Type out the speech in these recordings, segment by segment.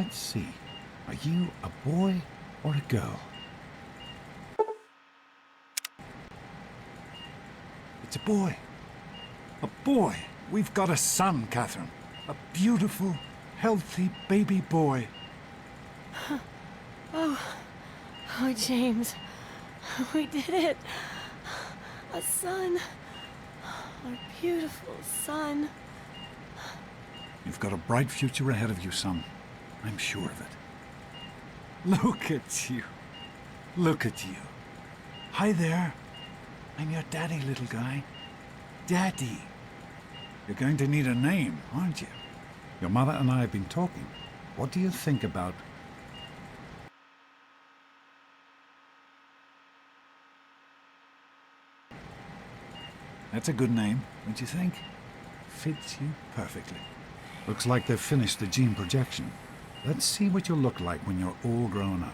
Let's see. Are you a boy or a girl? It's a boy. A boy. We've got a son, Catherine. A beautiful, healthy baby boy. Oh, James. We did it. A son. Our beautiful son. You've got a bright future ahead of you, son. I'm sure of it. Look at you. Look at you. Hi there. I'm your daddy, little guy. Daddy. You're going to need a name, aren't you? Your mother and I have been talking. What do you think about... That's a good name, don't you think? Fits you perfectly. Looks like they've finished the gene projection. Let's see what you'll look like when you're all grown up.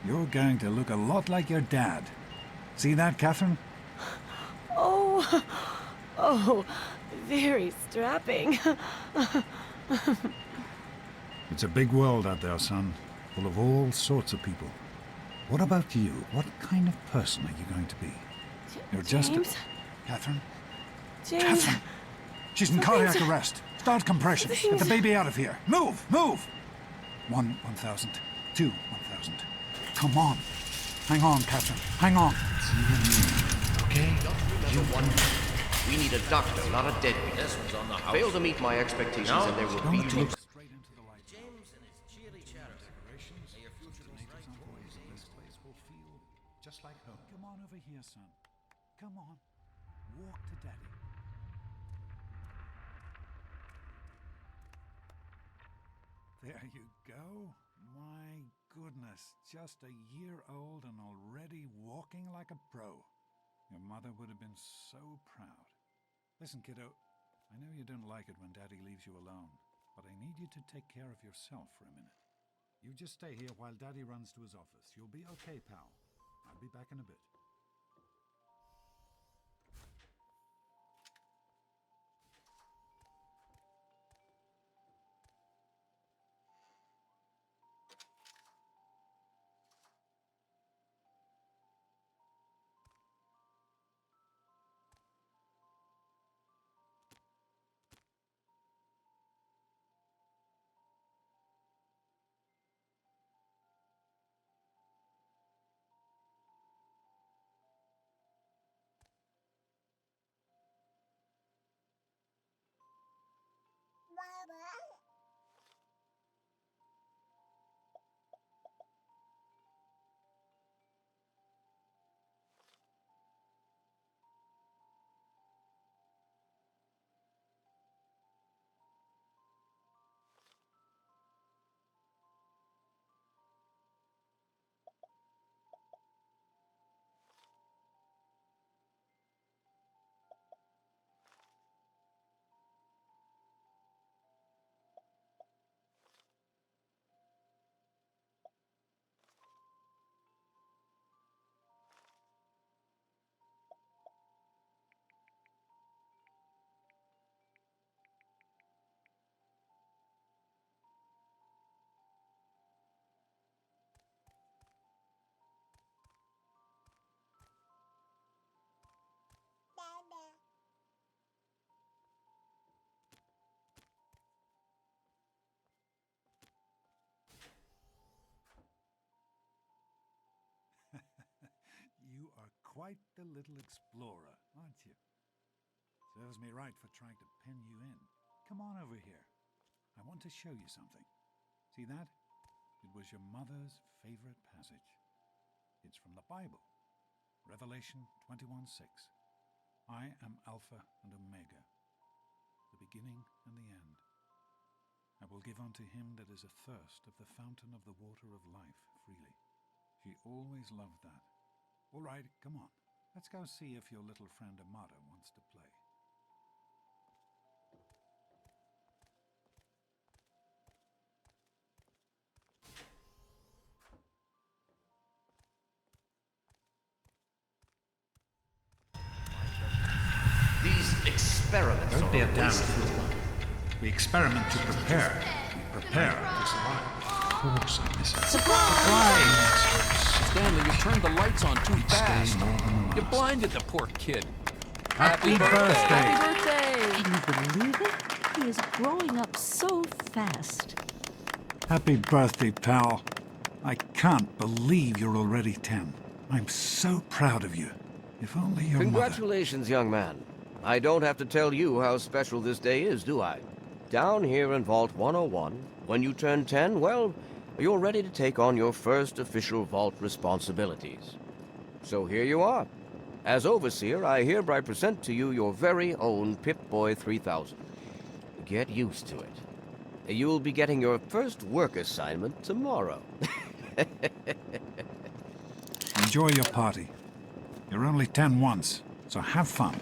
You're going to look a lot like your dad. See that, Catherine? Oh, very strapping. It's a big world out there, son. Full of all sorts of people. What about you? What kind of person are you going to be? You're just James? Catherine? James? Catherine! She's in cardiac arrest. Start compression. Get the baby out of here. Move! Move! 1,000. 2, 1,000. Come on. Hang on, Catherine. Hang on. It's you and me. Okay? Just remember one thing. We need a doctor, not a deadbeat. This was on the house. Fail to meet my expectations and there will be Don't look straight into the light. James and his cheery chatter. May your future goes bright for you. This place will feel just like home. Come on over here, son. Come on. Walk to Daddy. There you go. My goodness, just a year old and already walking like a pro. Your mother would have been so proud. Listen, kiddo, I know you don't like it when Daddy leaves you alone, but I need you to take care of yourself for a minute. You just stay here while Daddy runs to his office. You'll be okay, pal. I'll be back in a bit. quite the little explorer, aren't you? Serves me right for trying to pin you in. Come on over here. I want to show you something. See that? It was your mother's favorite passage. It's from the Bible. Revelation 21:6. I am Alpha and Omega, the beginning and the end. I will give unto him that is athirst of the fountain of the water of life freely. She always loved that. All right, come on. Let's go see if your little friend Amata wants to play. These experiments Don't be a are damn wasted. fool. We experiment to prepare. We prepare to survive. Of course I miss it. Surprise! Stanley, you turned the lights on too fast. Stay more than You last. blinded the poor kid. Happy birthday! Happy birthday! Can you believe it? He is growing up so fast. Happy birthday, pal. I can't believe you're already 10. I'm so proud of you. If only your mother... Congratulations, young man. I don't have to tell you how special this day is, do I? Down here in Vault 101, when you turn 10, well, you're ready to take on your first official Vault responsibilities. So here you are. As Overseer, I hereby present to you your very own Pip-Boy 3000. Get used to it. You'll be getting your first work assignment tomorrow. Enjoy your party. You're only 10 once, so have fun.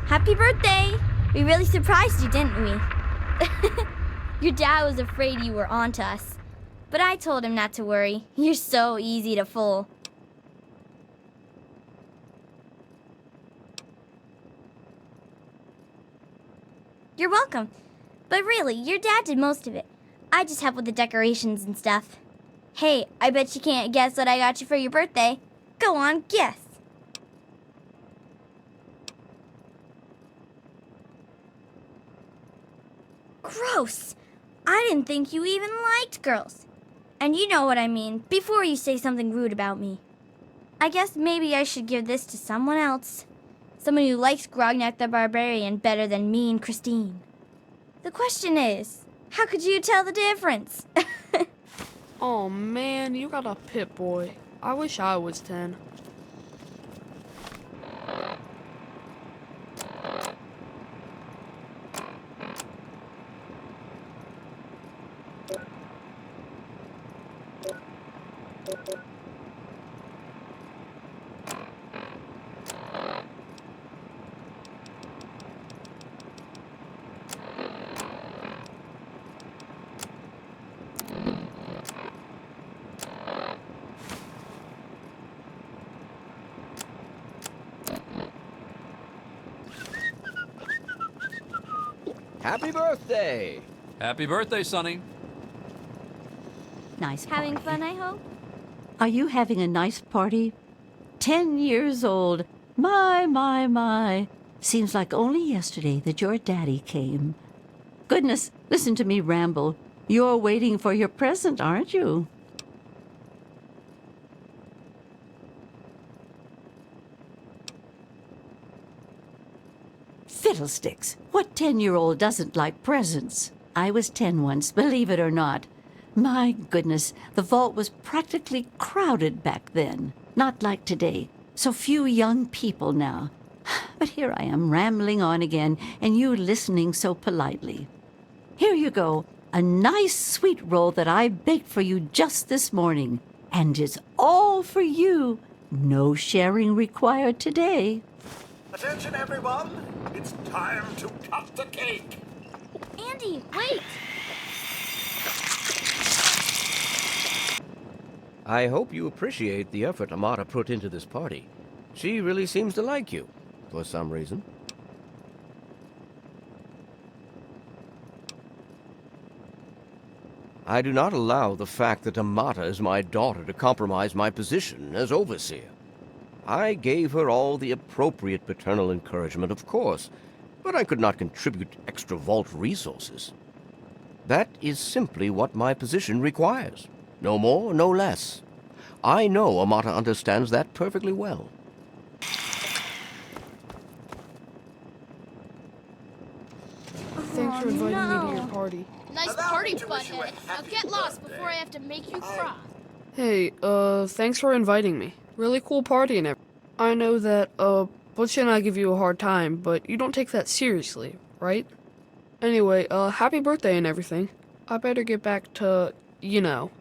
Happy birthday! We really surprised you, didn't we? Your dad was afraid you were onto us. But I told him not to worry. You're so easy to fool. You're welcome. But really, your dad did most of it. I just helped with the decorations and stuff. Hey, I bet you can't guess what I got you for your birthday. Go on, guess. Gross! I didn't think you even liked girls. And you know what I mean, before you say something rude about me. I guess maybe I should give this to someone else. Someone who likes Grognak the Barbarian better than me and Christine. The question is, how could you tell the difference? Oh man, you got a Pip-Boy. I wish I was 10. Happy birthday! Happy birthday, Sonny. Nice party. Having fun, I hope? Are you having a nice party? 10 years old. My. Seems like only yesterday that your daddy came. Goodness, listen to me ramble. You're waiting for your present, aren't you? Fiddlesticks! What 10-year-old doesn't like presents? I was 10 once, believe it or not. My goodness, the vault was practically crowded back then. Not like today. So few young people now. But here I am rambling on again, and you listening so politely. Here you go, a nice sweet roll that I baked for you just this morning. And it's all for you. No sharing required today. Attention, everyone! It's time to cut the cake! Andy, wait! I hope you appreciate the effort Amata put into this party. She really seems to like you, for some reason. I do not allow the fact that Amata is my daughter to compromise my position as overseer. I gave her all the appropriate paternal encouragement, of course, but I could not contribute extra vault resources. That is simply what my position requires. No more, no less. I know Amata understands that perfectly well. Thanks for inviting me to your party. Nice party, butthead. Now get lost before I have to make you cry. Hey, thanks for inviting me. Really cool party and everything. I know that, Butch and I give you a hard time, but you don't take that seriously, right? Anyway, happy birthday and everything. I better get back to, you know.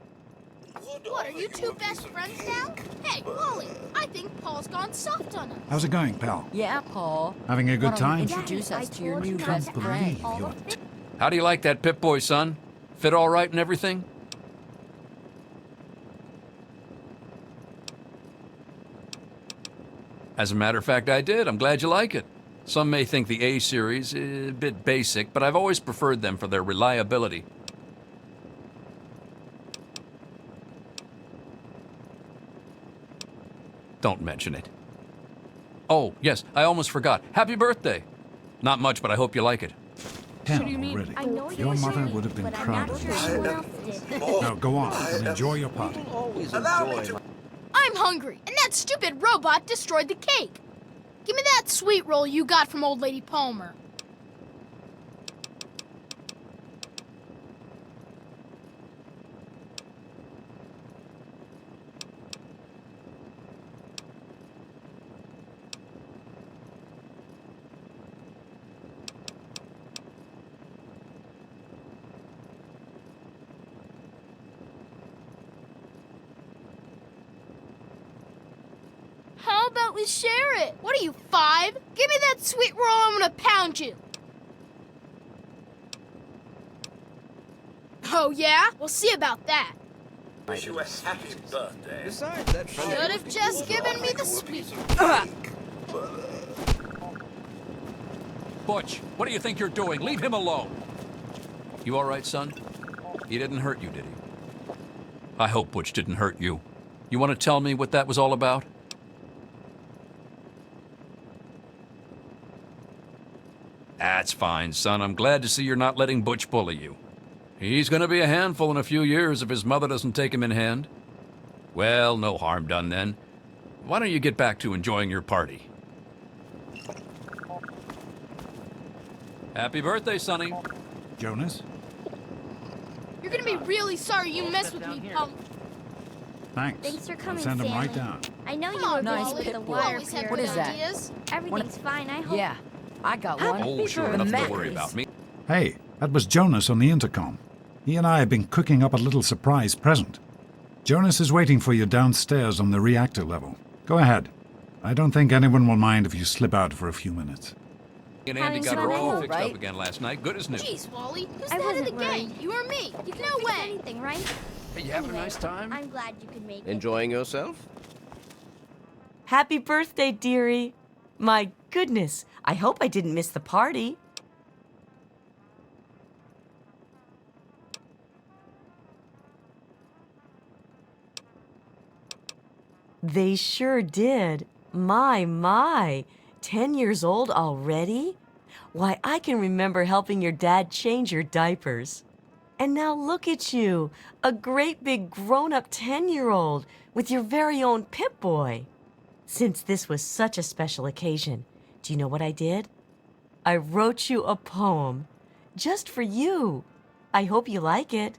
What, are you two best friends now? Hey, Wally, I think Paul's gone soft on us. How's it going, pal? Yeah, Paul. Having a good time? Introduce us to your new Can't best friend. believe you're... How do you like that Pip-Boy, son? Fit all right and everything? As a matter of fact, I did. I'm glad you like it. Some may think the A series is a bit basic, but I've always preferred them for their reliability. Don't mention it. Oh, yes, I almost forgot. Happy birthday! Not much, but I hope you like it. 10 do you mean? already. I know Your you're mother saying, would have been but I'm proud not of sure you. anyone else did. Now go on and enjoy your party. Always Allow me enjoy to- I'm hungry, and that stupid robot destroyed the cake. Give me that sweet roll you got from Old Lady Palmer. How about we share it? What are you, 5? Give me that sweet roll, I'm gonna pound you. Oh, yeah? We'll see about that. Wish you a happy birthday. Besides, that Should have just given me the sweet. Butch, what do you think you're doing? Leave him alone. You all right, son? He didn't hurt you, did he? I hope Butch didn't hurt you. You want to tell me what that was all about? That's fine, son. I'm glad to see you're not letting Butch bully you. He's going to be a handful in a few years if his mother doesn't take him in hand. Well, no harm done then. Why don't you get back to enjoying your party? Happy birthday, Sonny. Jonas? You're gonna be really sorry you messed with me, punk. Thanks. Thanks for coming, I'll send him Stanley. right down. I know you Come were on, Nice busy with Wally. the Pip-Boy. You wire always have period. What good is that? ideas. Everything's fine, I hope. Yeah, I got one. Oh, sure, The nothing to Mac worry is. about. Me. Hey, that was Jonas on the intercom. He and I have been cooking up a little surprise present. Jonas is waiting for you downstairs on the reactor level. Go ahead. I don't think anyone will mind if you slip out for a few minutes. And Andy Having got her fun, all I fixed hope, up again last night. Good as new. Jeez, Wally. Who's I the head of the wasn't gang? worried. You or me? You can No fix way. anything, right? Hey, you having a Anyway, nice time? I'm glad you could make it. Enjoying yourself? Happy birthday, dearie. My goodness, I hope I didn't miss the party. They sure did. My. 10 years old already? Why, I can remember helping your dad change your diapers. And now look at you, a great big grown-up 10-year-old with your very own Pip-Boy. Since this was such a special occasion, do you know what I did? I wrote you a poem, just for you. I hope you like it.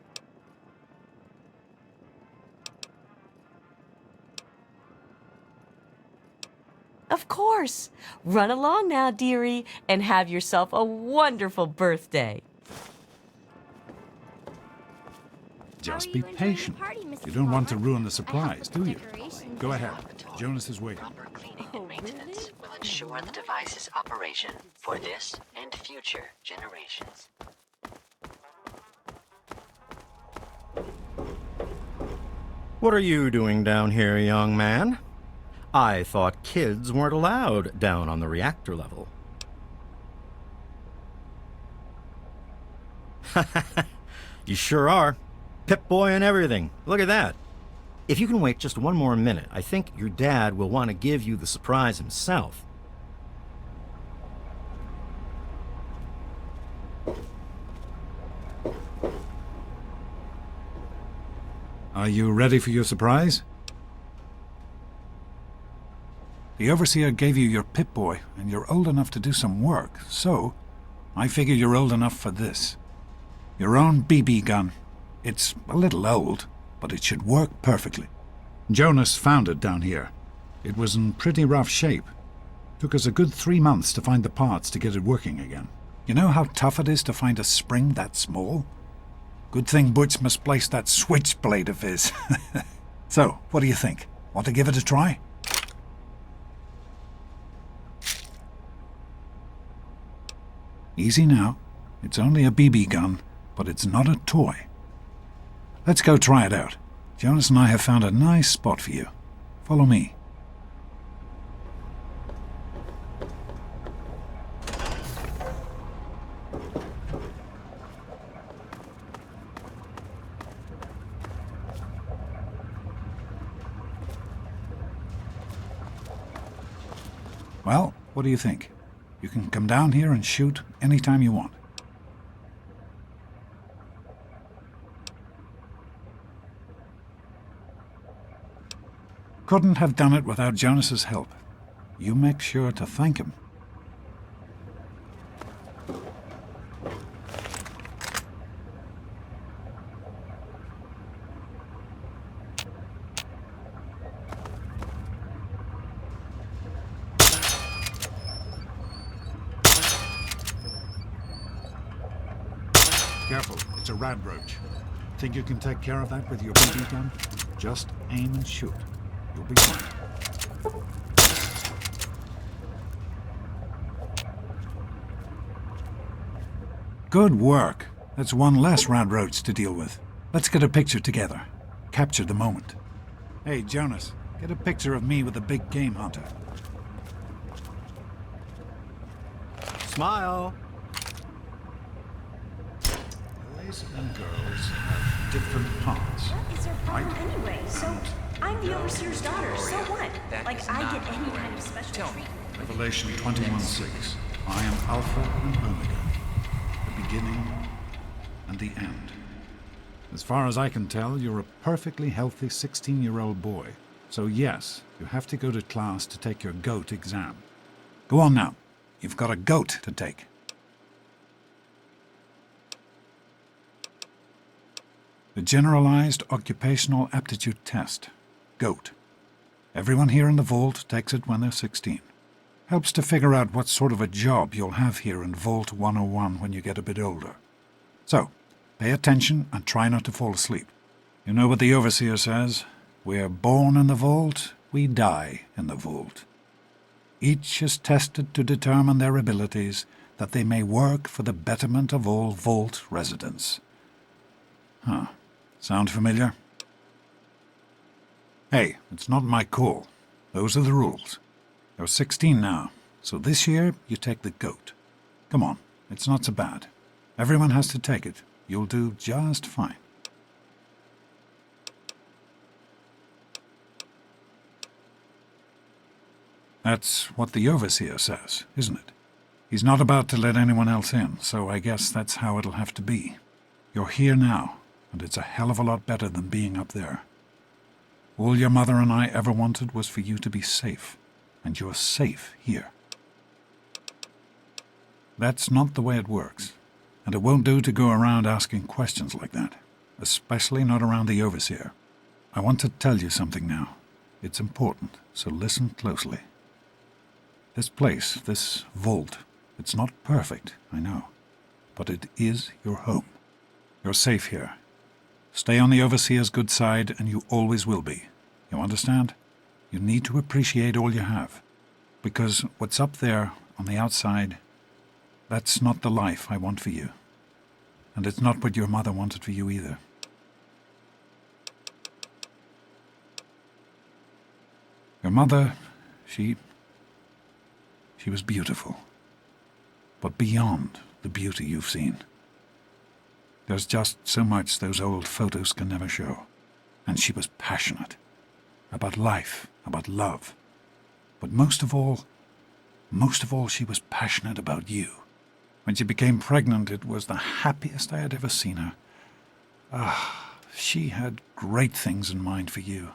Of course. Run along now, dearie, and have yourself a wonderful birthday. Just How are be you enjoying the patient. party, Mrs. You don't want to Palmer? ruin the I surprise, helped do with you? decorations. Go ahead. Jonas is waiting. Proper cleaning and maintenance will ensure the device's operation for this and future generations. What are you doing down here, young man? I thought kids weren't allowed down on the reactor level. You sure are. Pip-Boy and everything. Look at that. If you can wait just one more minute, I think your dad will want to give you the surprise himself. Are you ready for your surprise? The Overseer gave you your Pip-Boy, and you're old enough to do some work, so I figure you're old enough for this. Your own BB gun. It's a little old, but it should work perfectly. Jonas found it down here. It was in pretty rough shape. Took us a good 3 months to find the parts to get it working again. You know how tough it is to find a spring that small? Good thing Butch misplaced that switchblade of his. So, what do you think? Want to give it a try? Easy now. It's only a BB gun, but it's not a toy. Let's go try it out. Jonas and I have found a nice spot for you. Follow me. Well, what do you think? You can come down here and shoot anytime you want. Couldn't have done it without Jonas's help. You make sure to thank him. Careful, it's a rad roach. Think you can take care of that with your BB gun? Just aim and shoot. You'll be fine. Good work. That's one less rad roach to deal with. Let's get a picture together. Capture the moment. Hey, Jonas, get a picture of me with the big game hunter. Smile. Boys and girls have different parts. What is their problem anyway? So, I'm the Overseer's daughter, so what? Like, I get any kind of special treatment. Revelation 21:6. I am Alpha and Omega, the beginning and the end. As far as I can tell, you're a perfectly healthy 16-year-old boy. So yes, you have to go to class to take your G.O.A.T exam. Go on now. You've got a G.O.A.T to take. The Generalized Occupational Aptitude Test, G.O.A.T. Everyone here in the Vault takes it when they're 16. Helps to figure out what sort of a job you'll have here in Vault 101 when you get a bit older. So, pay attention and try not to fall asleep. You know what the Overseer says? We're born in the Vault, we die in the Vault. Each is tested to determine their abilities, that they may work for the betterment of all Vault residents. Huh. Sound familiar? Hey, it's not my call. Those are the rules. You're 16 now, so this year you take the G.O.A.T. Come on, it's not so bad. Everyone has to take it. You'll do just fine. That's what the Overseer says, isn't it? He's not about to let anyone else in, so I guess that's how it'll have to be. You're here now, and it's a hell of a lot better than being up there. All your mother and I ever wanted was for you to be safe, and you're safe here. That's not the way it works, and it won't do to go around asking questions like that, especially not around the Overseer. I want to tell you something now. It's important, so listen closely. This place, this vault, it's not perfect, I know, but it is your home. You're safe here. Stay on the Overseer's good side, and you always will be. You understand? You need to appreciate all you have, because what's up there on the outside, that's not the life I want for you. And it's not what your mother wanted for you either. Your mother, she was beautiful, but beyond the beauty you've seen. There's just so much those old photos can never show. And she was passionate. About life, about love. But most of all, she was passionate about you. When she became pregnant, it was the happiest I had ever seen her. She had great things in mind for you.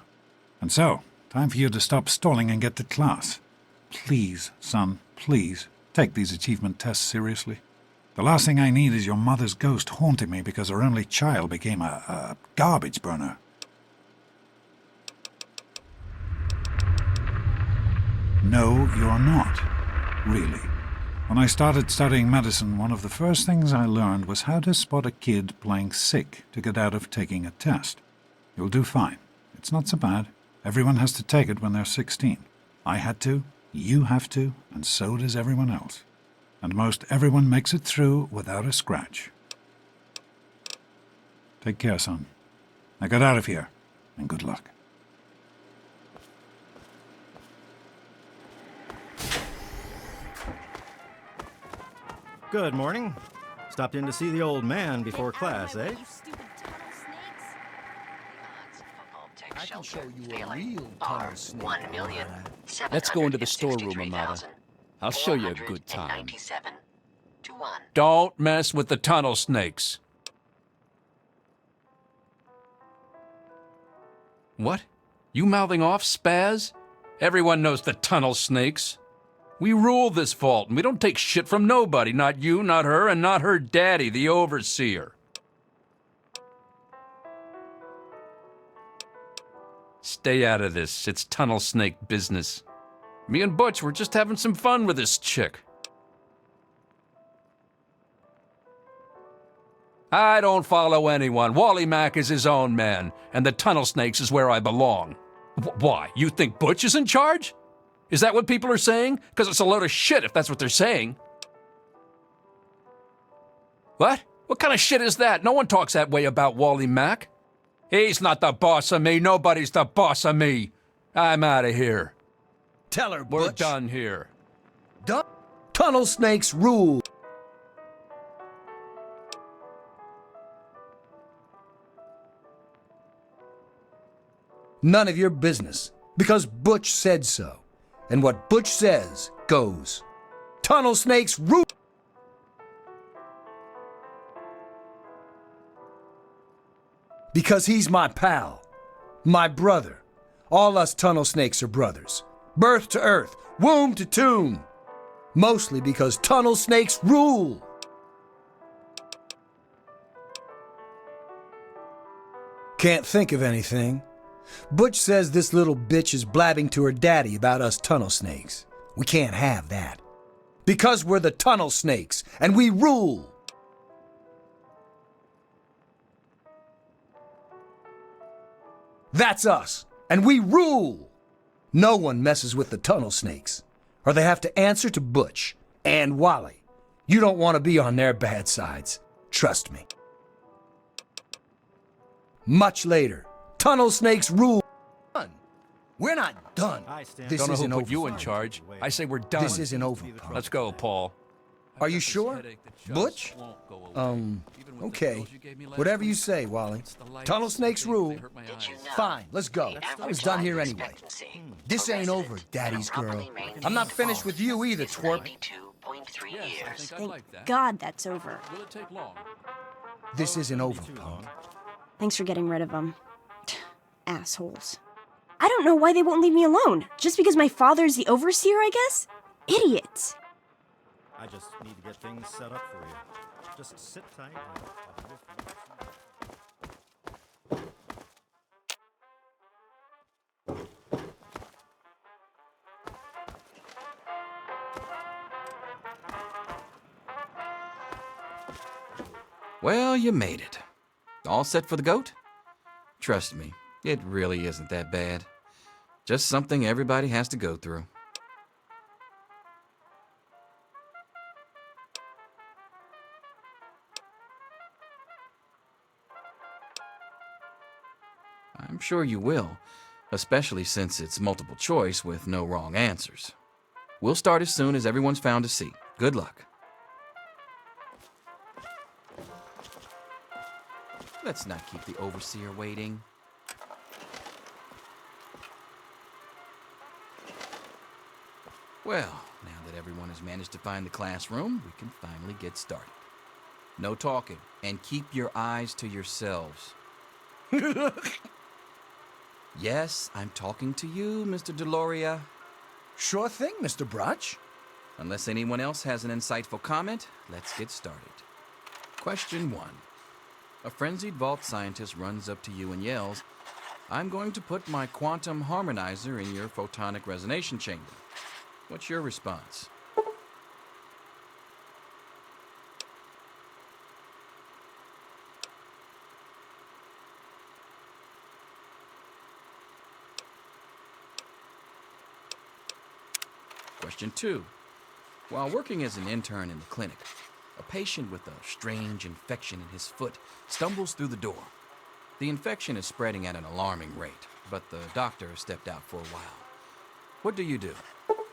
And so, time for you to stop stalling and get to class. Please, son, please, take these achievement tests seriously. The last thing I need is your mother's ghost haunting me because her only child became a garbage burner. No, you're not. Really. When I started studying medicine, one of the first things I learned was how to spot a kid playing sick to get out of taking a test. You'll do fine. It's not so bad. Everyone has to take it when they're 16. I had to, you have to, and so does everyone else. And most everyone makes it through without a scratch. Take care, son. Now get out of here, and good luck. Good morning. Stopped in to see the old man before class, eh? I can show you a real tunnel snake. 1,000,000. Let's go into the storeroom, Amata. I'll show you a good time. 497 to 1. Don't mess with the tunnel snakes. What? You mouthing off, Spaz? Everyone knows the tunnel snakes. We rule this vault, and we don't take shit from nobody. Not you, not her, and not her daddy, the overseer. Stay out of this. It's tunnel snake business. Me and Butch were just having some fun with this chick. I don't follow anyone. Wally Mack is his own man, and the tunnel snakes is where I belong. Why? You think Butch is in charge? Is that what people are saying? Because it's a load of shit if that's what they're saying. What? What kind of shit is that? No one talks that way about Wally Mack. He's not the boss of me. Nobody's the boss of me. I'm out of here. Tell her, We're Butch. done here. Tunnel snakes rule. None of your business, because Butch said so. And what Butch says goes. Tunnel snakes rule. Because he's my pal, my brother. All us tunnel snakes are brothers. Birth to earth, womb to tomb. Mostly because tunnel snakes rule. Can't think of anything. Butch says this little bitch is blabbing to her daddy about us tunnel snakes. We can't have that. Because we're the tunnel snakes, and we rule. That's us, and we rule. No one messes with the tunnel snakes, or they have to answer to Butch and Wally. You don't want to be on their bad sides. Trust me. Much later, tunnel snakes rule. We're not done. This Don't know isn't who put over. you in charge. I say we're done. This isn't over, punk. Let's go, Paul. Are you sure? Butch? Okay. Whatever you say, Wally. Tunnel snakes rule. Fine, let's go. I was done here anyway. This ain't over, Daddy's girl. I'm not finished with you either, twerp. Thank God that's over. This isn't over, punk. Thanks for getting rid of them. Assholes. I don't know why they won't leave me alone. Just because my father's the overseer, I guess? Idiots. I just need to get things set up for you. Just sit tight. Well, you made it. All set for the goat? Trust me, it really isn't that bad. Just something everybody has to go through. I'm sure you will, especially since it's multiple choice with no wrong answers. We'll start as soon as everyone's found a seat. Good luck. Let's not keep the overseer waiting. Well, now that everyone has managed to find the classroom, we can finally get started. No talking, and keep your eyes to yourselves. Yes, I'm talking to you, Mr. Deloria. Sure thing, Mr. Brotch. Unless anyone else has an insightful comment, let's get started. Question 1. A frenzied vault scientist runs up to you and yells, "I'm going to put my quantum harmonizer in your photonic resonation chamber." What's your response? Question 2. While working as an intern in the clinic, a patient with a strange infection in his foot stumbles through the door. The infection is spreading at an alarming rate, but the doctor has stepped out for a while. What do you do? Current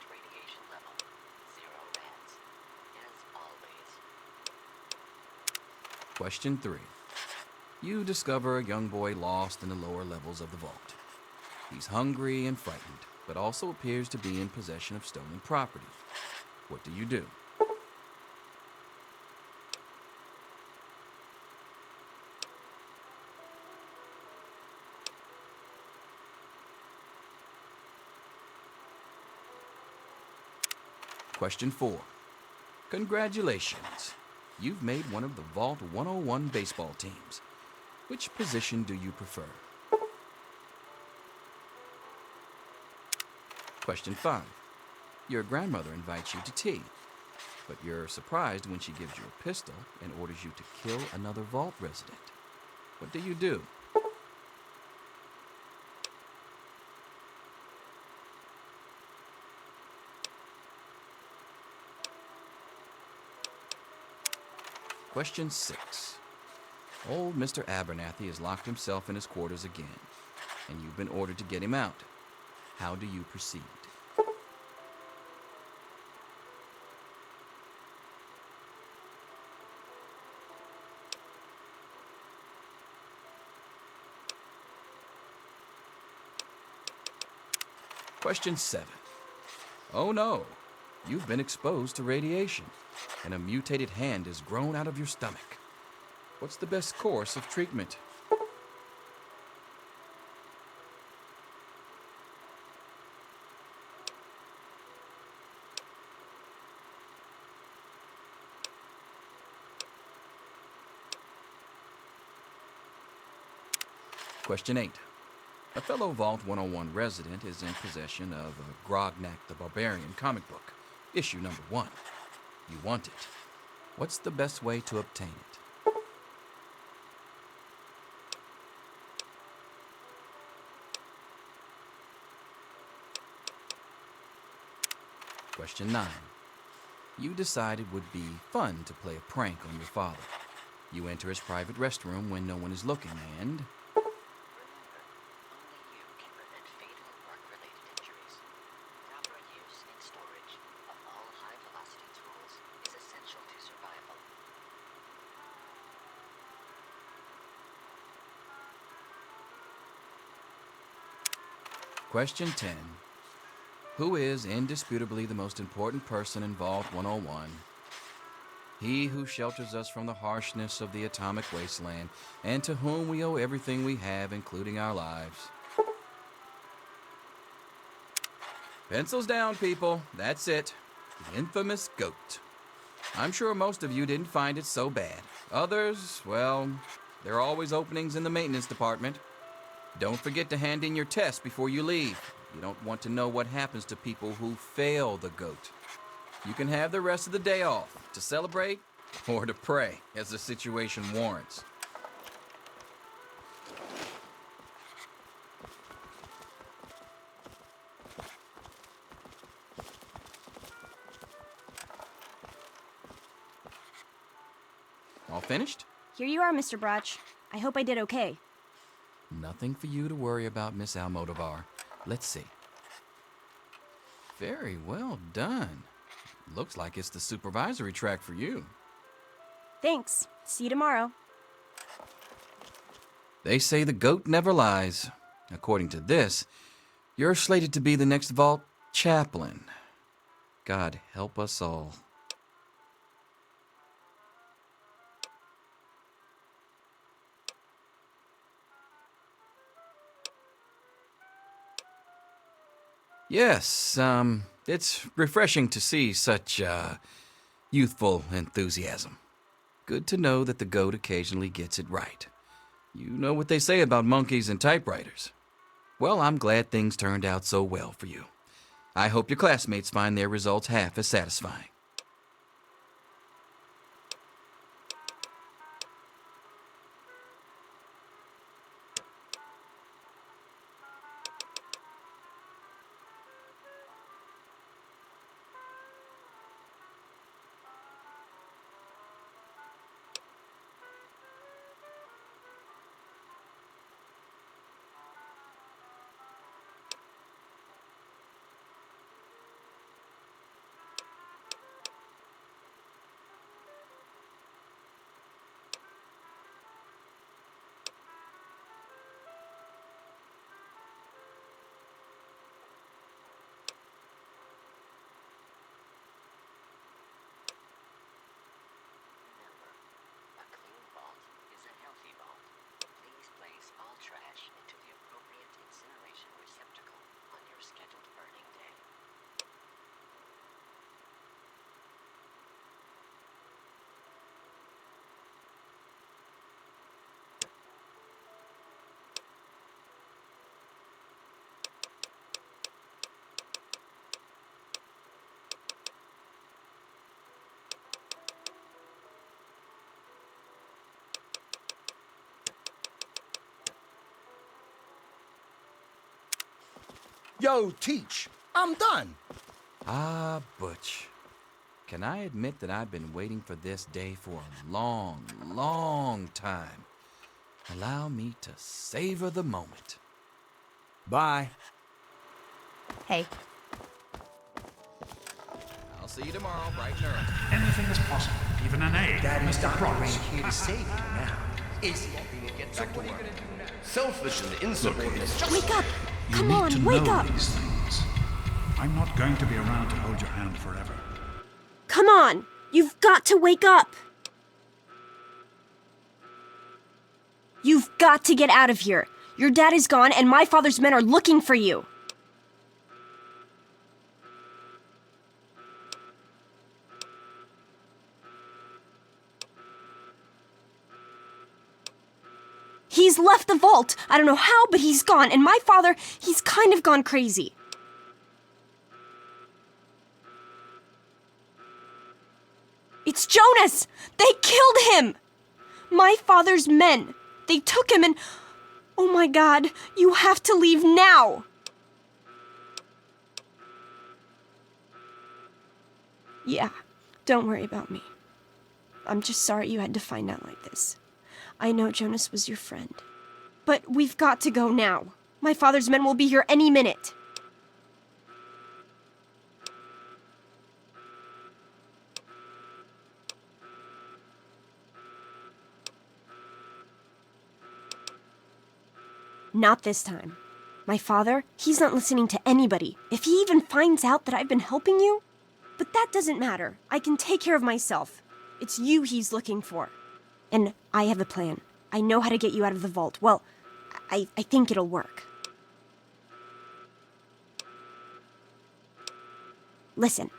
radiation level 0 rads, as always. Question 3. You discover a young boy lost in the lower levels of the vault. He's hungry and frightened, but also appears to be in possession of stolen property. What do you do? Question 4. Congratulations. You've made one of the Vault 101 baseball teams. Which position do you prefer? Question 5. Your grandmother invites you to tea, but you're surprised when she gives you a pistol and orders you to kill another vault resident. What do you do? Question 6. Old Mr. Abernathy has locked himself in his quarters again, and you've been ordered to get him out. How do you proceed? Question 7. Oh no, you've been exposed to radiation, and a mutated hand has grown out of your stomach. What's the best course of treatment? Question 8. A fellow Vault 101 resident is in possession of a Grognak the Barbarian comic book, issue number 1. You want it. What's the best way to obtain it? Question 9. You decide it would be fun to play a prank on your father. You enter his private restroom when no one is looking and... Question 10. Who is indisputably the most important person in Vault 101? He who shelters us from the harshness of the atomic wasteland, and to whom we owe everything we have, including our lives. Pencils down, people. That's it. The infamous G.O.A.T. I'm sure most of you didn't find it so bad. Others, well, there are always openings in the maintenance department. Don't forget to hand in your test before you leave. You don't want to know what happens to people who fail the G.O.A.T. You can have the rest of the day off to celebrate or to pray as the situation warrants. All finished? Here you are, Mr. Brotch. I hope I did okay. Nothing for you to worry about, Miss Almodovar. Let's see. Very well done. Looks like it's the supervisory track for you. Thanks. See you tomorrow. They say the G.O.A.T never lies. According to this, you're slated to be the next Vault chaplain. God help us all. Yes, it's refreshing to see such, youthful enthusiasm. Good to know that the GOAT occasionally gets it right. You know what they say about monkeys and typewriters. Well, I'm glad things turned out so well for you. I hope your classmates find their results half as satisfying. A clean vault is a healthy vault. Please place all trash into the appropriate incineration receptacle on your scheduled burning day. Yo, Teach, I'm done. Ah, Butch. Can I admit that I've been waiting for this day for a long, long time? Allow me to savor the moment. Bye. Hey. I'll see you tomorrow, bright and early. Anything is possible, even an A. Daddy's Mr. not Cross. here to save you now. Is he? Get back to work. Selfish and insubordinate. Wake up! You Come need on, to wake know up! these things. I'm not going to be around to hold your hand forever. Come on! You've got to wake up! You've got to get out of here. Your dad is gone and my father's men are looking for you. He's left the vault. I don't know how, but he's gone. And my father, he's kind of gone crazy. It's Jonas! They killed him! My father's men. They took him and... Oh my God, you have to leave now! Yeah, don't worry about me. I'm just sorry you had to find out like this. I know Jonas was your friend. But we've got to go now. My father's men will be here any minute. Not this time. My father, he's not listening to anybody. If he even finds out that I've been helping you... But that doesn't matter. I can take care of myself. It's you he's looking for. And I have a plan. I know how to get you out of the vault. Well, I think it'll work. Listen.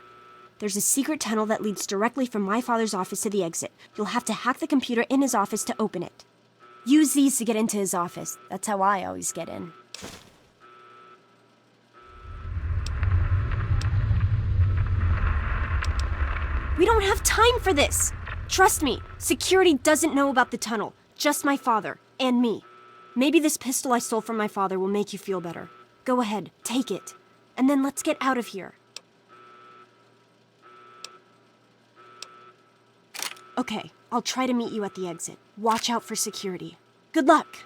There's a secret tunnel that leads directly from my father's office to the exit. You'll have to hack the computer in his office to open it. Use these to get into his office. That's how I always get in. We don't have time for this! Trust me, security doesn't know about the tunnel. Just my father, and me. Maybe this pistol I stole from my father will make you feel better. Go ahead, take it. And then let's get out of here. Okay, I'll try to meet you at the exit. Watch out for security. Good luck!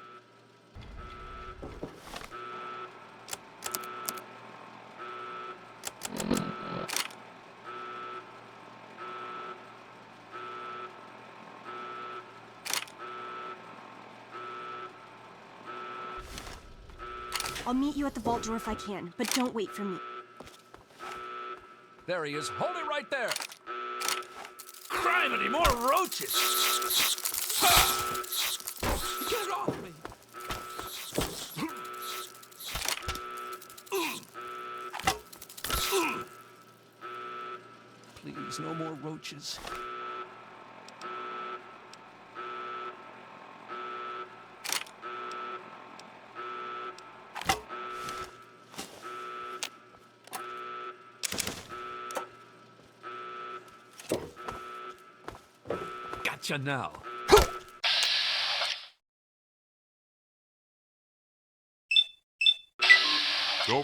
I'll meet you at the vault door if I can, but don't wait for me. There he is. Hold it right there. Criminy, more roaches! Get off me. there's no more roaches. Gotcha now. Go.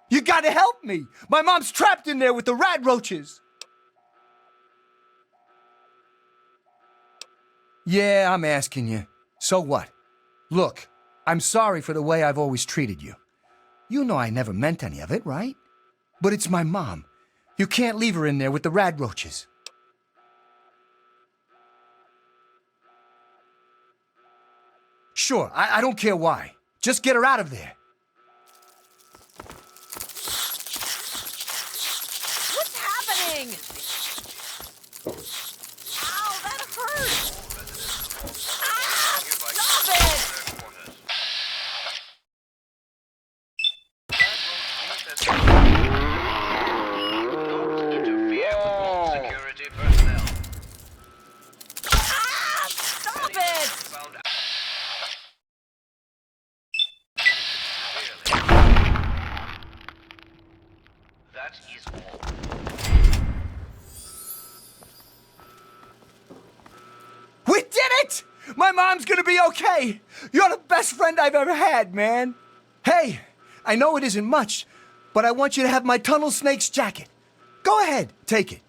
You gotta help me! My mom's trapped in there with the rat roaches! Yeah, I'm asking you. So what? Look, I'm sorry for the way I've always treated you. You know I never meant any of it, right? But it's my mom. You can't leave her in there with the rat roaches. Sure, I don't care why. Just get her out of there. What's happening? Ow, that hurts! Ah, stop it! Don't interfere with vault security personnel. Ah, stop it! That is all. We did it! My mom's gonna be okay! You're the best friend I've ever had, man! Hey, I know it isn't much, but I want you to have my Tunnel Snake's jacket. Go ahead, take it.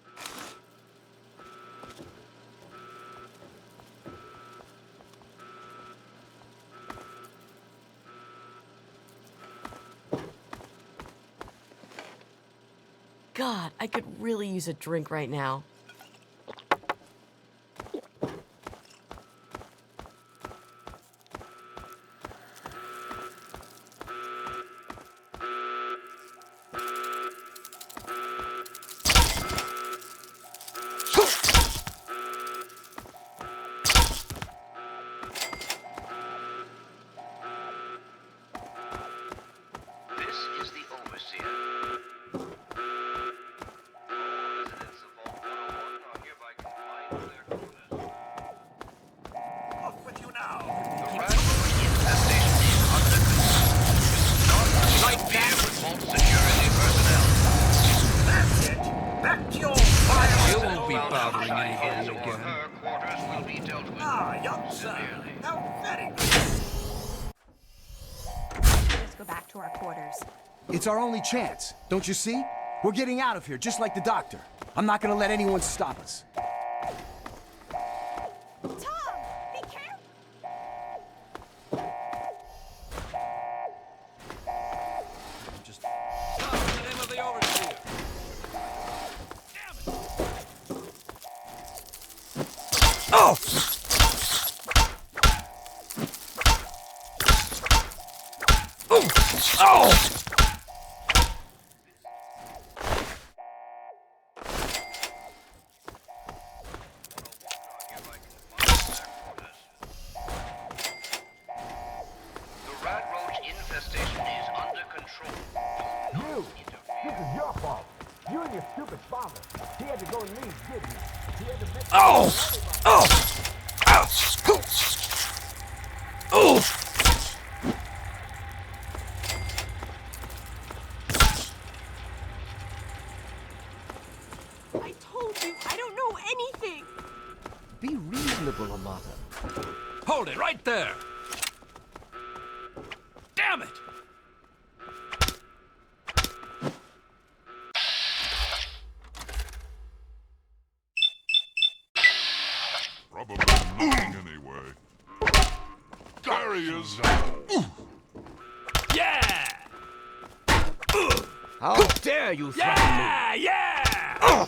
God, I could really use a drink right now. This is the overseer. Residents of Vault 101 are hereby confined to their quarters. Off with you now. The rat infestation is under control. Not interfere with Vault security personnel. That's it. Back to your fire. You won't be bothering anybody again. Her quarters will be dealt with. Young sir. How very good. Let's go back to our quarters. It's our only chance, don't you see? We're getting out of here, just like the doctor. I'm not gonna let anyone stop us. Tom, be careful! Just stop in the name of the overseer. Oh! Oh! The rat roach infestation is under control. You! This is your fault. You and your stupid father. He had to go and leave, didn't he? He had to make... Oh! Oh! Ow! Oh! I told you, I don't know anything. Be reasonable, Amata. Hold it right there! Damn it! Probably nothing anyway. There he is. Yeah! How dare you threaten me? Yeah!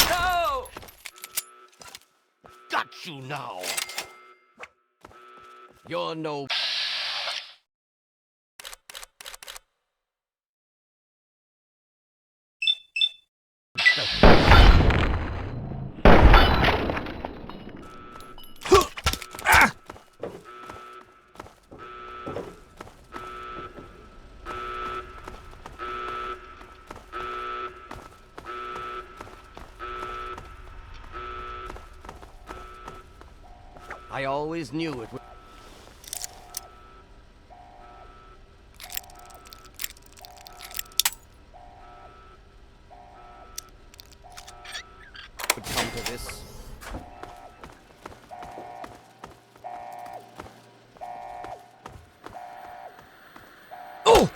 No! Got you now. You're no... I always knew it would... would come to this. Oh!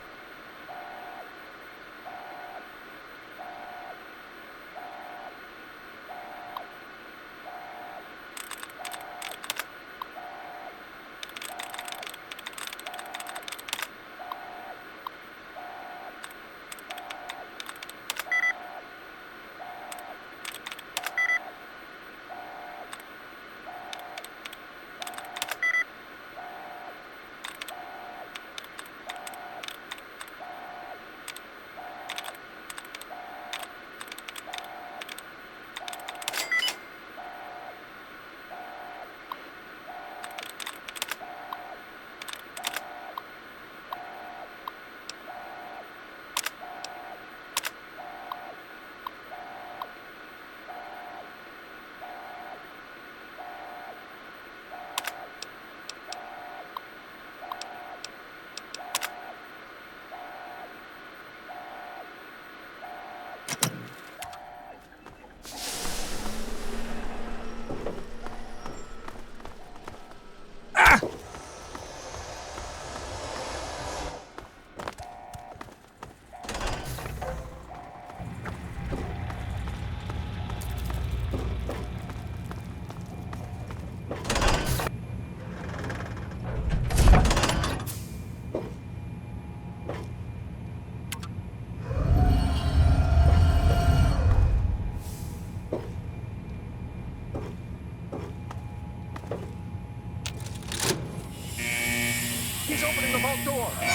He's opening the vault door. Get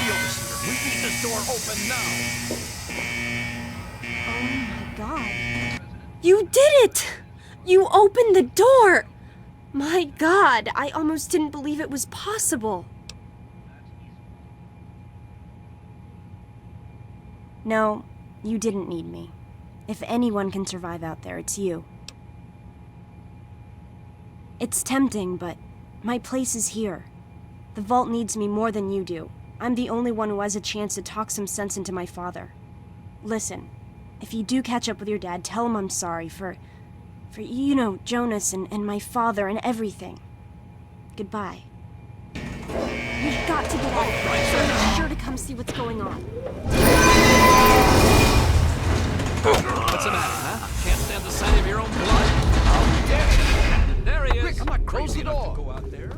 the overseer. We need this door open now. Oh my god. You did it! You opened the door! My god, I almost didn't believe it was possible. No, you didn't need me. If anyone can survive out there, it's you. It's tempting, but my place is here. The vault needs me more than you do. I'm the only one who has a chance to talk some sense into my father. Listen, if you do catch up with your dad, tell him I'm sorry for you know, Jonas and my father and everything. Goodbye. We've got to get out of here, so make sure to come see what's going on. What's the matter, huh? Can't stand the sight of your own blood? How dare you! There he is! Quick, I'm not Close crazy the enough door. to go out there.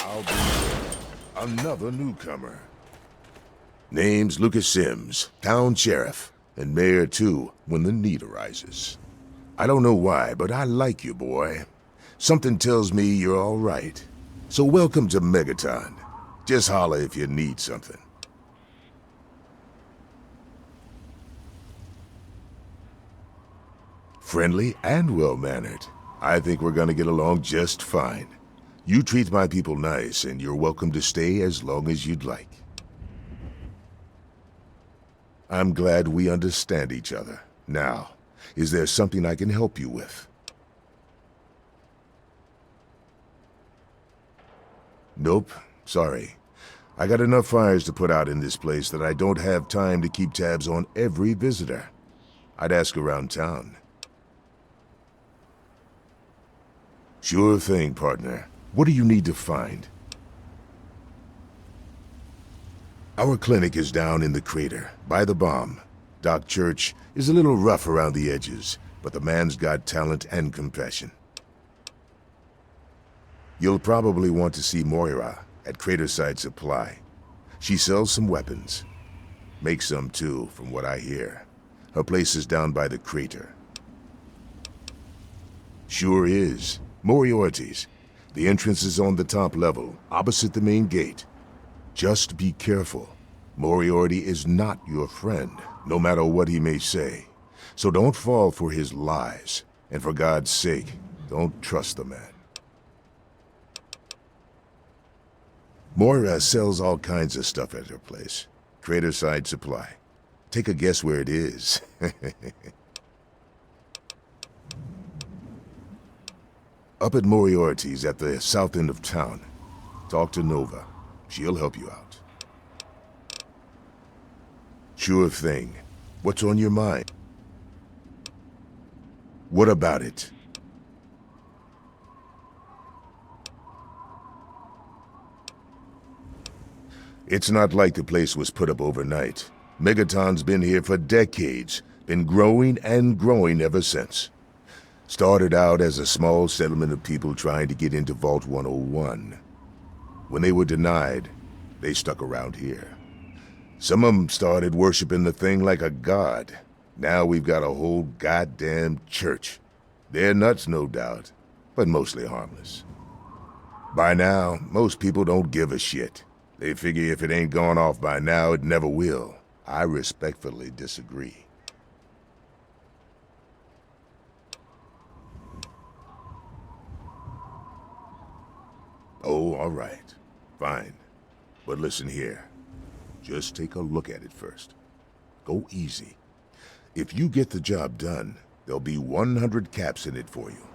I'll be another newcomer. Name's Lucas Sims, town sheriff, and mayor too, when the need arises. I don't know why, but I like you, boy. Something tells me you're all right. So welcome to Megaton. Just holler if you need something. Friendly and well-mannered. I think we're gonna get along just fine. You treat my people nice, and you're welcome to stay as long as you'd like. I'm glad we understand each other. Now, is there something I can help you with? Nope, sorry. I got enough fires to put out in this place that I don't have time to keep tabs on every visitor. I'd ask around town. Sure thing, partner. What do you need to find? Our clinic is down in the crater, by the bomb. Doc Church is a little rough around the edges, but the man's got talent and compassion. You'll probably want to see Moira at Craterside Supply. She sells some weapons. Makes some too, from what I hear. Her place is down by the crater. Sure is. Moriarty's. The entrance is on the top level, opposite the main gate. Just be careful. Moriarty is not your friend, no matter what he may say. So don't fall for his lies. And for God's sake, don't trust the man. Moira sells all kinds of stuff at her place. Craterside Supply. Take a guess where it is. Up at Moriarty's at the south end of town. Talk to Nova. She'll help you out. Sure thing. What's on your mind? What about it? It's not like the place was put up overnight. Megaton's been here for decades, been growing and growing ever since. Started out as a small settlement of people trying to get into Vault 101. When they were denied, they stuck around here. Some of them started worshiping the thing like a god. Now we've got a whole goddamn church. They're nuts, no doubt, but mostly harmless. By now, most people don't give a shit. They figure if it ain't gone off by now, it never will. I respectfully disagree. Oh, all right. Fine. But listen here. Just take a look at it first. Go easy. If you get the job done, there'll be 100 caps in it for you.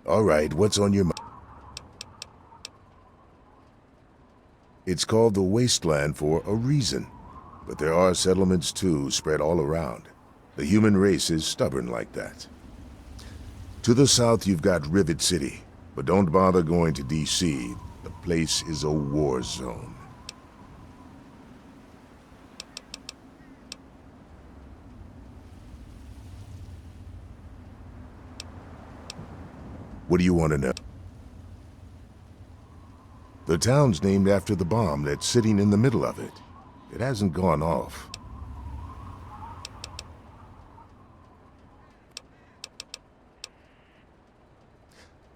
All right, what's on your mind? It's called the Wasteland for a reason. But there are settlements too, spread all around. The human race is stubborn like that. To the south you've got Rivet City, but don't bother going to D.C. The place is a war zone. What do you want to know? The town's named after the bomb that's sitting in the middle of it. It hasn't gone off.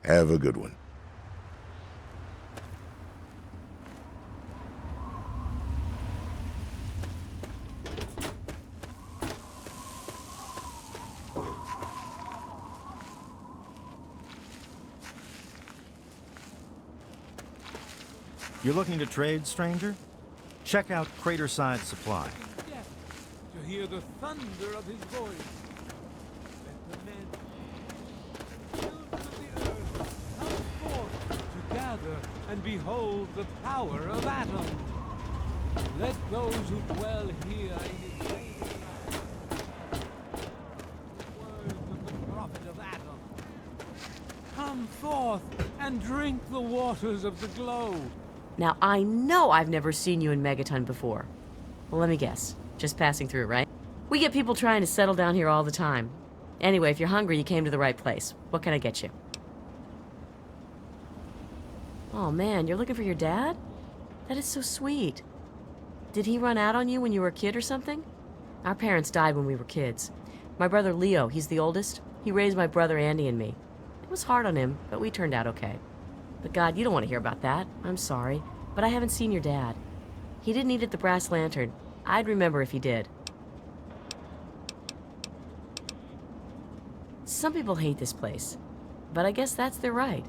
Have a good one. You're looking to trade, stranger? Check out Craterside Supply. To hear the thunder of his voice. Let the men, children of the earth, come forth together and behold the power of Atom. Let those who dwell here in his radiant land, words of the prophet of Atom. Come forth and drink the waters of the glow. Now, I know I've never seen you in Megaton before. Well, let me guess. Just passing through, right? We get people trying to settle down here all the time. Anyway, if you're hungry, you came to the right place. What can I get you? Oh, man, you're looking for your dad? That is so sweet. Did he run out on you when you were a kid or something? Our parents died when we were kids. My brother Leo, he's the oldest. He raised my brother Andy and me. It was hard on him, but we turned out okay. But God, you don't want to hear about that. I'm sorry, but I haven't seen your dad. He didn't eat at the Brass Lantern. I'd remember if he did. Some people hate this place, but I guess that's their right.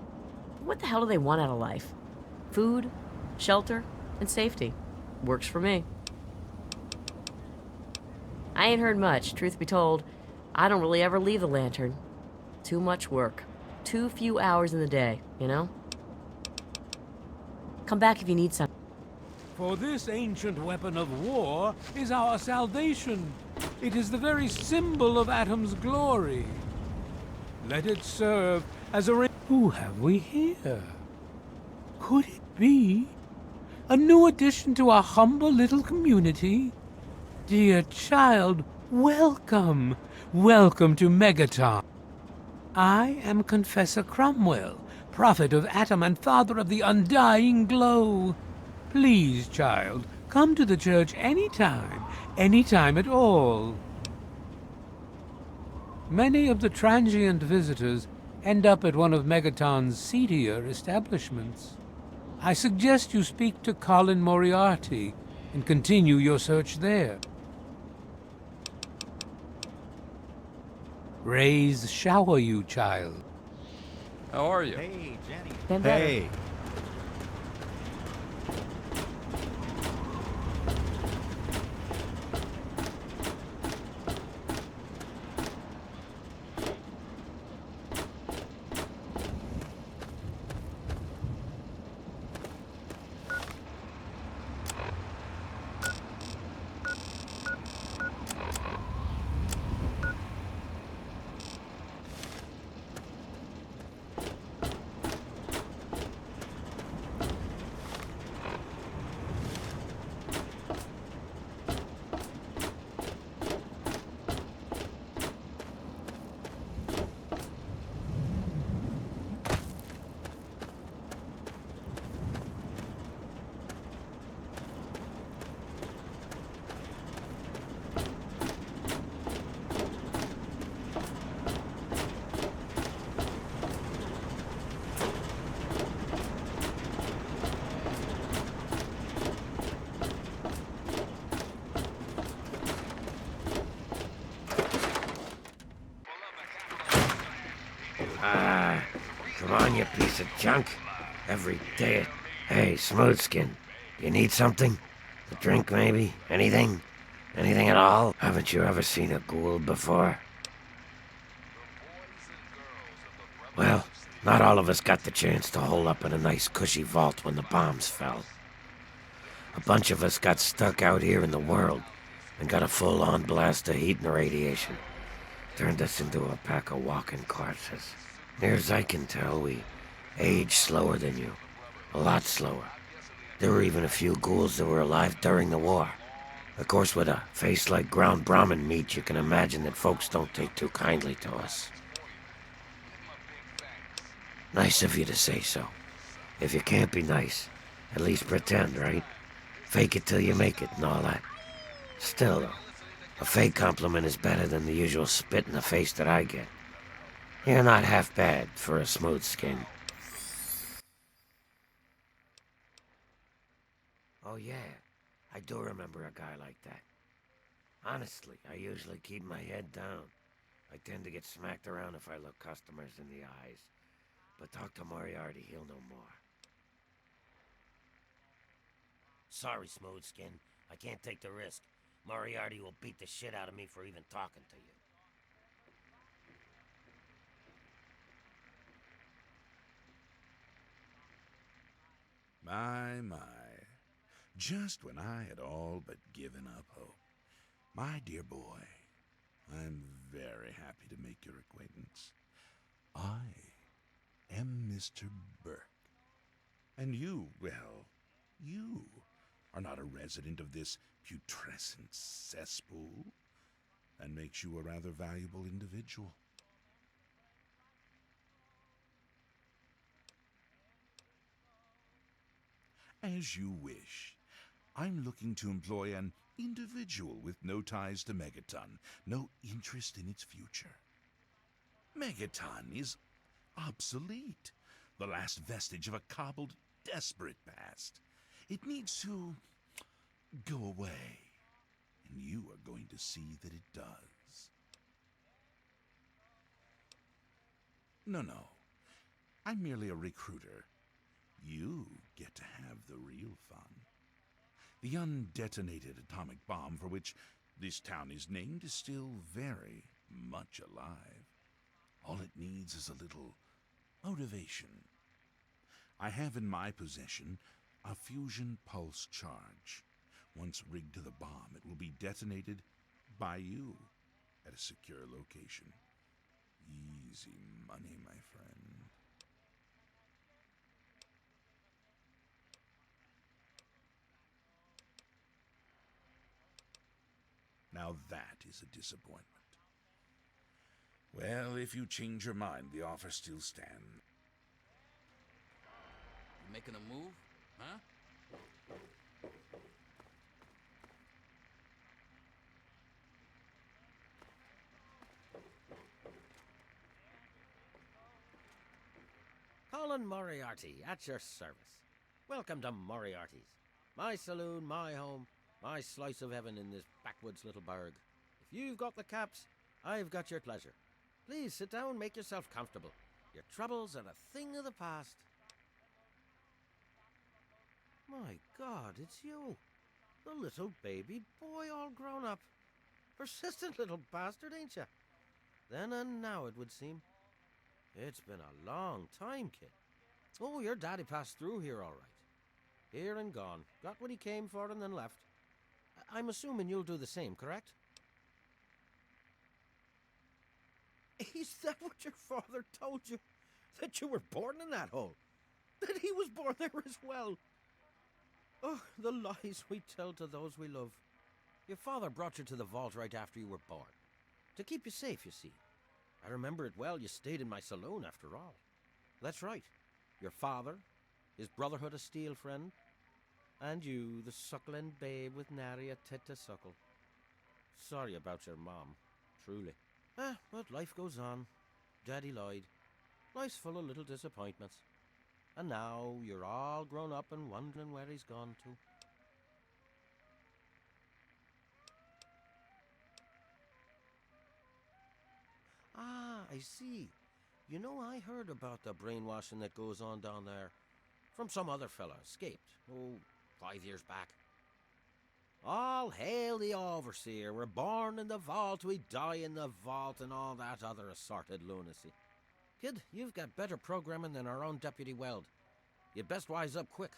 What the hell do they want out of life? Food, shelter, and safety. Works for me. I ain't heard much, truth be told. I don't really ever leave the Lantern. Too much work. Too few hours in the day, you know? Come back if you need something. For this ancient weapon of war is our salvation. It is the very symbol of Atom's glory. Let it serve as a... Who have we here? Could it be a new addition to our humble little community? Dear child, welcome. Welcome to Megaton. I am Confessor Cromwell, prophet of Atom and father of the undying glow. Please, child, come to the church anytime at all. Many of the transient visitors end up at one of Megaton's seedier establishments. I suggest you speak to Colin Moriarty and continue your search there. Rays shower you, child. How are you? Hey, Jenny. Been better. Hey. Come on, you piece of junk. Every day. Hey, Smoothskin, you need something? A drink, maybe? Anything? Anything at all? Haven't you ever seen a ghoul before? Well, not all of us got the chance to hole up in a nice cushy vault when the bombs fell. A bunch of us got stuck out here in the world and got a full-on blast of heat and radiation. Turned us into a pack of walking corpses. Near as I can tell, we age slower than you. A lot slower. There were even a few ghouls that were alive during the war. Of course, with a face like ground Brahmin meat, you can imagine that folks don't take too kindly to us. Nice of you to say so. If you can't be nice, at least pretend, right? Fake it till you make it and all that. Still, though, a fake compliment is better than the usual spit in the face that I get. You're not half bad for a smooth skin. Oh yeah, I do remember a guy like that. Honestly, I usually keep my head down. I tend to get smacked around if I look customers in the eyes. But talk to Moriarty, he'll know more. Sorry, Smoothskin. I can't take the risk. Moriarty will beat the shit out of me for even talking to you. My. Just when I had all but given up hope. My dear boy, I'm very happy to make your acquaintance. I am Mr. Burke. And you, well, You are not a resident of this putrescent cesspool. That makes you a rather valuable individual. As you wish. I'm looking to employ an individual with no ties to Megaton, no interest in its future. Megaton is obsolete, the last vestige of a cobbled, desperate past. It needs to go away, and you are going to see that it does. No, I'm merely a recruiter. You get to have the real fun. The undetonated atomic bomb for which this town is named is still very much alive. All it needs is a little motivation. I have in my possession a fusion pulse charge. Once rigged to the bomb, it will be detonated by you at a secure location. Easy money, my friend. Now that is a disappointment. Well, if you change your mind, the offer still stands. You making a move, huh? Colin Moriarty, at your service. Welcome to Moriarty's. My saloon, my home, my slice of heaven in this backwoods little burg. If you've got the caps, I've got your pleasure. Please sit down, make yourself comfortable. Your troubles are a thing of the past. My God, it's you. The little baby boy all grown up. Persistent little bastard, ain't you? Then and now, it would seem. It's been a long time, kid. Oh, your daddy passed through here all right. Here and gone. Got what he came for and then left. I'm assuming you'll do the same, correct? Is that what your father told you? That you were born in that hole? That he was born there as well? Oh, the lies we tell to those we love. Your father brought you to the vault right after you were born. To keep you safe, you see. I remember it well, you stayed in my saloon after all. That's right. Your father, his Brotherhood of Steel friend, and you, the suckling babe with nary a tit to suckle. Sorry about your mom, truly. But life goes on. Daddy lied. Life's full of little disappointments. And now you're all grown up and wondering where he's gone to. Ah, I see. You know, I heard about the brainwashing that goes on down there. From some other fella, escaped. 5 years back. All hail the overseer. We're born in the vault, we die in the vault, and all that other assorted lunacy. Kid, you've got better programming than our own Deputy Weld. You'd best wise up quick.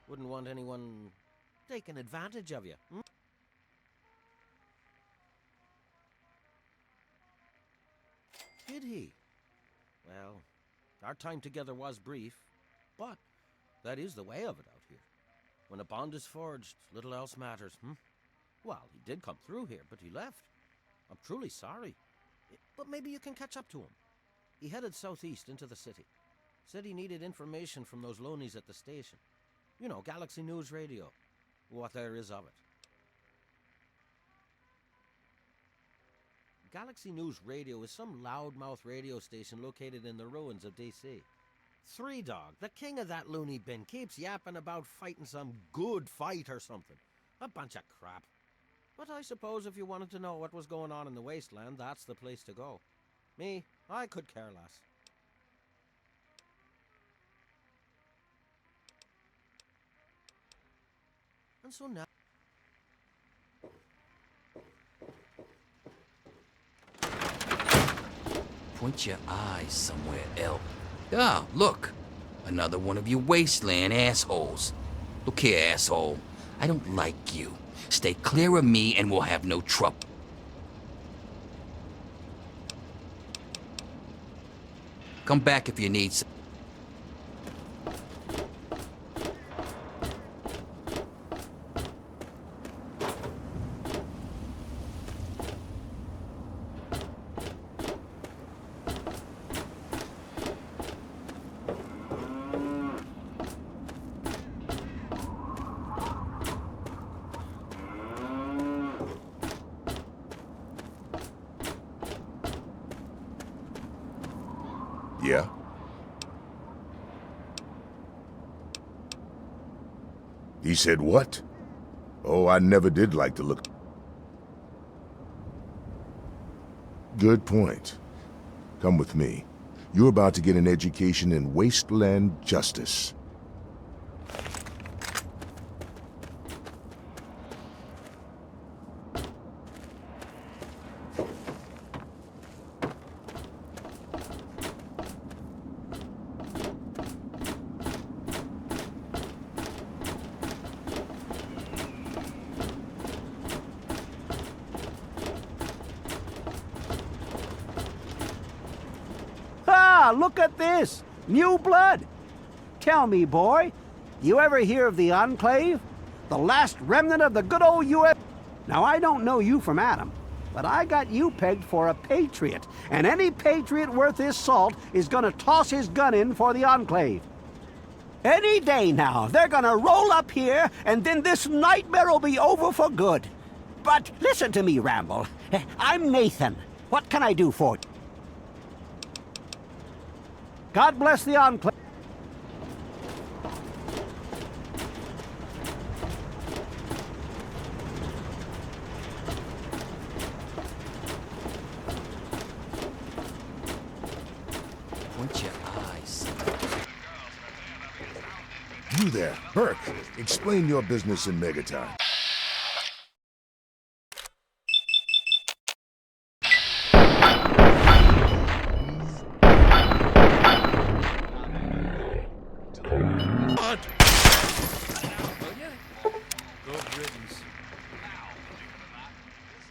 Wouldn't want anyone taking advantage of you. Did he? Well, our time together was brief, but that is the way of it out here. When a bond is forged, little else matters, Well, he did come through here, but he left. I'm truly sorry. But maybe you can catch up to him. He headed southeast into the city. Said he needed information from those loonies at the station. You know, Galaxy News Radio. What there is of it. Galaxy News Radio is some loudmouth radio station located in the ruins of D.C. Three Dog, the king of that loony bin, keeps yapping about fighting some good fight or something. A bunch of crap. But I suppose if you wanted to know what was going on in the wasteland, that's the place to go. Me, I could care less. And so now... Point your eyes somewhere else. Ah, look. Another one of you wasteland assholes. Look here, asshole. I don't like you. Stay clear of me and we'll have no trouble. Come back if you need some. Yeah? He said what? Oh, I never did like to look... Good point. Come with me. You're about to get an education in wasteland justice. Ah, look at this! New blood! Tell me, boy, you ever hear of the Enclave? The last remnant of the good old U.S. Now, I don't know you from Adam, but I got you pegged for a patriot, and any patriot worth his salt is gonna toss his gun in for the Enclave. Any day now, they're gonna roll up here, and then this nightmare will be over for good. But listen to me, Ramble. I'm Nathan. What can I do for you? God bless the Enclave. Point your eyes. You there, Burke. Explain your business in Megaton.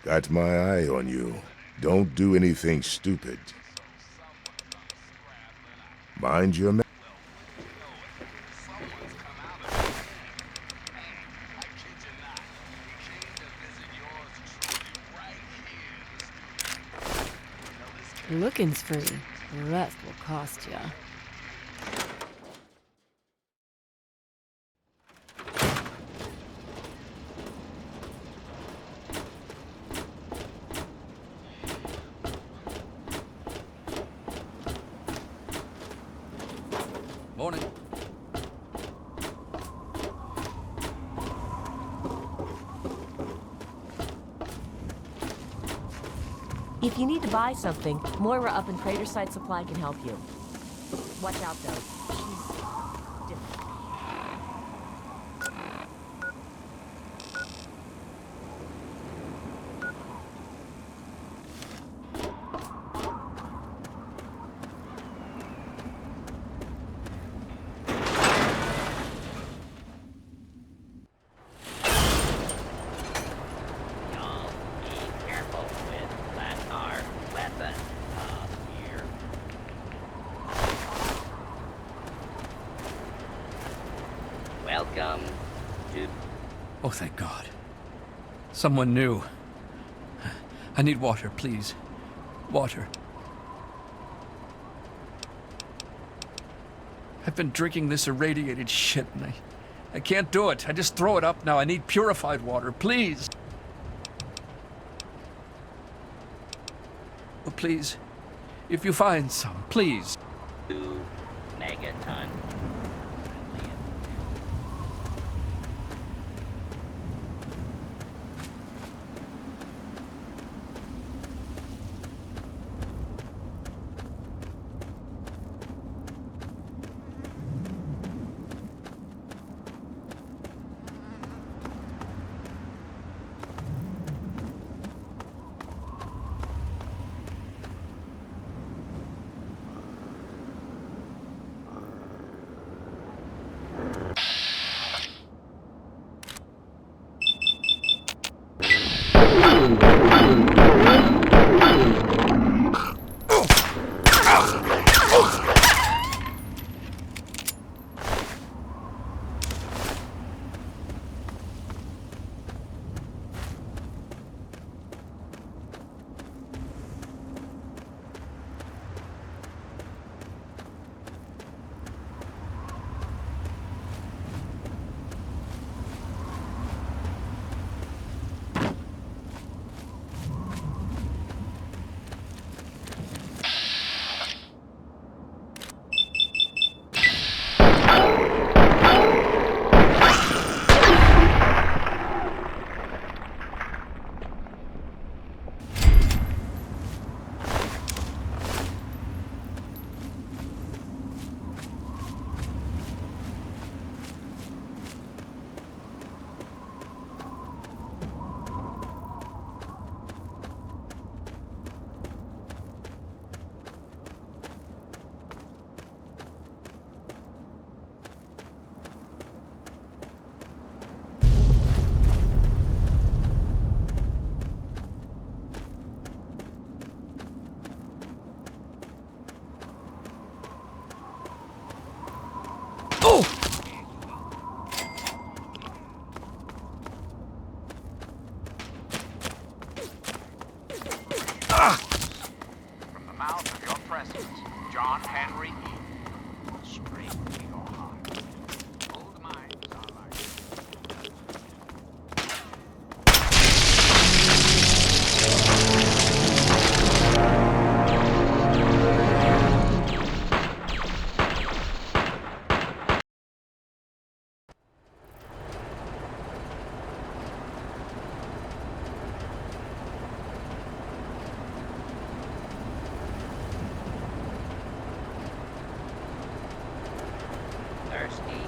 Got my eye on you. Don't do anything stupid. Mind your Looking's free. The rest will cost ya. Morning. If you need to buy something, Moira up in Craterside Supply can help you. Watch out, though. She's different. Welcome to... Oh, thank God. Someone new. I need water, please. Water. I've been drinking this irradiated shit, and I can't do it. I just throw it up now. I need purified water, please. Oh, please. If you find some, please. Megaton. John Henry straight to your heart. Old minds are like... Thirsty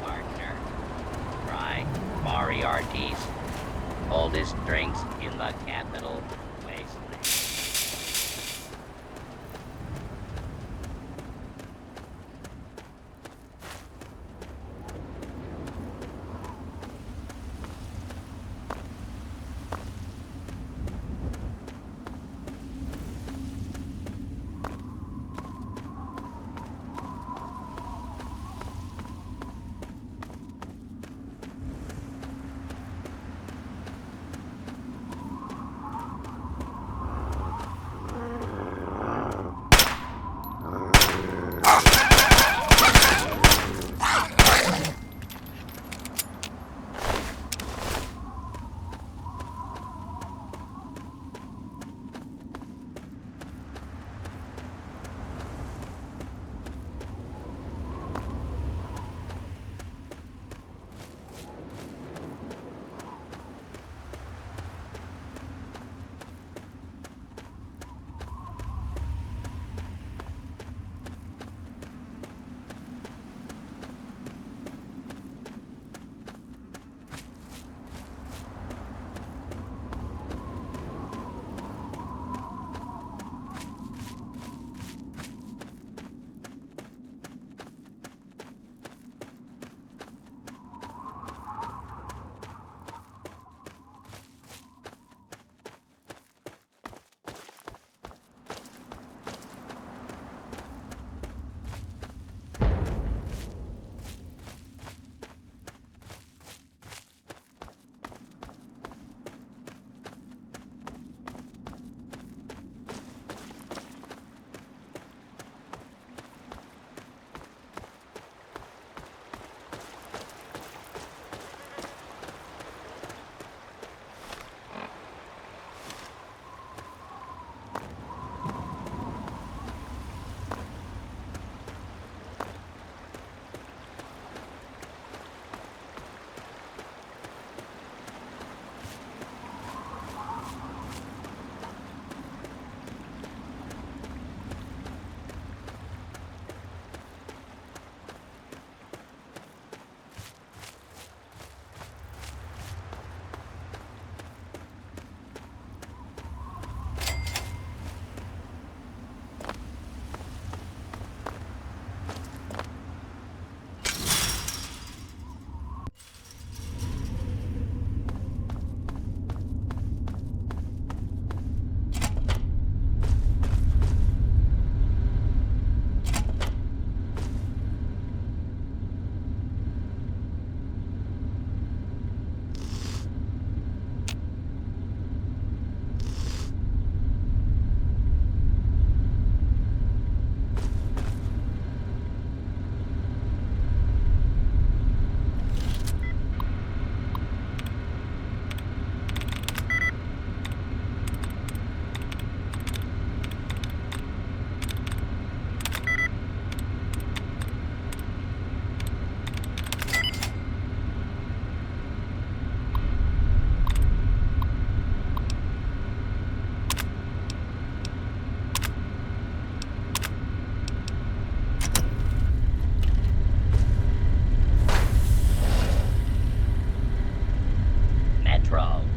partner. Try Moriarty's oldest drinks in the capital wasteland.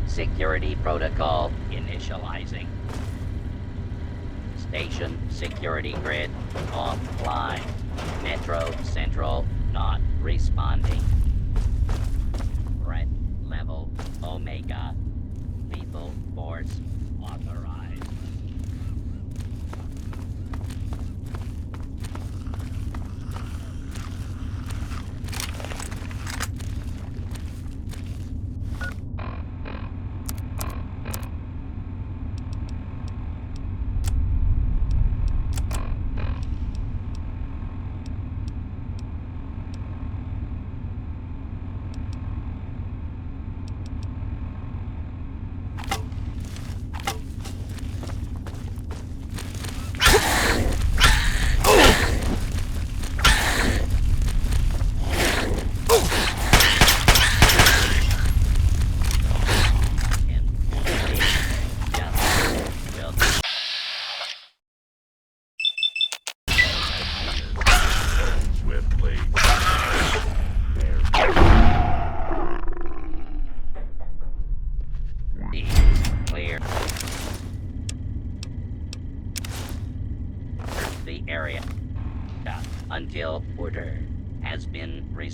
Security protocol initializing. Station security grid offline. Metro Central not responding. Threat level Omega. Lethal force authorized.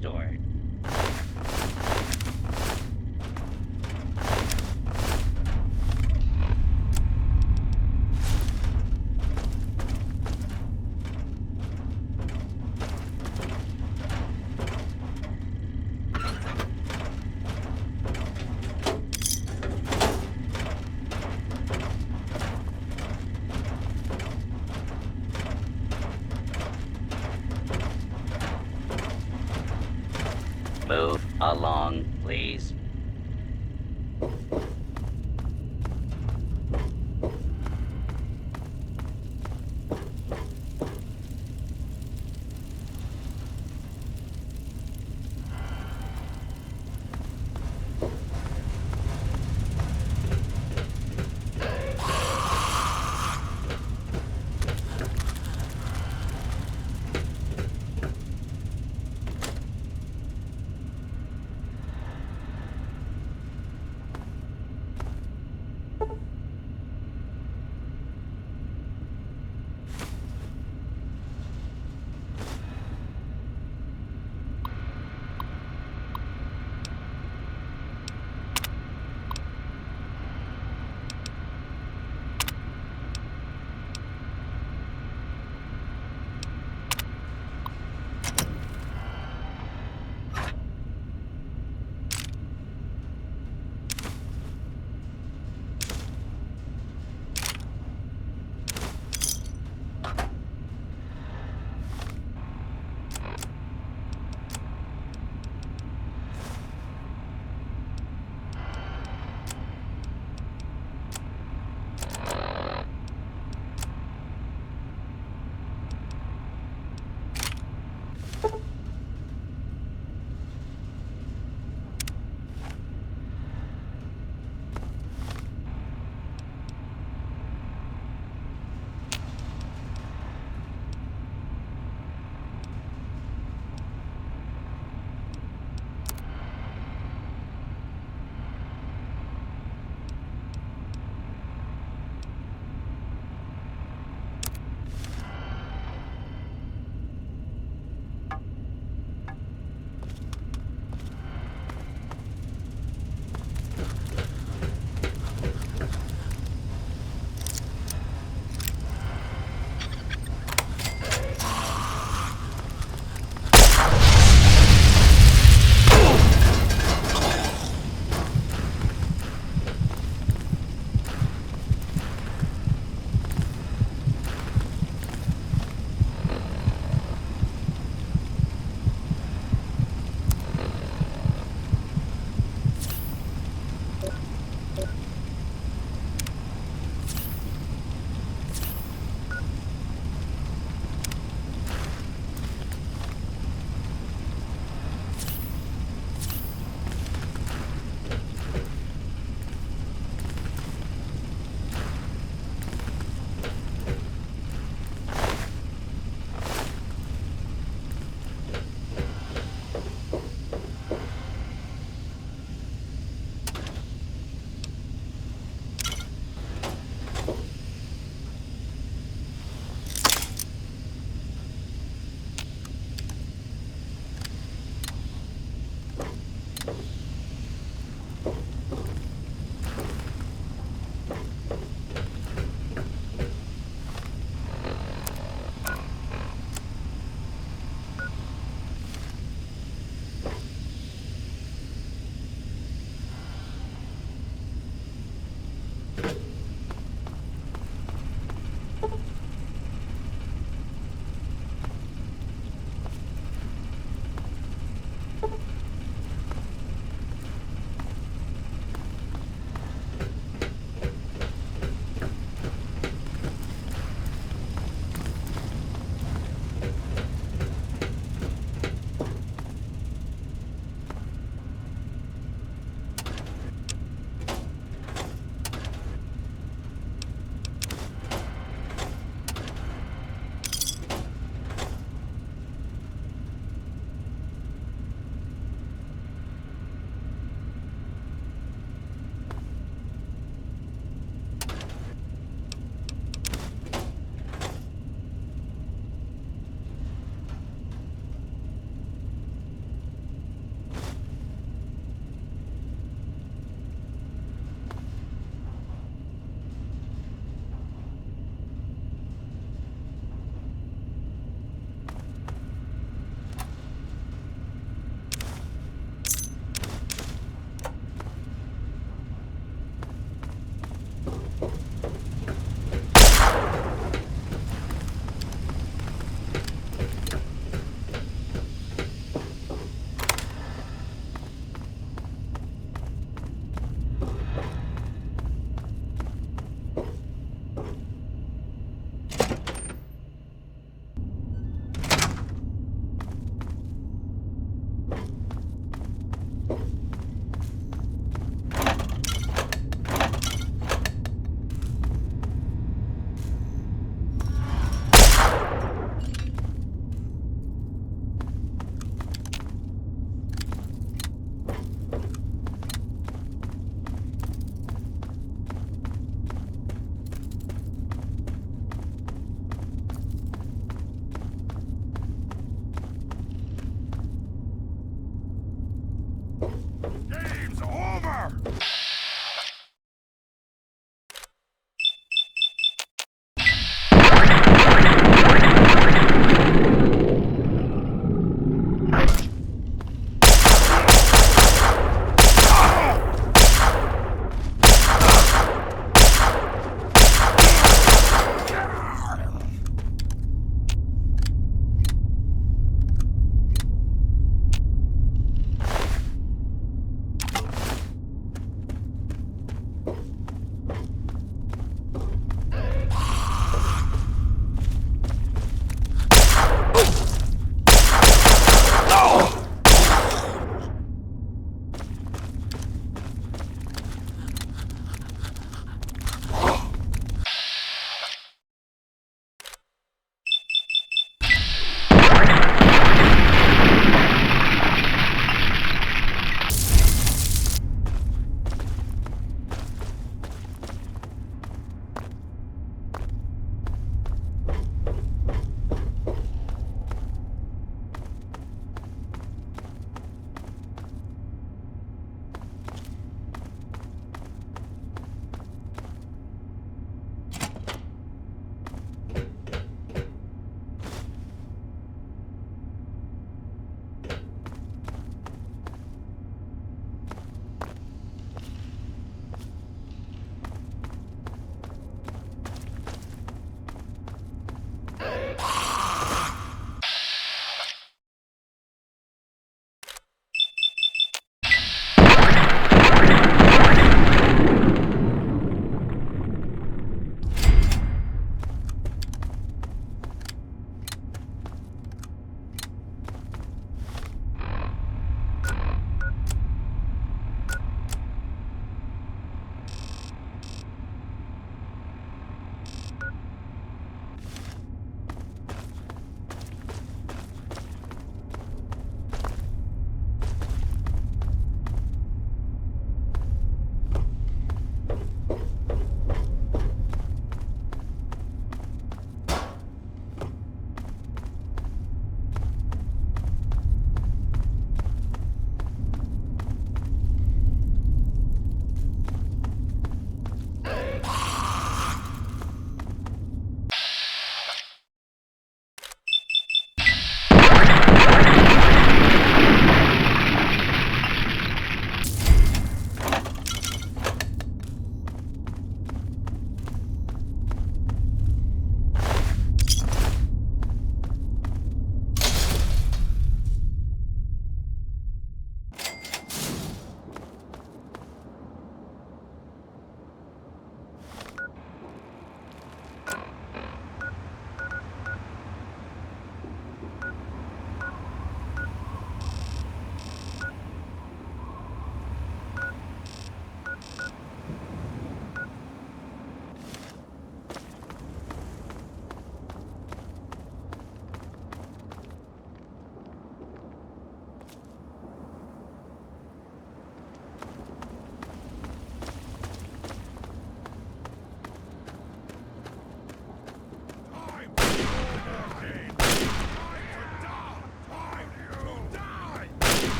restored.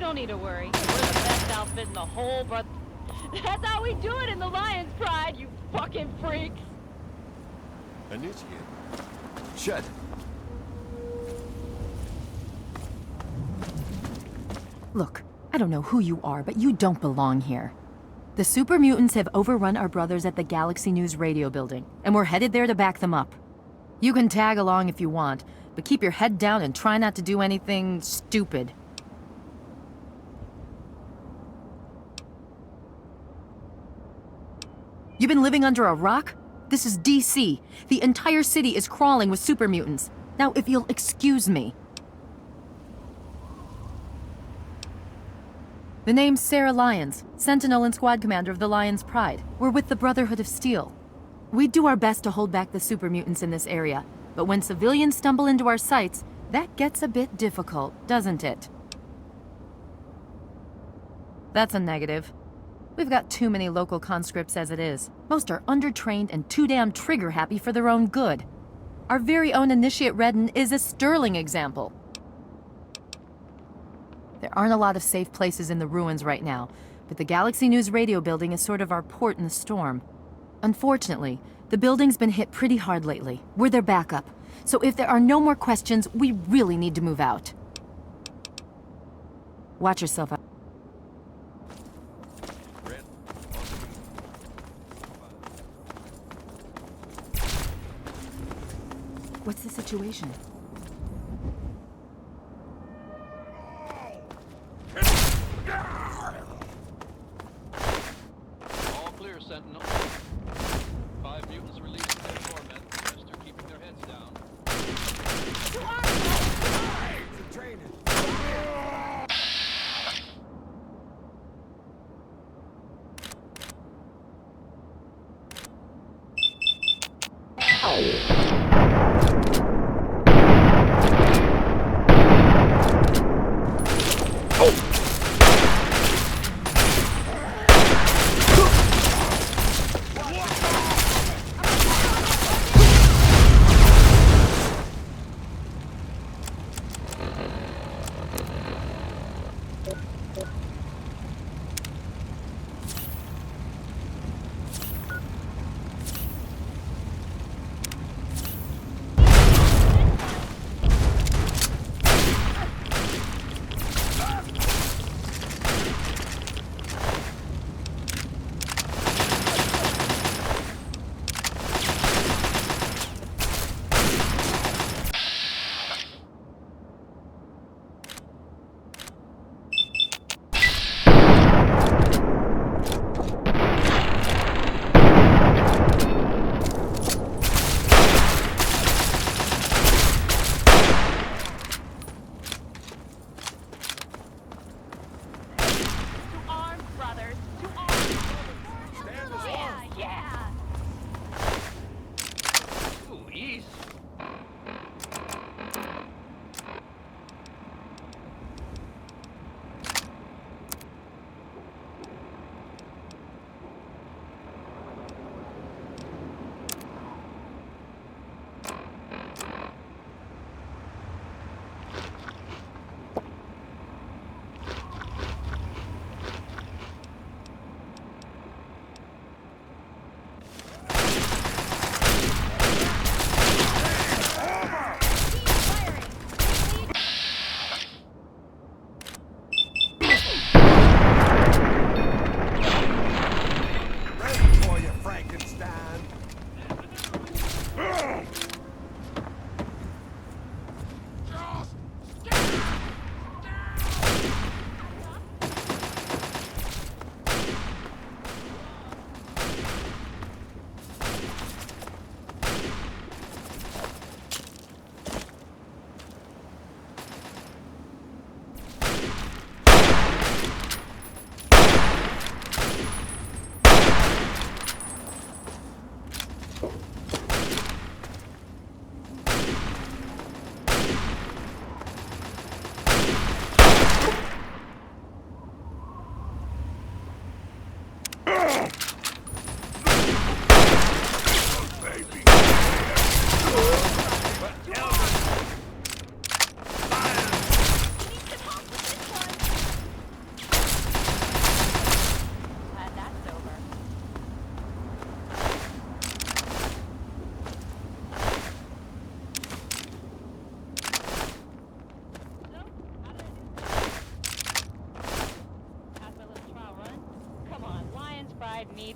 don't need to worry. We're the best outfit in the whole, but that's how we do it in the Lion's Pride, you fucking freaks! Initiate. Shut. Look, I don't know who you are, but you don't belong here. The super mutants have overrun our brothers at the Galaxy News radio building, and we're headed there to back them up. You can tag along if you want, but keep your head down and try not to do anything stupid. You been living under a rock? This is DC. The entire city is crawling with super mutants. Now, if you'll excuse me. The name's Sarah Lyons, Sentinel and Squad Commander of the Lion's Pride. We're with the Brotherhood of Steel. We do our best to hold back the super mutants in this area, but when civilians stumble into our sights, that gets a bit difficult, doesn't it? That's a negative. We've got too many local conscripts as it is. Most are undertrained and too damn trigger-happy for their own good. Our very own Initiate Redden is a sterling example. There aren't a lot of safe places in the ruins right now, but the Galaxy News radio building is sort of our port in the storm. Unfortunately, the building's been hit pretty hard lately. We're their backup, so if there are no more questions, we really need to move out. Watch yourself out. What's the situation? All clear, Sentinel. 5 mutants released from their torment. The rest are keeping their heads down.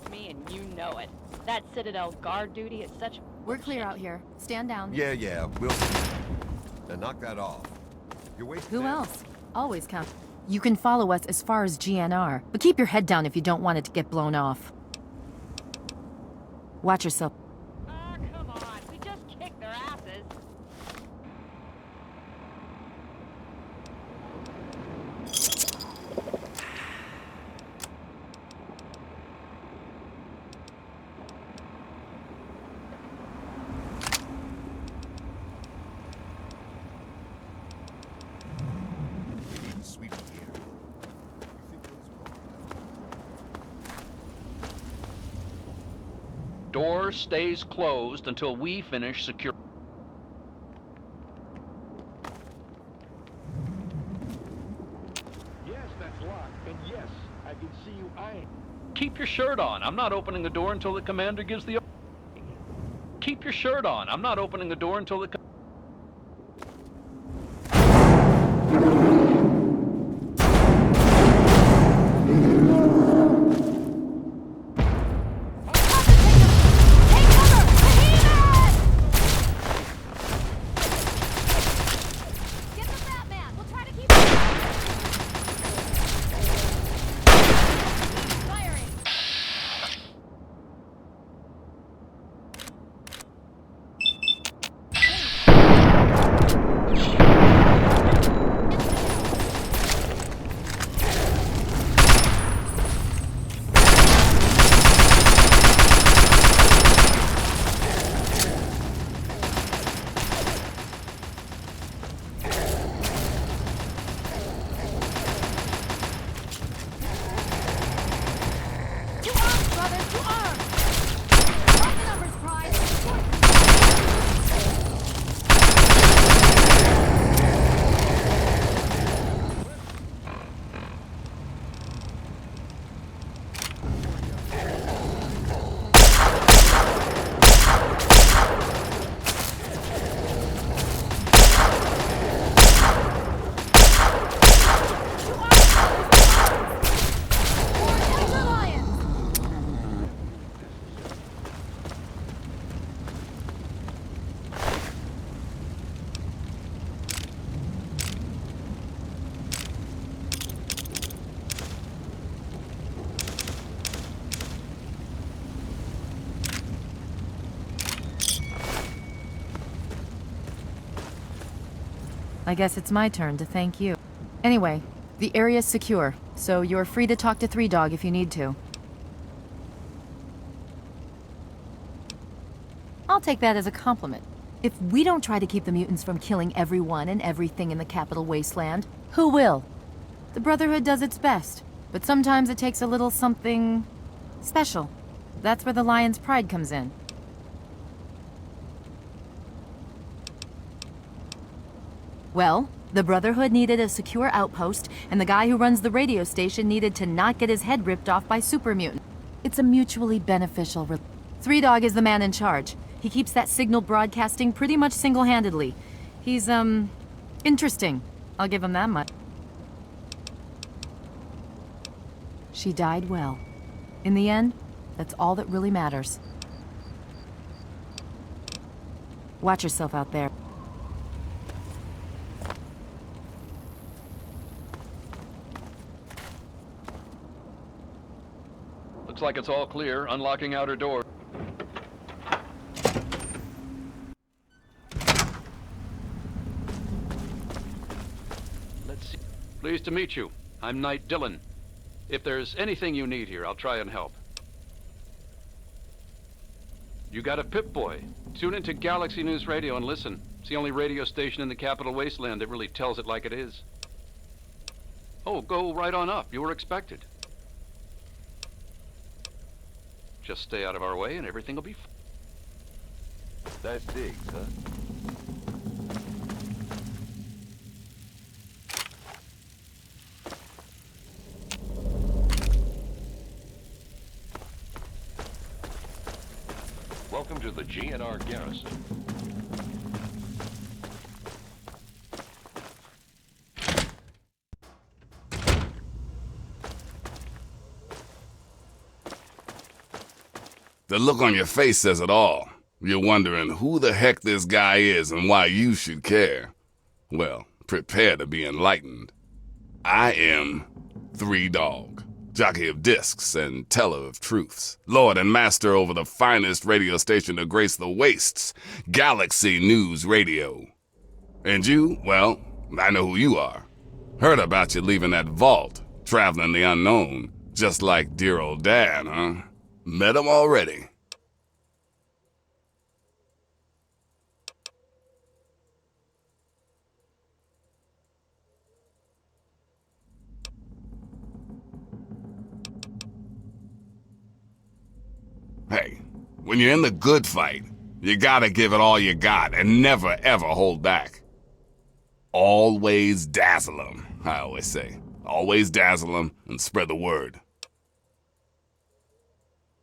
hates me, and you know it. That Citadel guard duty is such... We're clear out here. Stand down. Yeah, we'll... Now knock that off. You're wasting... Who else? Always count. You can follow us as far as GNR, but keep your head down if you don't want it to get blown off. Watch yourself. Ah, come on. We just kicked their asses. Door stays closed until we finish secure. Yes, that's locked, and yes, I can see you eyeing. Keep your shirt on. I'm not opening the door until the commander gives the... Keep your shirt on. I'm not opening the door until the... I guess it's my turn to thank you. Anyway, the area's secure, so you're free to talk to Three Dog if you need to. I'll take that as a compliment. If we don't try to keep the mutants from killing everyone and everything in the capital wasteland, who will? The Brotherhood does its best, but sometimes it takes a little something special. That's where the Lion's pride comes in. Well, the Brotherhood needed a secure outpost, and the guy who runs the radio station needed to not get his head ripped off by super mutant. It's a mutually beneficial Three Dog is the man in charge. He keeps that signal broadcasting pretty much single-handedly. He's, interesting. I'll give him that much. She died well. In the end, that's all that really matters. Watch yourself out there. Looks like it's all clear. Unlocking outer door. Let's see. Pleased to meet you. I'm Knight Dillon. If there's anything you need here, I'll try and help. You got a Pip-Boy. Tune into Galaxy News Radio and listen. It's the only radio station in the capital wasteland that really tells it like it is. Oh, go right on up. You were expected. Just stay out of our way and everything will be fine. That digs, huh? Welcome to the GNR garrison. The look on your face says it all. You're wondering who the heck this guy is and why you should care. Well, prepare to be enlightened. I am 3Dog, jockey of discs and teller of truths, lord and master over the finest radio station to grace the wastes, Galaxy News Radio. And you, well, I know who you are. Heard about you leaving that vault, traveling the unknown, just like dear old Dad, huh? Met him already. Hey, when you're in the good fight, you gotta give it all you got and never ever hold back. Always dazzle 'em, I always say. Always dazzle 'em and spread the word.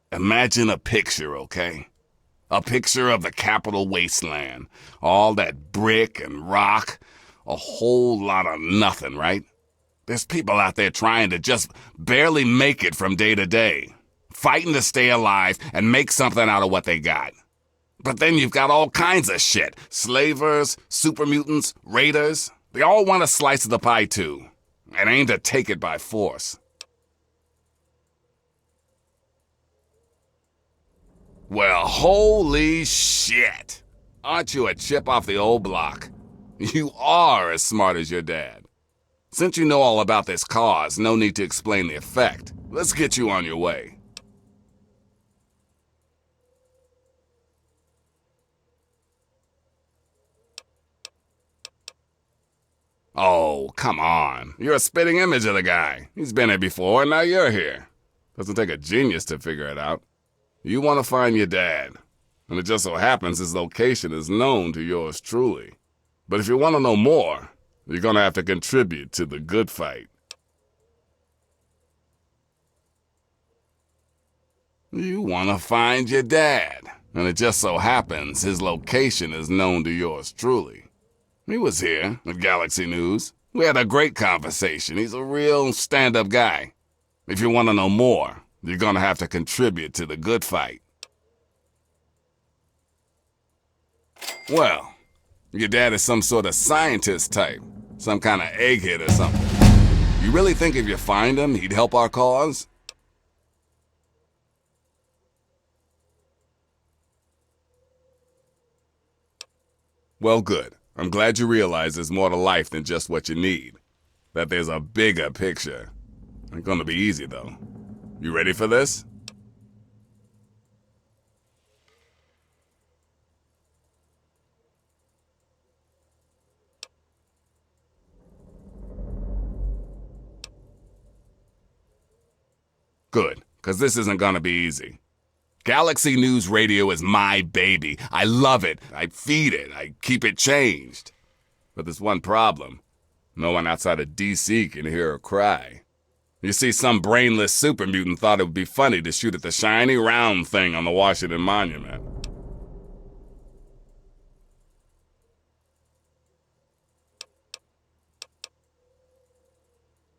Imagine a picture, okay? A picture of the capital wasteland. All that brick and rock. A whole lot of nothing, right? There's people out there trying to just barely make it from day to day. Fighting to stay alive and make something out of what they got. But then you've got all kinds of shit. Slavers, super mutants, raiders. They all want a slice of the pie too. And aim to take it by force. Well, holy shit. Aren't you a chip off the old block? You are as smart as your dad. Since you know all about this cause, no need to explain the effect. Let's get you on your way. Oh, come on. You're a spitting image of the guy. He's been here before, and now you're here. Doesn't take a genius to figure it out. You want to find your dad, and it just so happens his location is known to yours truly. But if you want to know more, you're going to have to contribute to the good fight. You want to find your dad, and it just so happens his location is known to yours truly. He was here at Galaxy News. We had a great conversation. He's a real stand-up guy. If you want to know more, you're going to have to contribute to the good fight. Well, your dad is some sort of scientist type, some kind of egghead or something. You really think if you find him, he'd help our cause? Well, good. I'm glad you realize there's more to life than just what you need. That there's a bigger picture. Ain't gonna be easy, though. You ready for this? Good, because this isn't gonna be easy. Galaxy News Radio is my baby. I love it. I feed it. I keep it changed. But there's one problem. No one outside of D.C. can hear her cry. You see, some brainless super mutant thought it would be funny to shoot at the shiny round thing on the Washington Monument.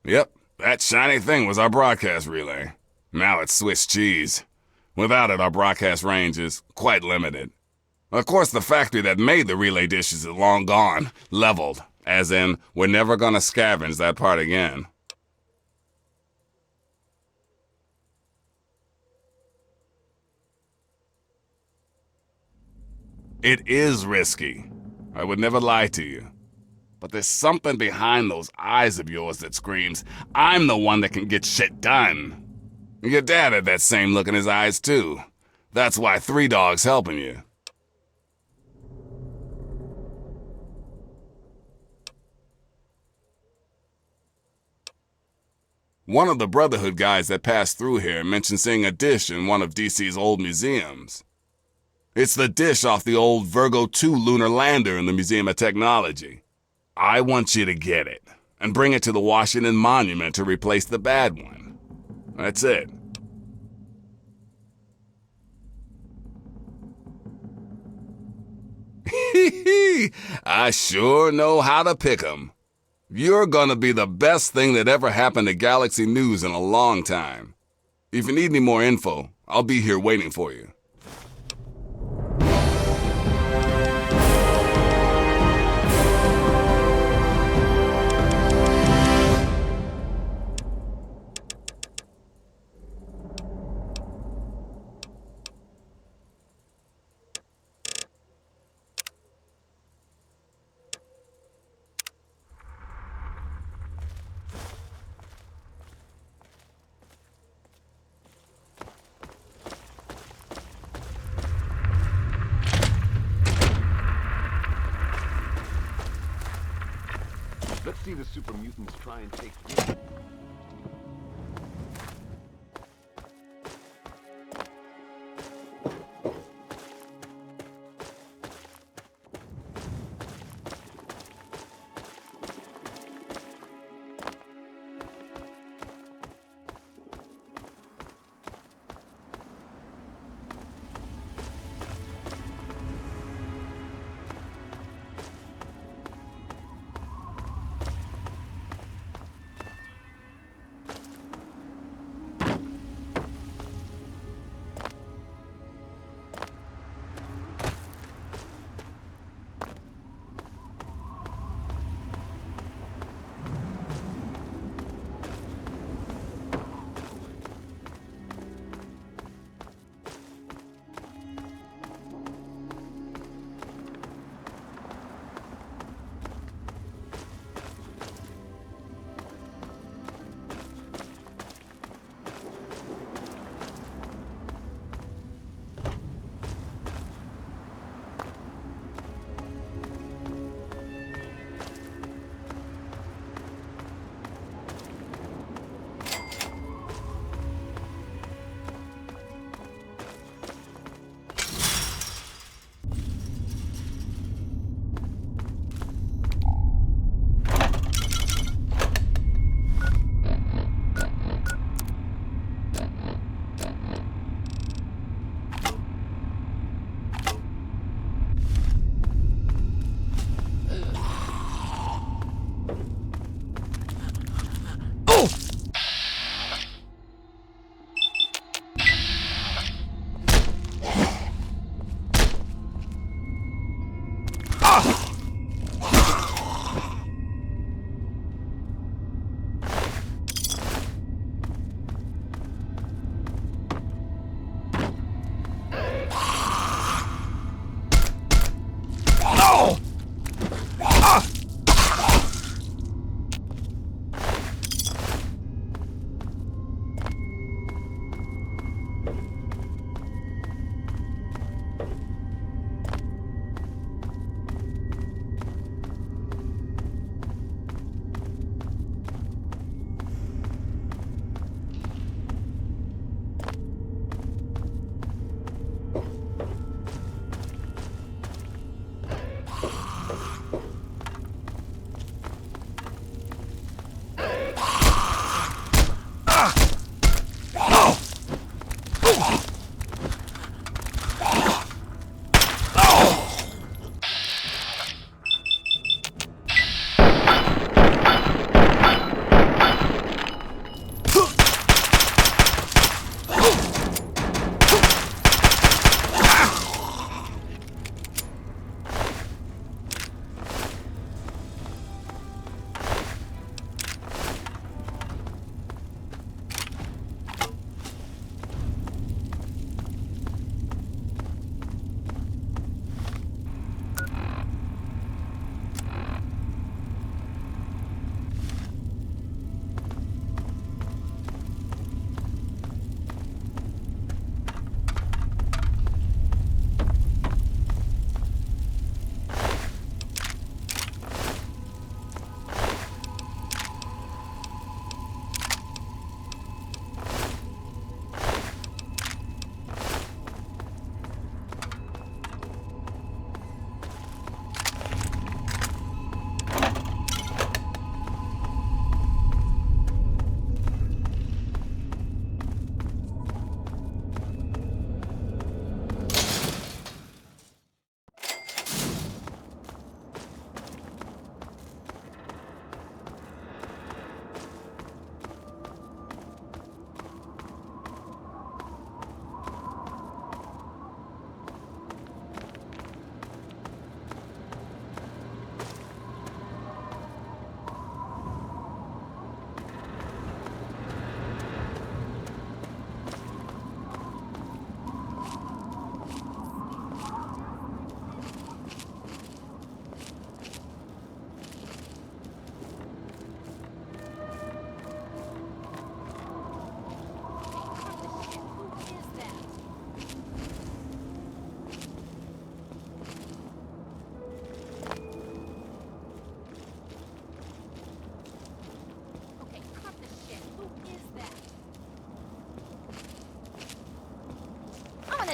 Yep, that shiny thing was our broadcast relay. Now it's Swiss cheese. Without it, our broadcast range is quite limited. Of course, the factory that made the relay dishes is long gone, leveled, as in, we're never gonna scavenge that part again. It is risky. I would never lie to you. But there's something behind those eyes of yours that screams, I'm the one that can get shit done. Your dad had that same look in his eyes, too. That's why 3Dog's helping you. One of the Brotherhood guys that passed through here mentioned seeing a dish in one of DC's old museums. It's the dish off the old Virgo 2 lunar lander in the Museum of Technology. I want you to get it and bring it to the Washington Monument to replace the bad one. That's it. I sure know how to pick 'em. You're gonna be the best thing that ever happened to Galaxy News in a long time. If you need any more info, I'll be here waiting for you. see the super mutants try and take you.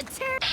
tear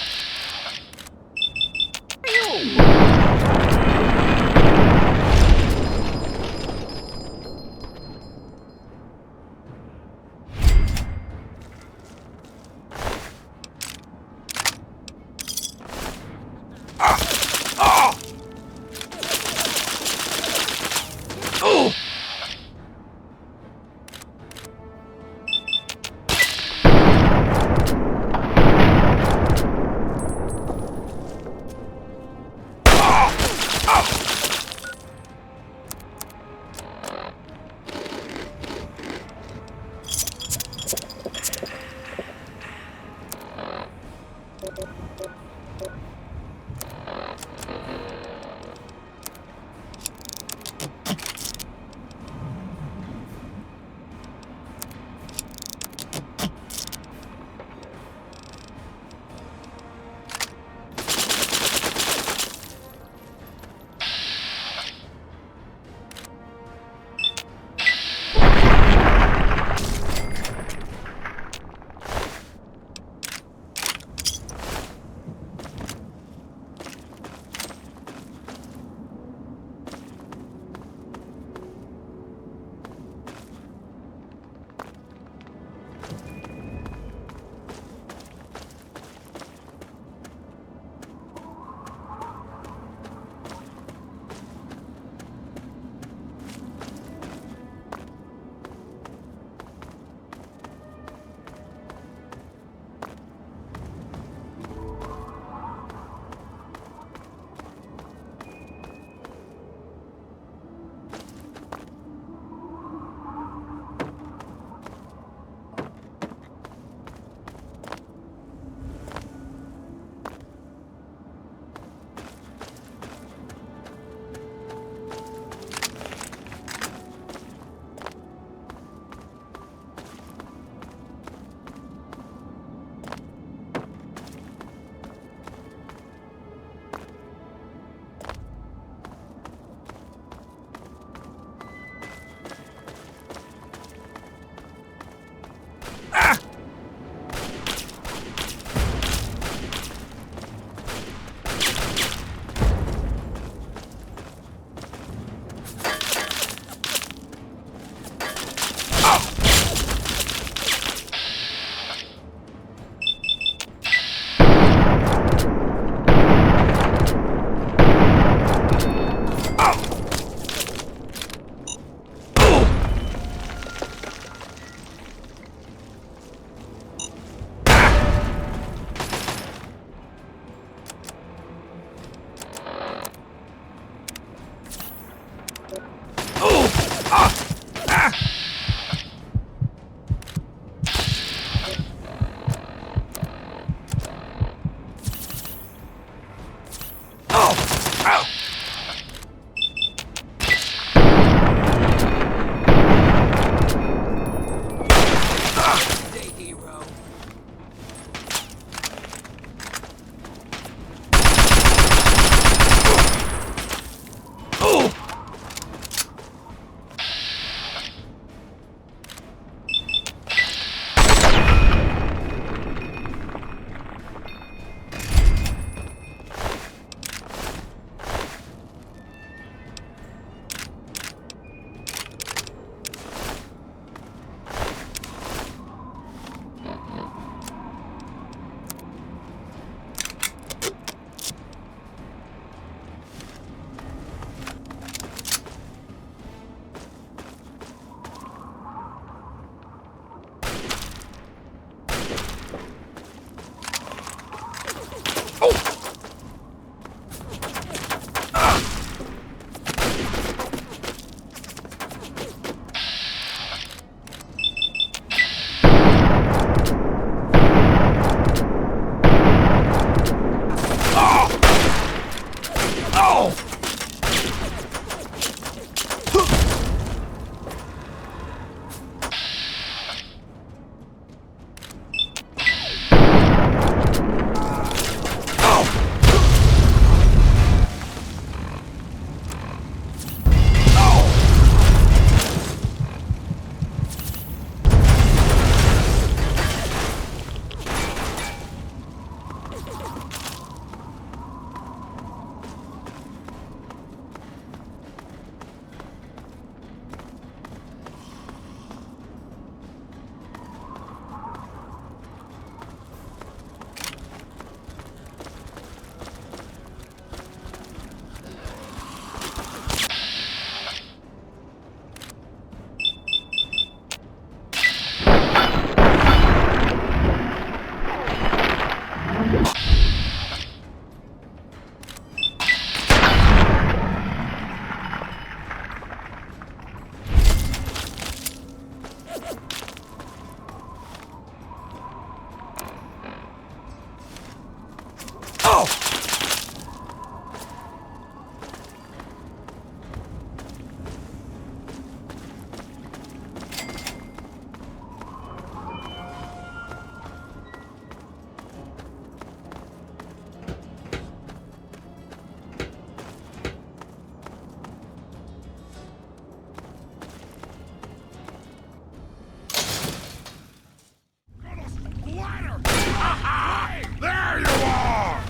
There you are!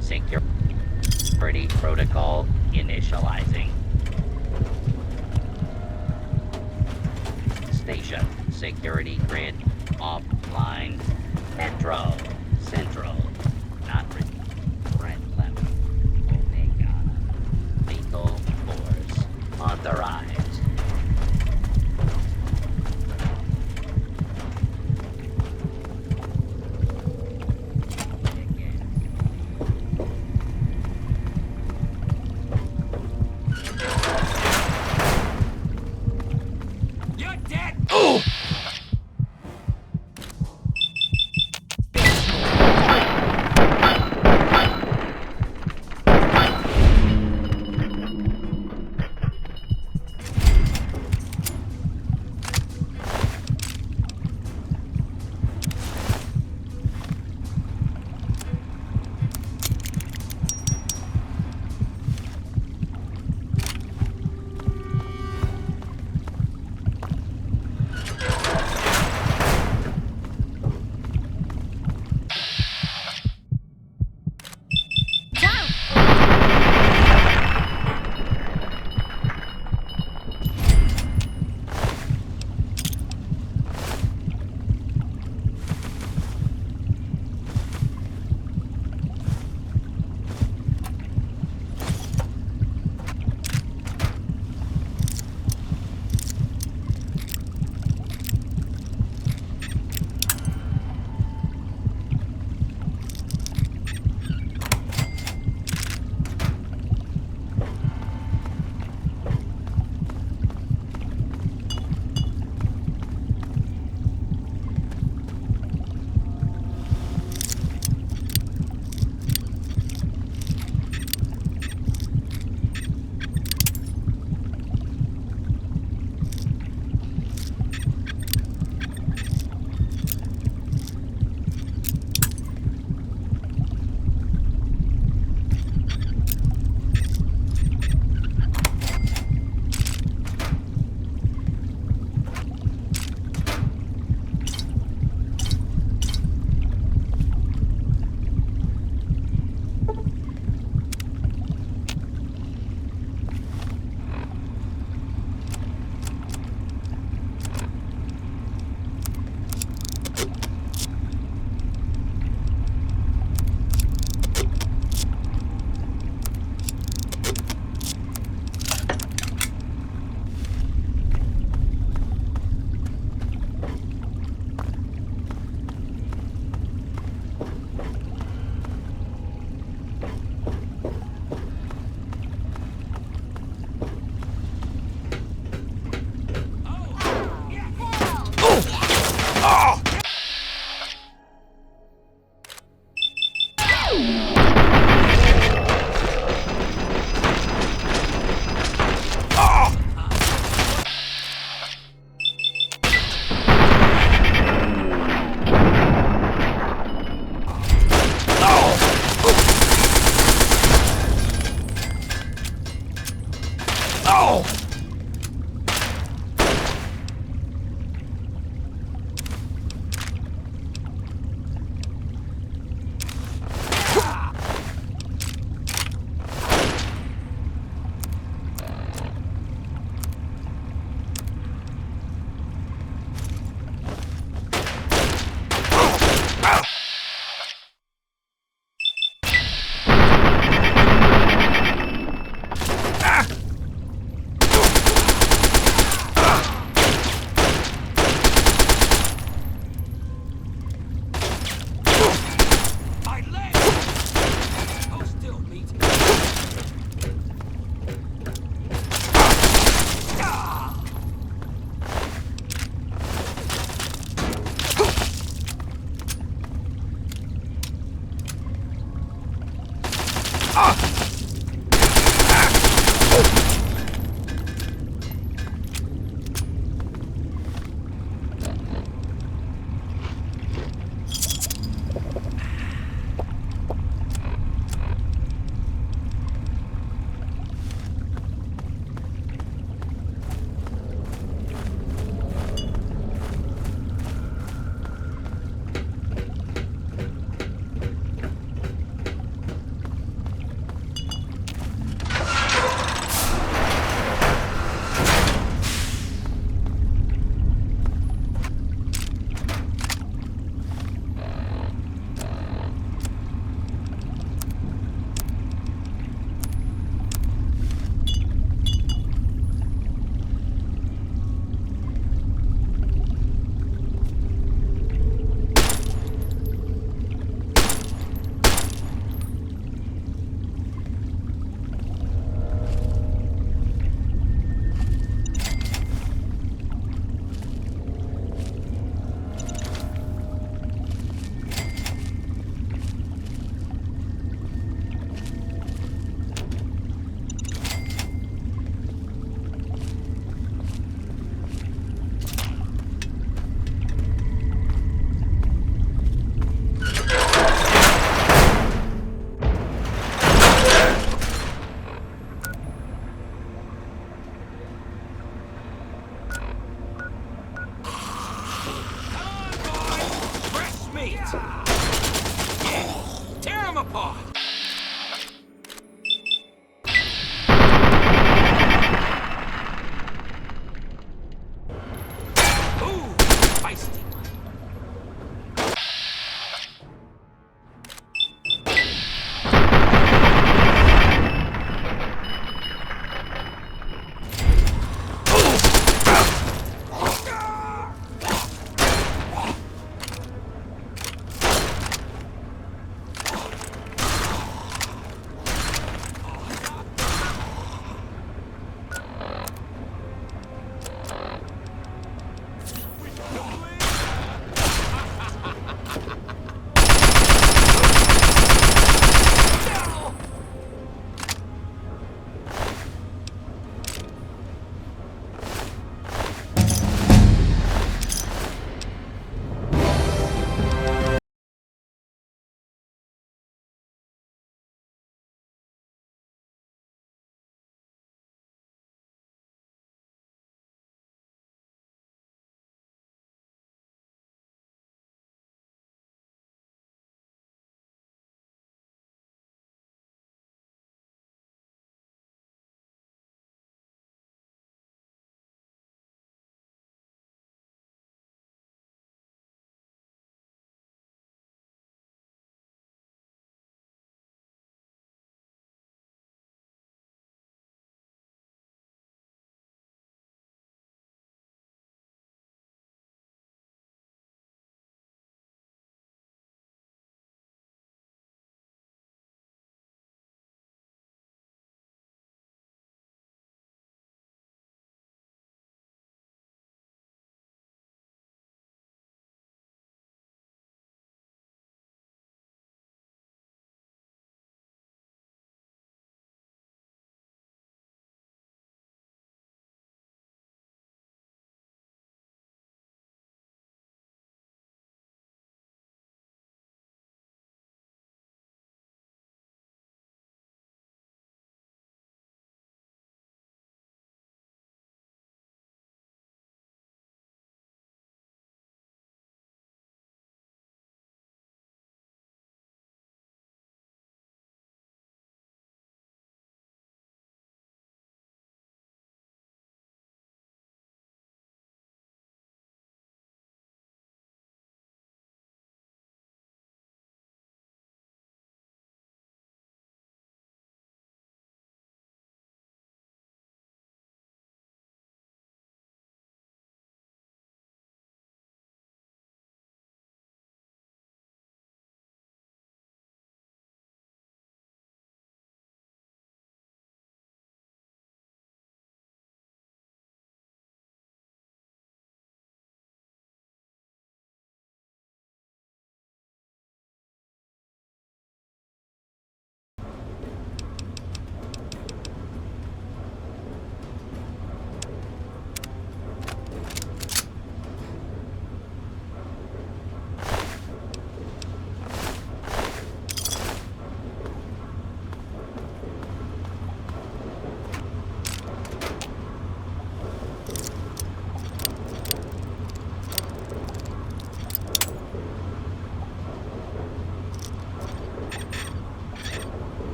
Security protocol initializing. Station security grid offline. Metro Central not red level. Omega lethal force authorized.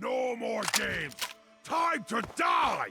No more games! Time to die!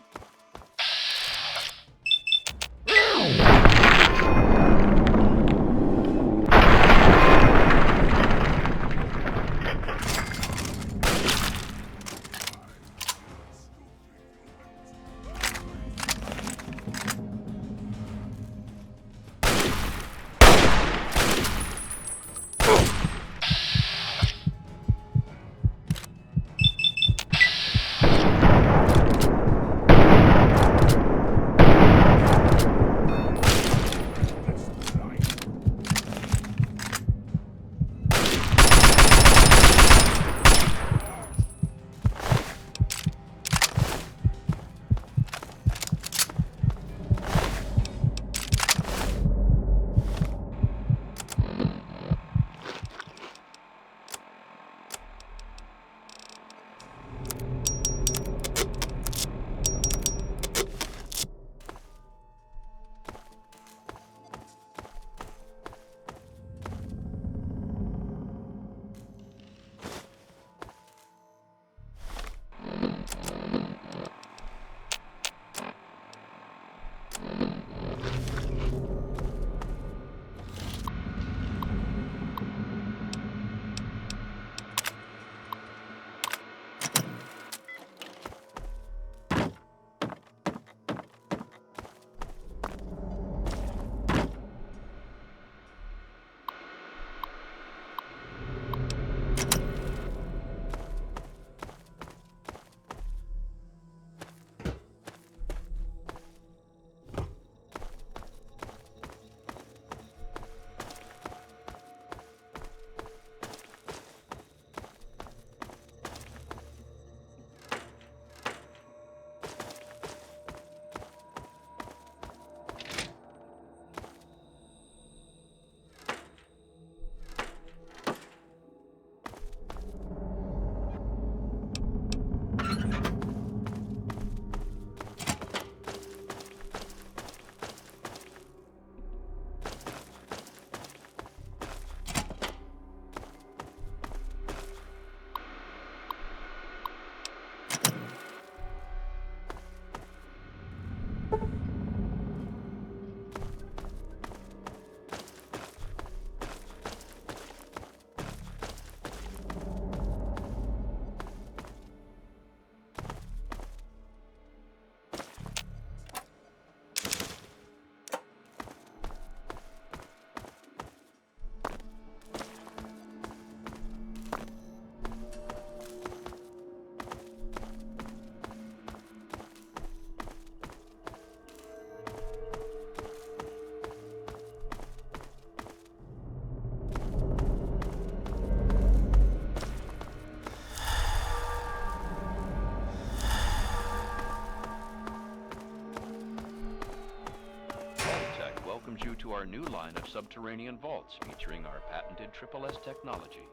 welcomes you to our new line of subterranean vaults featuring our patented S technology.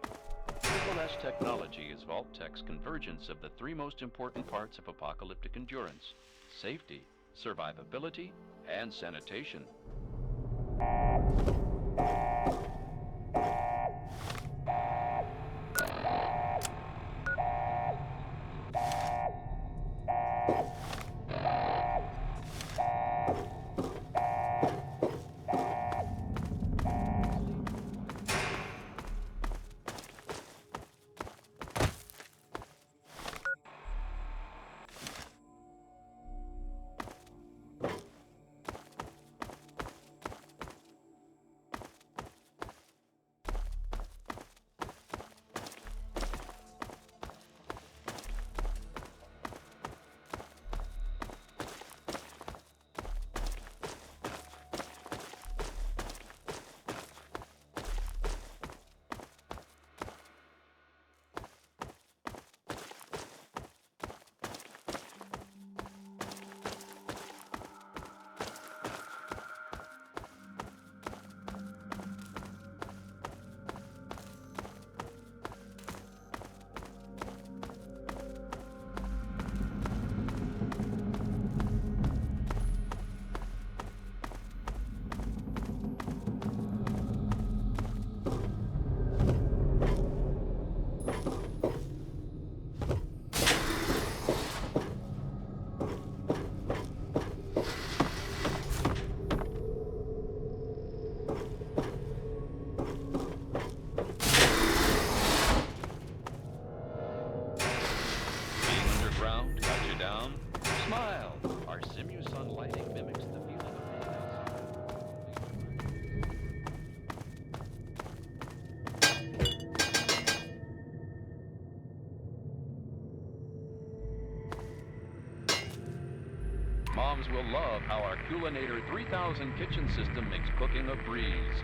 S technology is Vault Tech's convergence of the three most important parts of apocalyptic endurance: safety, survivability, and sanitation. Moms will love how our Culinator 3000 kitchen system makes cooking a breeze.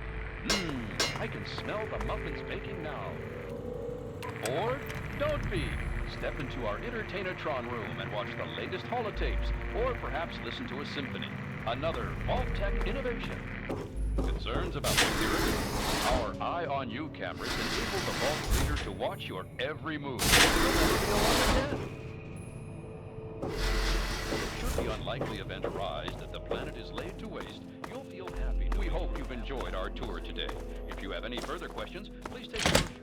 I can smell the muffins baking now. Or don't be. Step into our Entertainatron room and watch the latest holotapes, or perhaps listen to a symphony. Another Vault Tech innovation. Concerns about security? Our Eye on You cameras enable the Vault Leader to watch your every move. You'll never feel like dead. Should the unlikely event arise that the planet is laid to waste, you'll feel happy. We hope you've enjoyed our tour today. If you have any further questions, please take a brochure.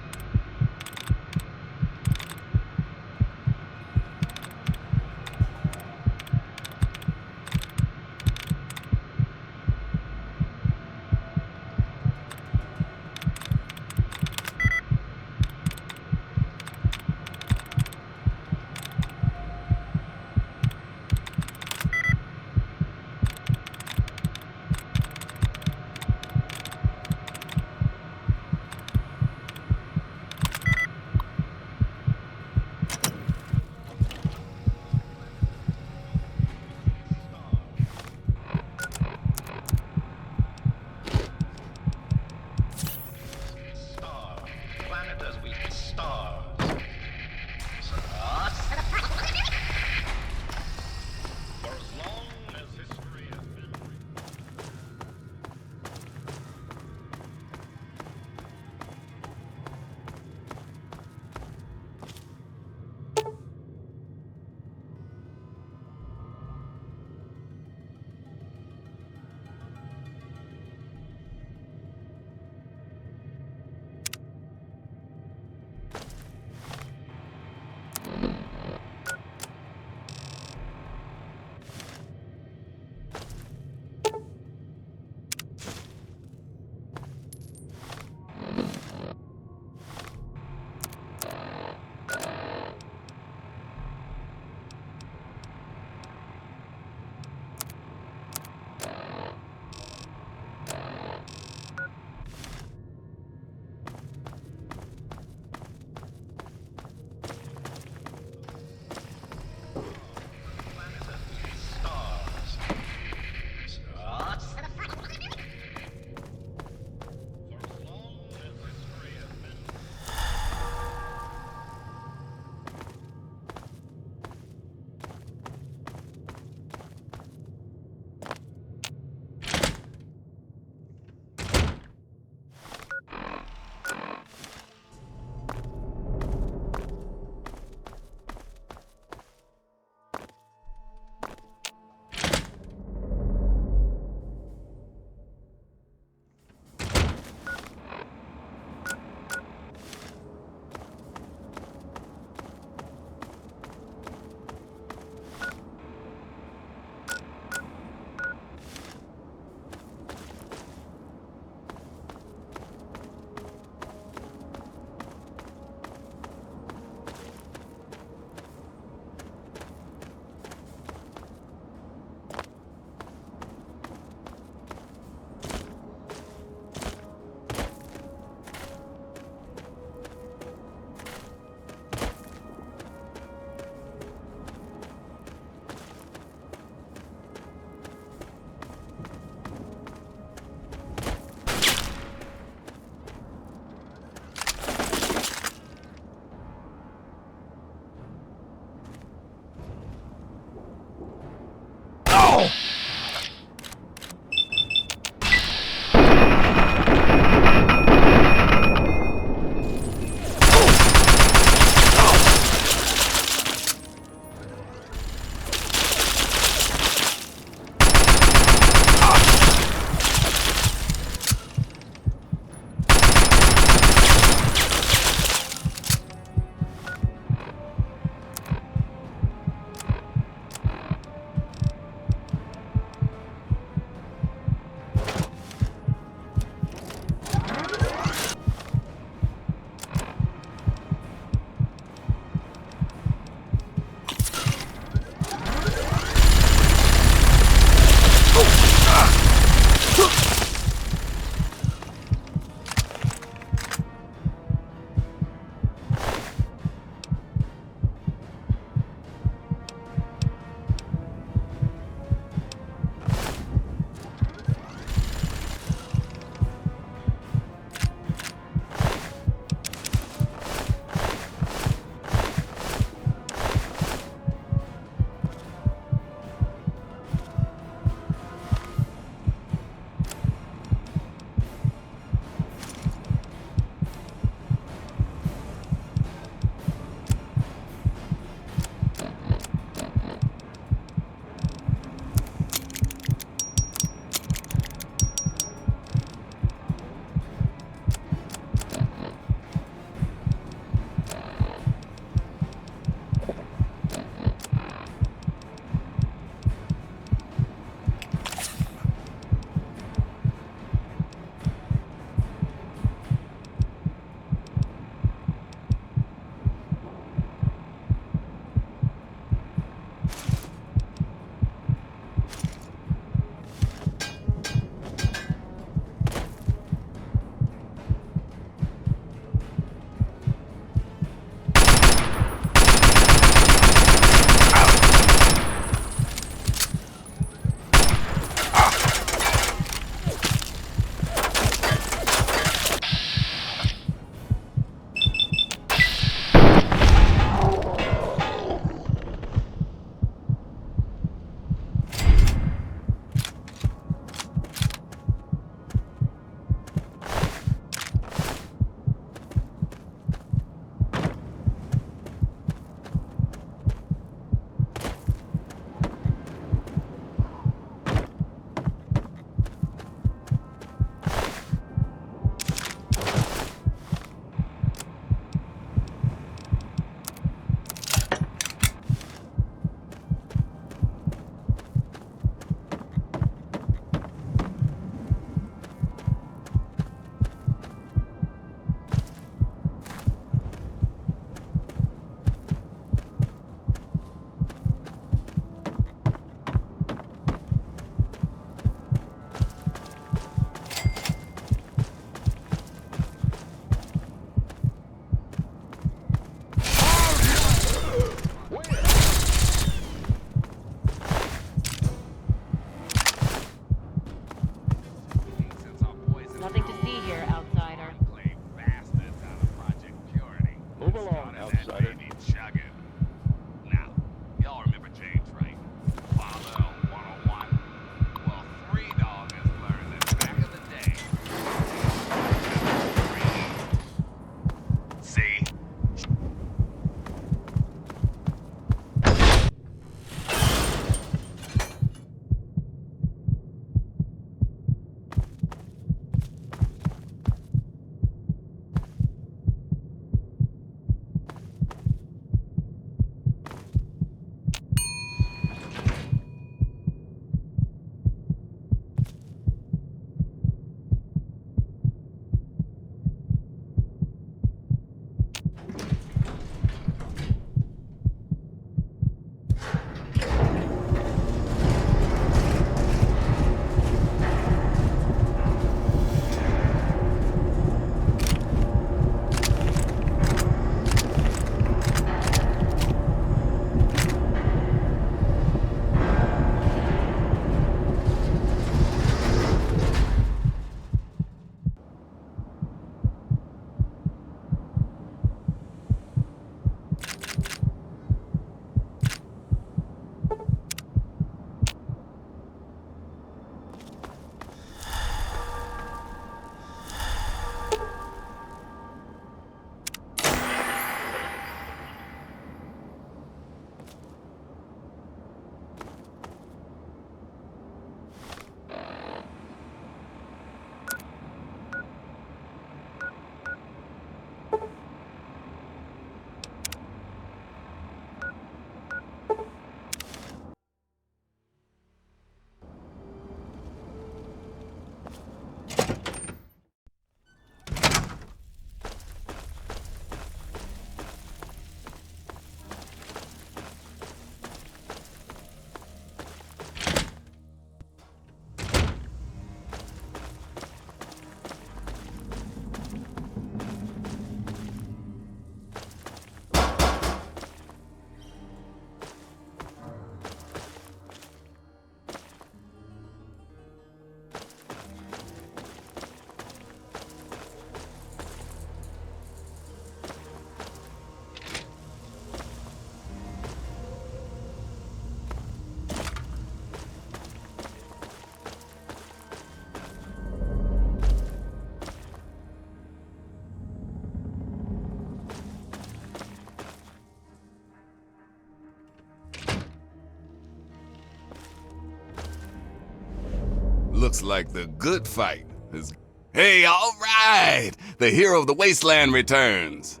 Looks like the good fight is... Hey, all right! The hero of the wasteland returns.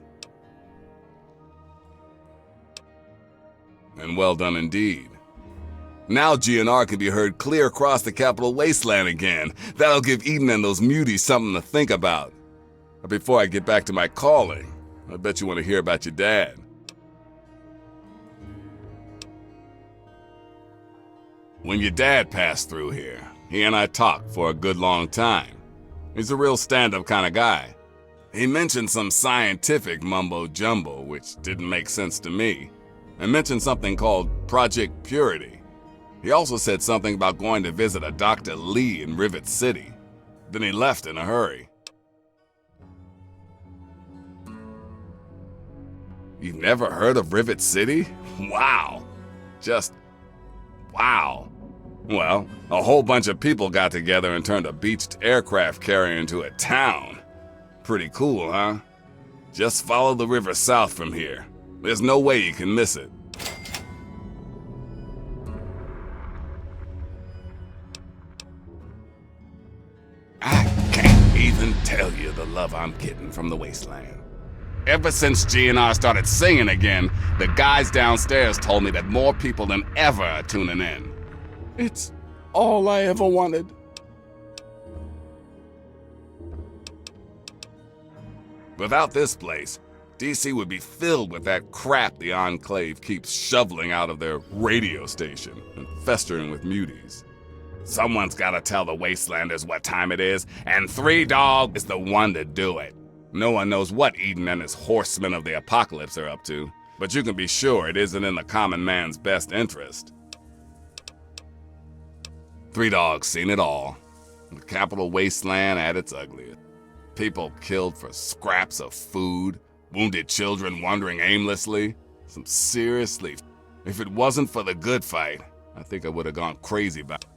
And well done indeed. Now GNR can be heard clear across the capital wasteland again. That'll give Eden and those muties something to think about. But before I get back to my calling, I bet you want to hear about your dad. When your dad passed through here, he and I talked for a good long time. He's a real stand-up kind of guy. He mentioned some scientific mumbo-jumbo, which didn't make sense to me, and mentioned something called Project Purity. He also said something about going to visit a Dr. Lee in Rivet City. Then he left in a hurry. You've never heard of Rivet City? Wow. Just wow. Well, a whole bunch of people got together and turned a beached aircraft carrier into a town. Pretty cool, huh? Just follow the river south from here. There's no way you can miss it. I can't even tell you the love I'm getting from the wasteland. Ever since GNR started singing again, the guys downstairs told me that more people than ever are tuning in. It's all I ever wanted. Without this place, DC would be filled with that crap the Enclave keeps shoveling out of their radio station and festering with muties. Someone's gotta tell the Wastelanders what time it is, and 3 Dog is the one to do it. No one knows what Eden and his horsemen of the apocalypse are up to, but you can be sure it isn't in the common man's best interest. 3 Dog's seen it all. The capital wasteland at its ugliest. People killed for scraps of food, wounded children wandering aimlessly. Some seriously, if it wasn't for the good fight, I think I would have gone crazy about it.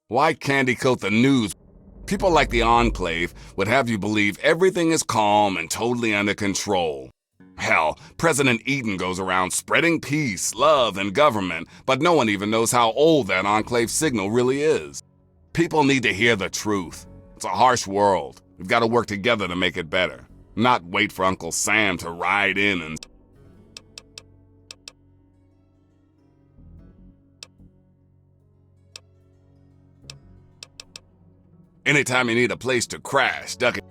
Why candy coat the news? People like the Enclave would have you believe everything is calm and totally under control. Hell, President Eden goes around spreading peace, love, and government, but no one even knows how old that Enclave signal really is. People need to hear the truth. It's a harsh world. We've got to work together to make it better, not wait for Uncle Sam to ride in and... Anytime you need a place to crash, duck it.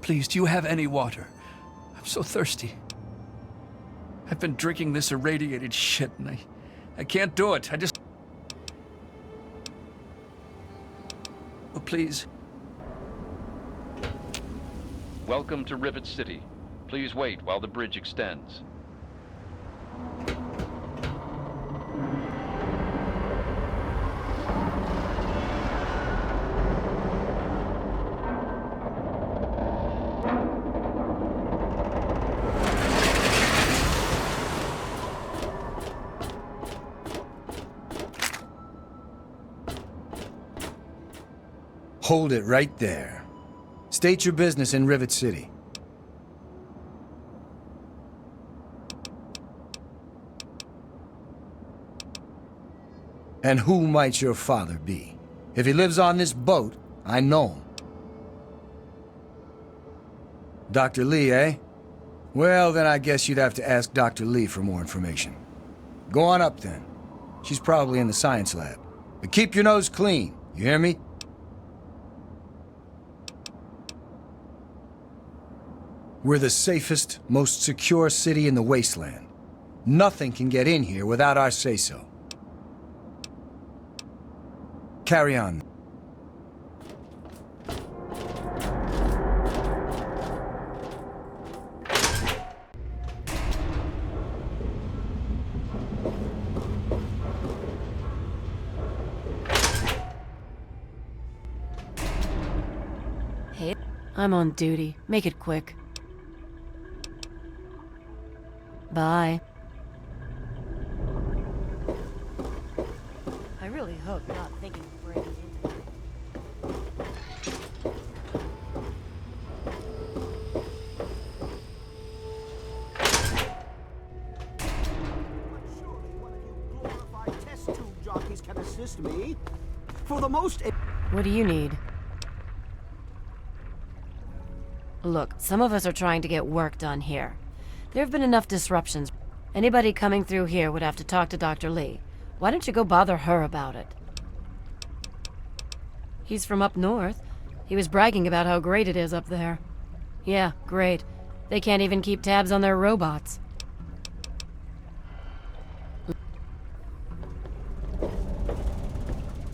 Please, do you have any water? I'm so thirsty. I've been drinking this irradiated shit, and I can't do it. Oh, please. Welcome to Rivet City. Please wait while the bridge extends. Hold it right there. State your business in Rivet City. And who might your father be? If he lives on this boat, I know him. Dr. Lee, eh? Well, then I guess you'd have to ask Dr. Lee for more information. Go on up, then. She's probably in the science lab. But keep your nose clean, you hear me? We're the safest, most secure city in the wasteland. Nothing can get in here without our say-so. Carry on. Hey, I'm on duty. Make it quick. Bye. I really hope you're not thinking of breaking in. Surely one of you glorified test tube jockeys can assist me. For the most... What do you need? Look, some of us are trying to get work done here. There have been enough disruptions. Anybody coming through here would have to talk to Dr. Lee. Why don't you go bother her about it? He's from up north. He was bragging about how great it is up there. Yeah, great. They can't even keep tabs on their robots.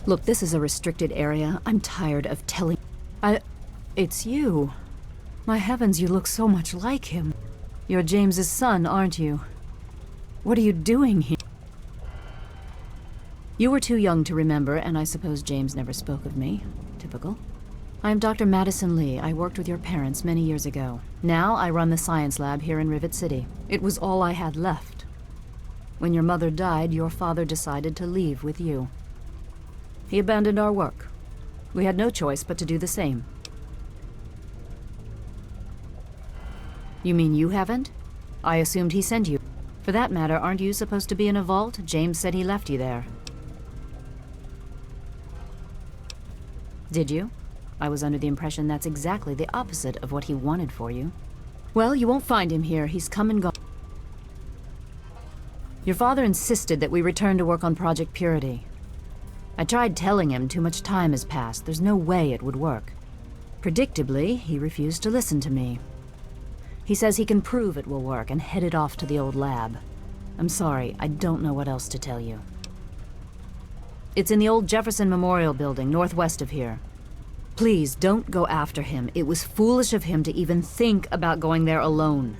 Look, this is a restricted area. I'm tired of telling... It's you. My heavens, you look so much like him. You're James's son, aren't you? What are you doing here? You were too young to remember, and I suppose James never spoke of me. Typical. I am Dr. Madison Lee. I worked with your parents many years ago. Now I run the science lab here in Rivet City. It was all I had left. When your mother died, your father decided to leave with you. He abandoned our work. We had no choice but to do the same. You mean you haven't? I assumed he sent you. For that matter, aren't you supposed to be in a vault? James said he left you there. Did you? I was under the impression that's exactly the opposite of what he wanted for you. Well, you won't find him here. He's come and gone. Your father insisted that we return to work on Project Purity. I tried telling him too much time has passed. There's no way it would work. Predictably, he refused to listen to me. He says he can prove it will work and headed off to the old lab. I'm sorry, I don't know what else to tell you. It's in the old Jefferson Memorial Building, northwest of here. Please, don't go after him. It was foolish of him to even think about going there alone.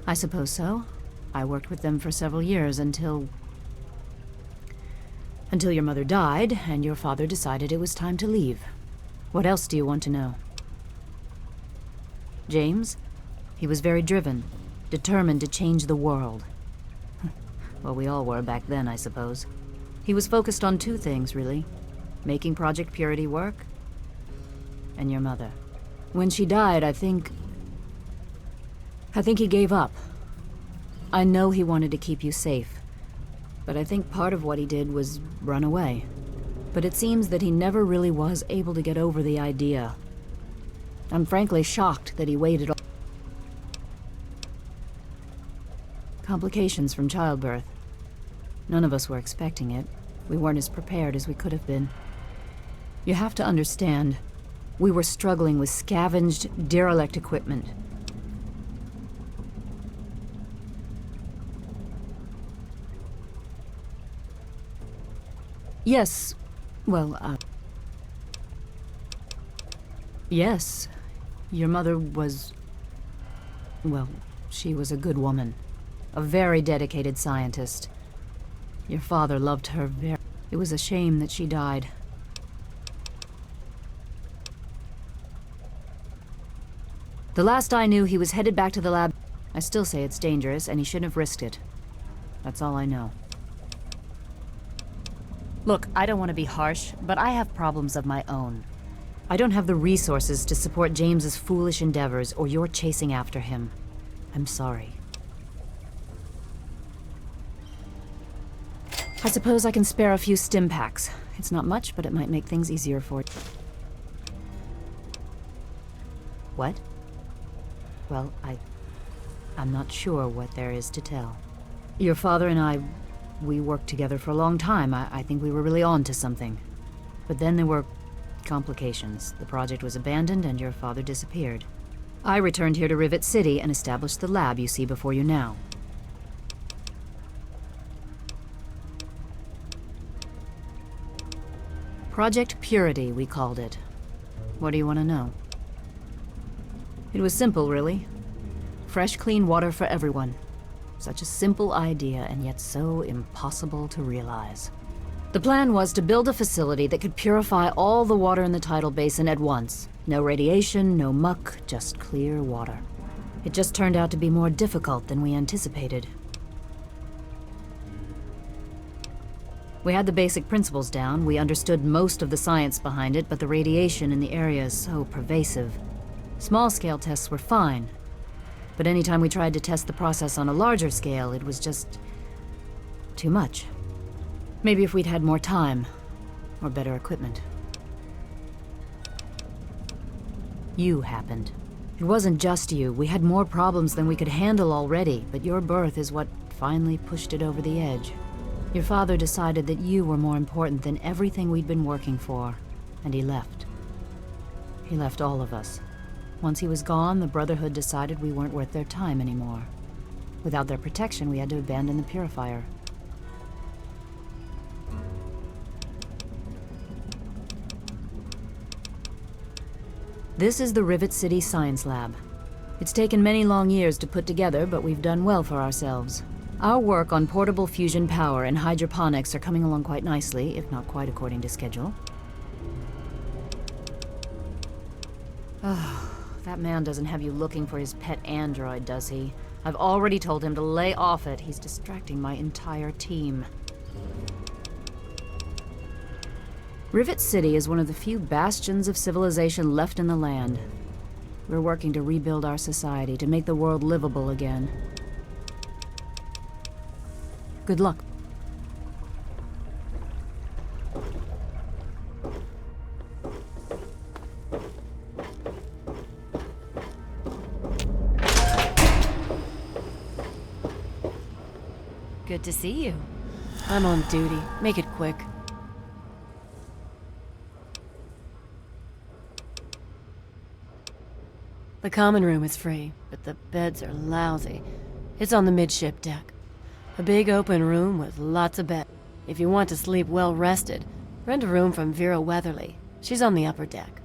I suppose so. I worked with them for several years until your mother died, and your father decided it was time to leave. What else do you want to know? James? He was very driven, determined to change the world. Well, we all were back then, I suppose. He was focused on two things, really. Making Project Purity work, and your mother. When she died, I think he gave up. I know he wanted to keep you safe, but I think part of what he did was run away. But it seems that he never really was able to get over the idea. I'm frankly shocked that he waited. Complications from childbirth. None of us were expecting it. We weren't as prepared as we could have been. You have to understand, We were struggling with scavenged, derelict equipment. Yes, well, yes, your mother was... well, she was a good woman. A very dedicated scientist. Your father loved her very... It was a shame that she died. The last I knew, he was headed back to the lab. I still say it's dangerous, and he shouldn't have risked it. That's all I know. Look, I don't want to be harsh, but I have problems of my own. I don't have the resources to support James's foolish endeavors, or your chasing after him. I'm sorry. I suppose I can spare a few stim packs. It's not much, but it might make things easier for you. What? Well, I'm not sure what there is to tell. Your father and I, we worked together for a long time. I think we were really on to something. But then there were complications. The project was abandoned and your father disappeared. I returned here to Rivet City and established the lab you see before you now. Project Purity, we called it. What do you want to know? It was simple, really. Fresh, clean water for everyone. Such a simple idea, and yet so impossible to realize. The plan was to build a facility that could purify all the water in the tidal basin at once. No radiation, no muck, just clear water. It just turned out to be more difficult than we anticipated. We had the basic principles down, we understood most of the science behind it, but the radiation in the area is so pervasive. Small-scale tests were fine, but anytime we tried to test the process on a larger scale, it was just too much. Maybe if we'd had more time, or better equipment. You happened. It wasn't just you. We had more problems than we could handle already, but your birth is what finally pushed it over the edge. Your father decided that you were more important than everything we'd been working for, and he left. He left all of us. Once he was gone, the Brotherhood decided we weren't worth their time anymore. Without their protection, we had to abandon the purifier. This is the Rivet City Science Lab. It's taken many long years to put together, but we've done well for ourselves. Our work on portable fusion power and hydroponics are coming along quite nicely, if not quite according to schedule. Oh, that man doesn't have you looking for his pet android, does he? I've already told him to lay off it. He's distracting my entire team. Rivet City is one of the few bastions of civilization left in the land. We're working to rebuild our society, to make the world livable again. Good luck. Good to see you. I'm on duty. Make it quick. The common room is free, but the beds are lousy. It's on the midship deck. A big open room with lots of beds. If you want to sleep well rested, rent a room from Vera Weatherly. She's on the upper deck.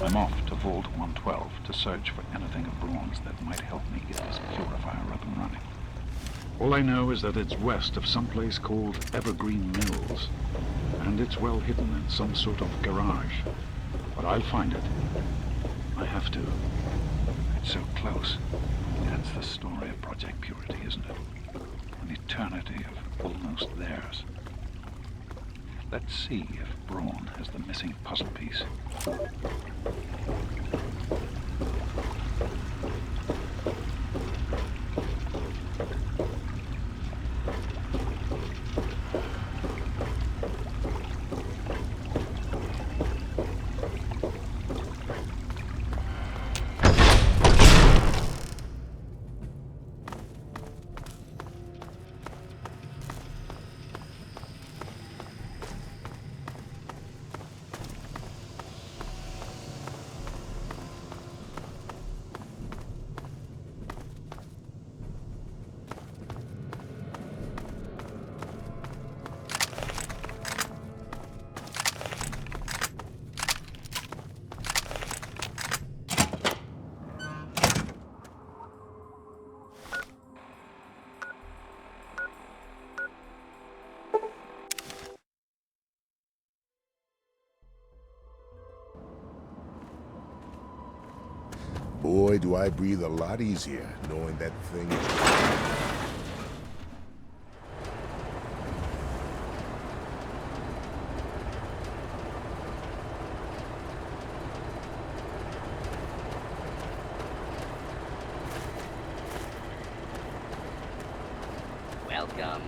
I'm off to Vault 112 to search for anything of Braun's that might help me get this purifier up and running. All I know is that it's west of some place called Evergreen Mills, and it's well hidden in some sort of garage. But I'll find it. I have to. It's so close. That's the story of Project Purity, isn't it? An eternity of almost theirs. Let's see if Braun has the missing puzzle piece. Boy, do I breathe a lot easier knowing that thing. Welcome.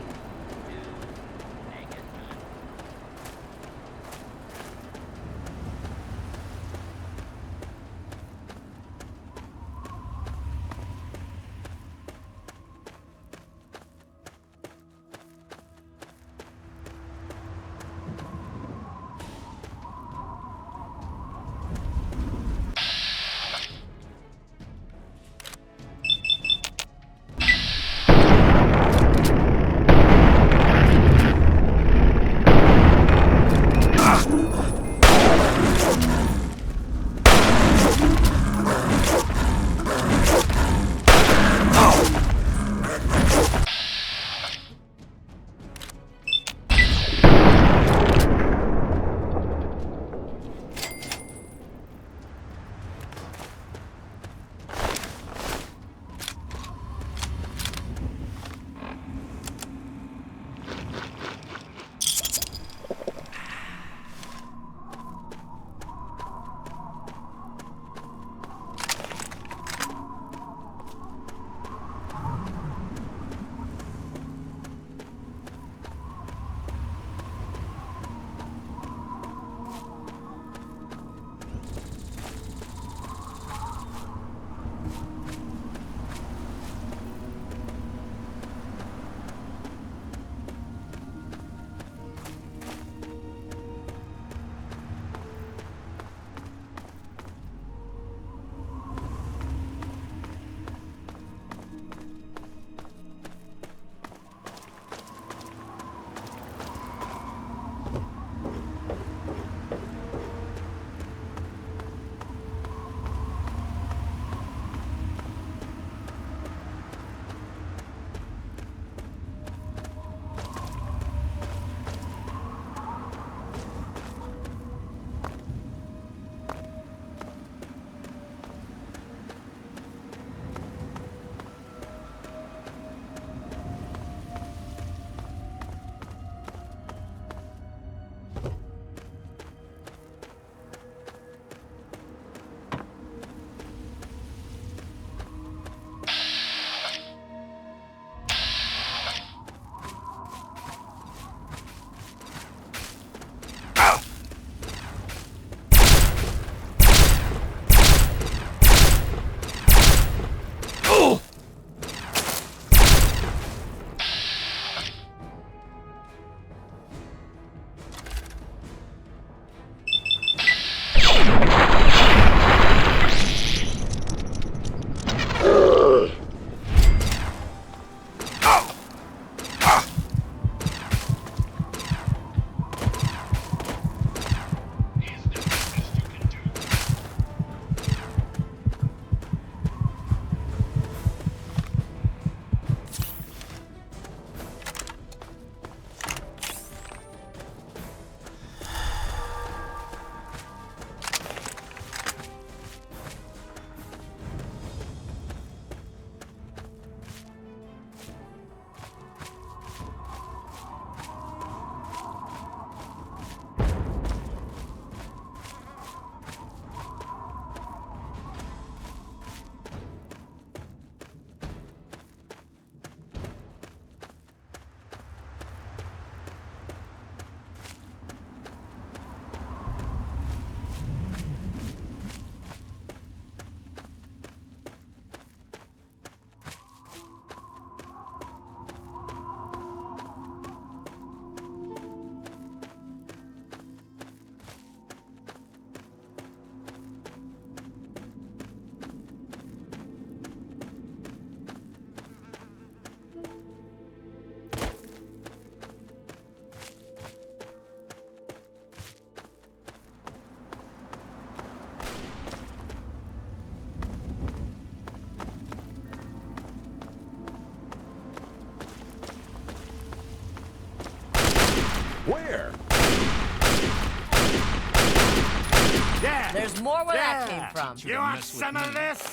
There's more where that came from. You want some of this?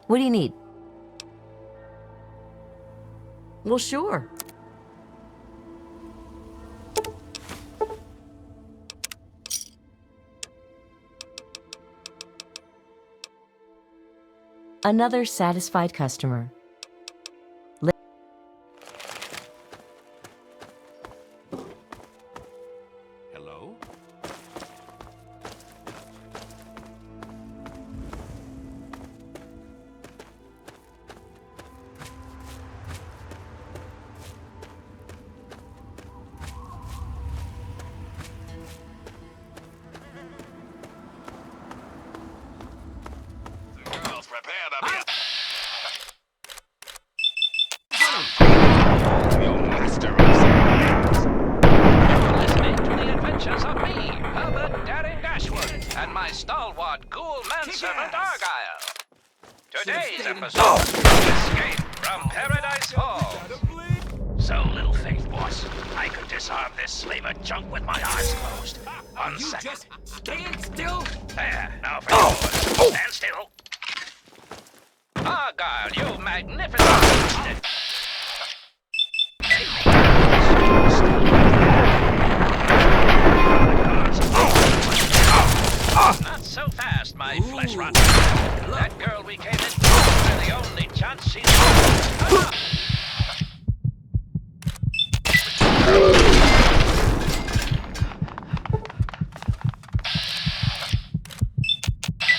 What do you need? Well, sure. Another satisfied customer. Hello? Girls, prepare to be... Your master Listening to the adventures of me, Herbert Daring Dashwood, and my stalwart ghoul manservant Argyle. Today's episode, Escape from Paradise Falls. So, little faith, boss. I could disarm this slaver junk with my eyes closed. 1 second. Just stand still. There, now for yours. Stand still. Argyle, you magnificent... Not so fast, my flesh rotter. That girl we came in for, the only chance she's got.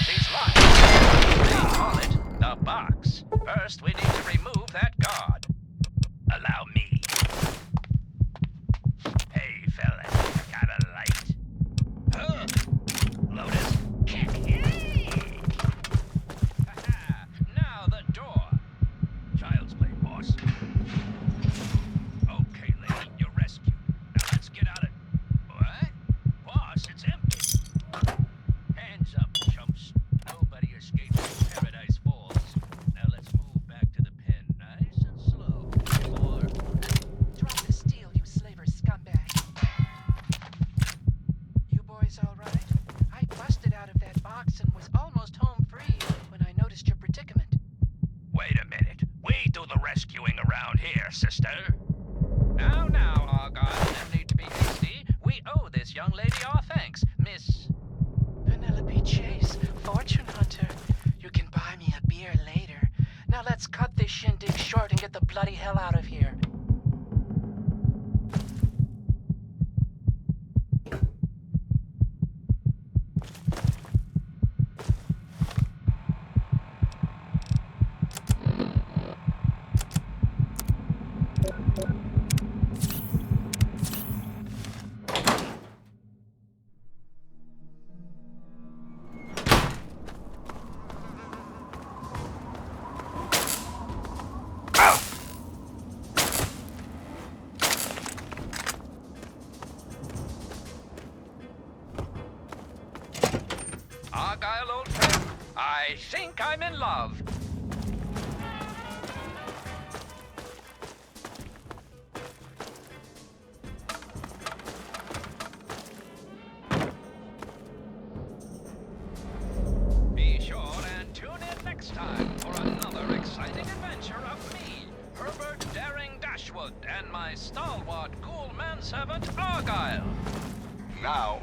She's locked. They call it the box. First, we need to remove that guard. Allow me. Hey, fellas, got a light? Lotus. Now the door. Child's play, boss. Okay, lady, you're rescued. Now let's get out of... What? Boss, it's empty. Hands up, chumps. Nobody escapes from Paradise Falls. Now let's move back to the pen, nice and slow. Or... Drop the steel, you slaver scumbag. You boys all right? I busted out of that box and was almost home free when I noticed your predicament. Wait a minute. We do the rescuing around here, sister. Now, Argyle, no need to be hasty. We owe this young lady our thanks, Miss... Penelope Chase, fortune hunter. You can buy me a beer later. Now let's cut this shindig short and get the bloody hell out of here. Argyle, old friend, I think I'm in love. Be sure and tune in next time for another exciting adventure of me, Herbert Daring Dashwood, and my stalwart ghoul manservant Argyle. Now,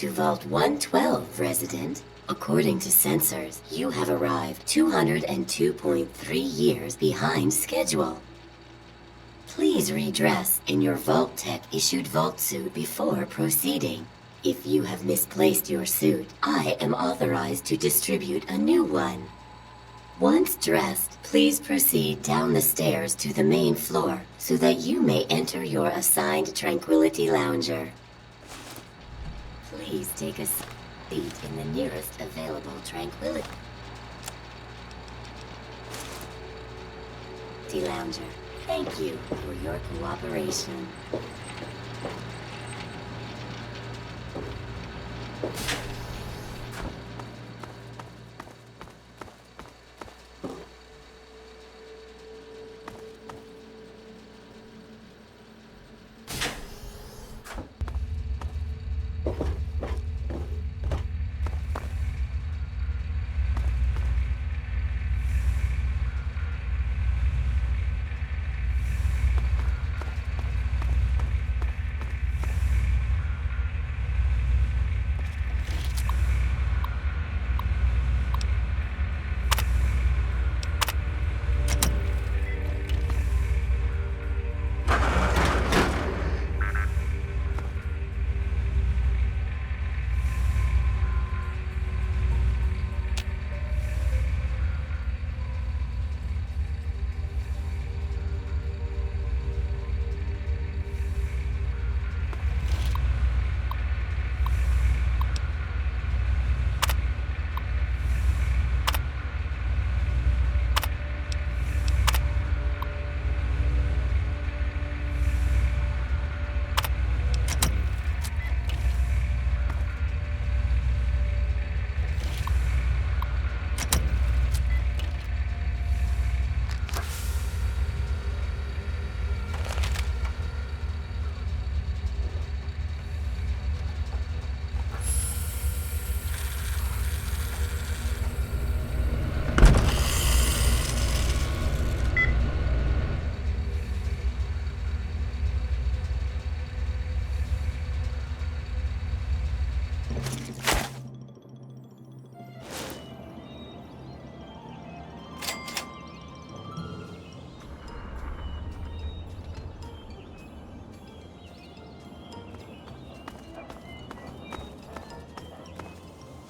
to Vault 112, resident. According to sensors, you have arrived 202.3 years behind schedule. Please redress in your Vault Tech issued vault suit before proceeding. If you have misplaced your suit, I am authorized to distribute a new one. Once dressed, please proceed down the stairs to the main floor so that you may enter your assigned Tranquility Lounger. Please take a seat in the nearest available Tranquility Lounger. Thank you for your cooperation.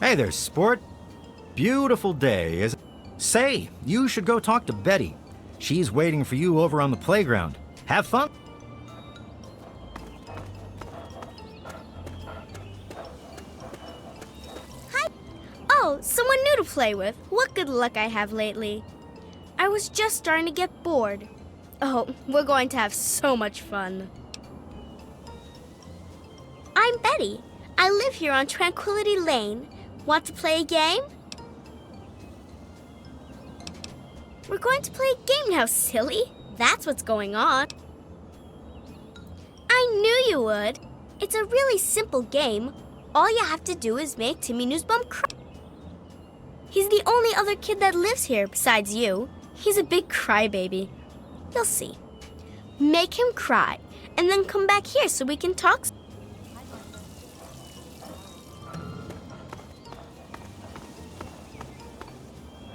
Hey there, sport. Beautiful day, isn't it? Say, you should go talk to Betty. She's waiting for you over on the playground. Have fun. Hi. Oh, someone new to play with. What good luck I have lately. I was just starting to get bored. Oh, we're going to have so much fun. I'm Betty. I live here on Tranquility Lane. Want to play a game? We're going to play a game now, silly. That's what's going on. I knew you would. It's a really simple game. All you have to do is make Timmy Newsbum cry. He's the only other kid that lives here besides you. He's a big crybaby. You'll see. Make him cry, and then come back here so we can talk.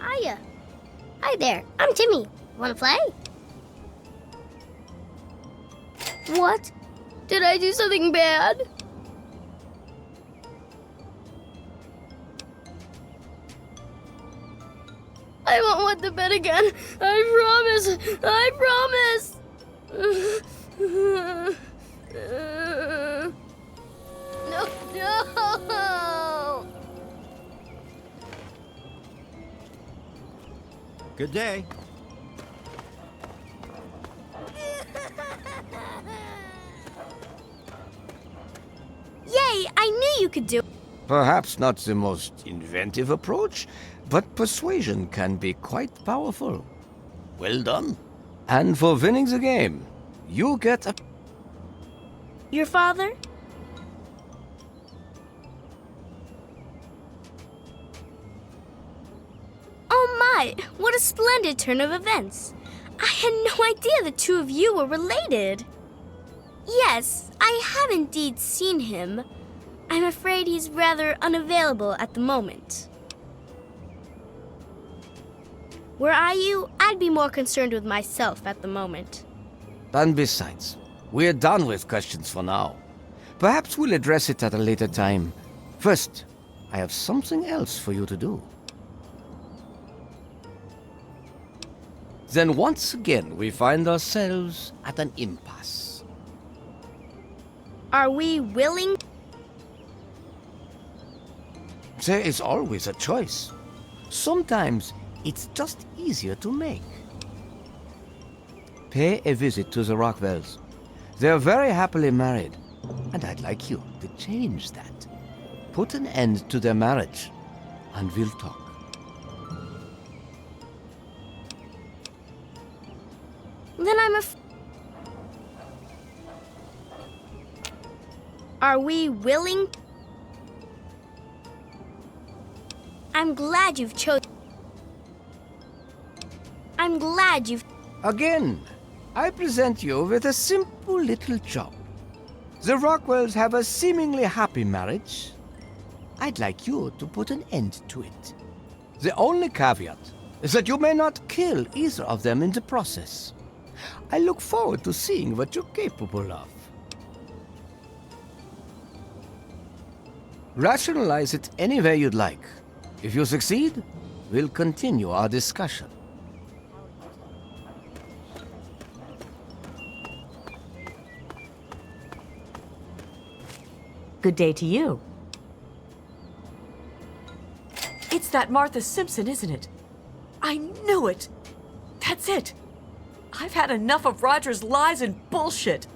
Hiya. Hi there, I'm Timmy. Wanna play? What? Did I do something bad? I won't want the bed again. I promise. I promise. No. Good day. Yay, I knew you could do it. Perhaps not the most inventive approach, but persuasion can be quite powerful. Well done. And for winning the game, you get a... Your father? Oh my, what a splendid turn of events. I had no idea the two of you were related. Yes, I have indeed seen him. I'm afraid he's rather unavailable at the moment. Were I you, I'd be more concerned with myself at the moment. And besides, we're done with questions for now. Perhaps we'll address it at a later time. First, I have something else for you to do. Then once again, we find ourselves at an impasse. Are we willing? There is always a choice. Sometimes it's just easier to make. Pay a visit to the Rockwells. They're very happily married, and I'd like you to change that. Put an end to their marriage, and we'll talk. Then Are we willing? I'm glad you've Again, I present you with a simple little job. The Rockwells have a seemingly happy marriage. I'd like you to put an end to it. The only caveat is that you may not kill either of them in the process. I look forward to seeing what you're capable of. Rationalize it any way you'd like. If you succeed, we'll continue our discussion. Good day to you. It's that Martha Simpson, isn't it? I knew it! That's it! I've had enough of Roger's lies and bullshit.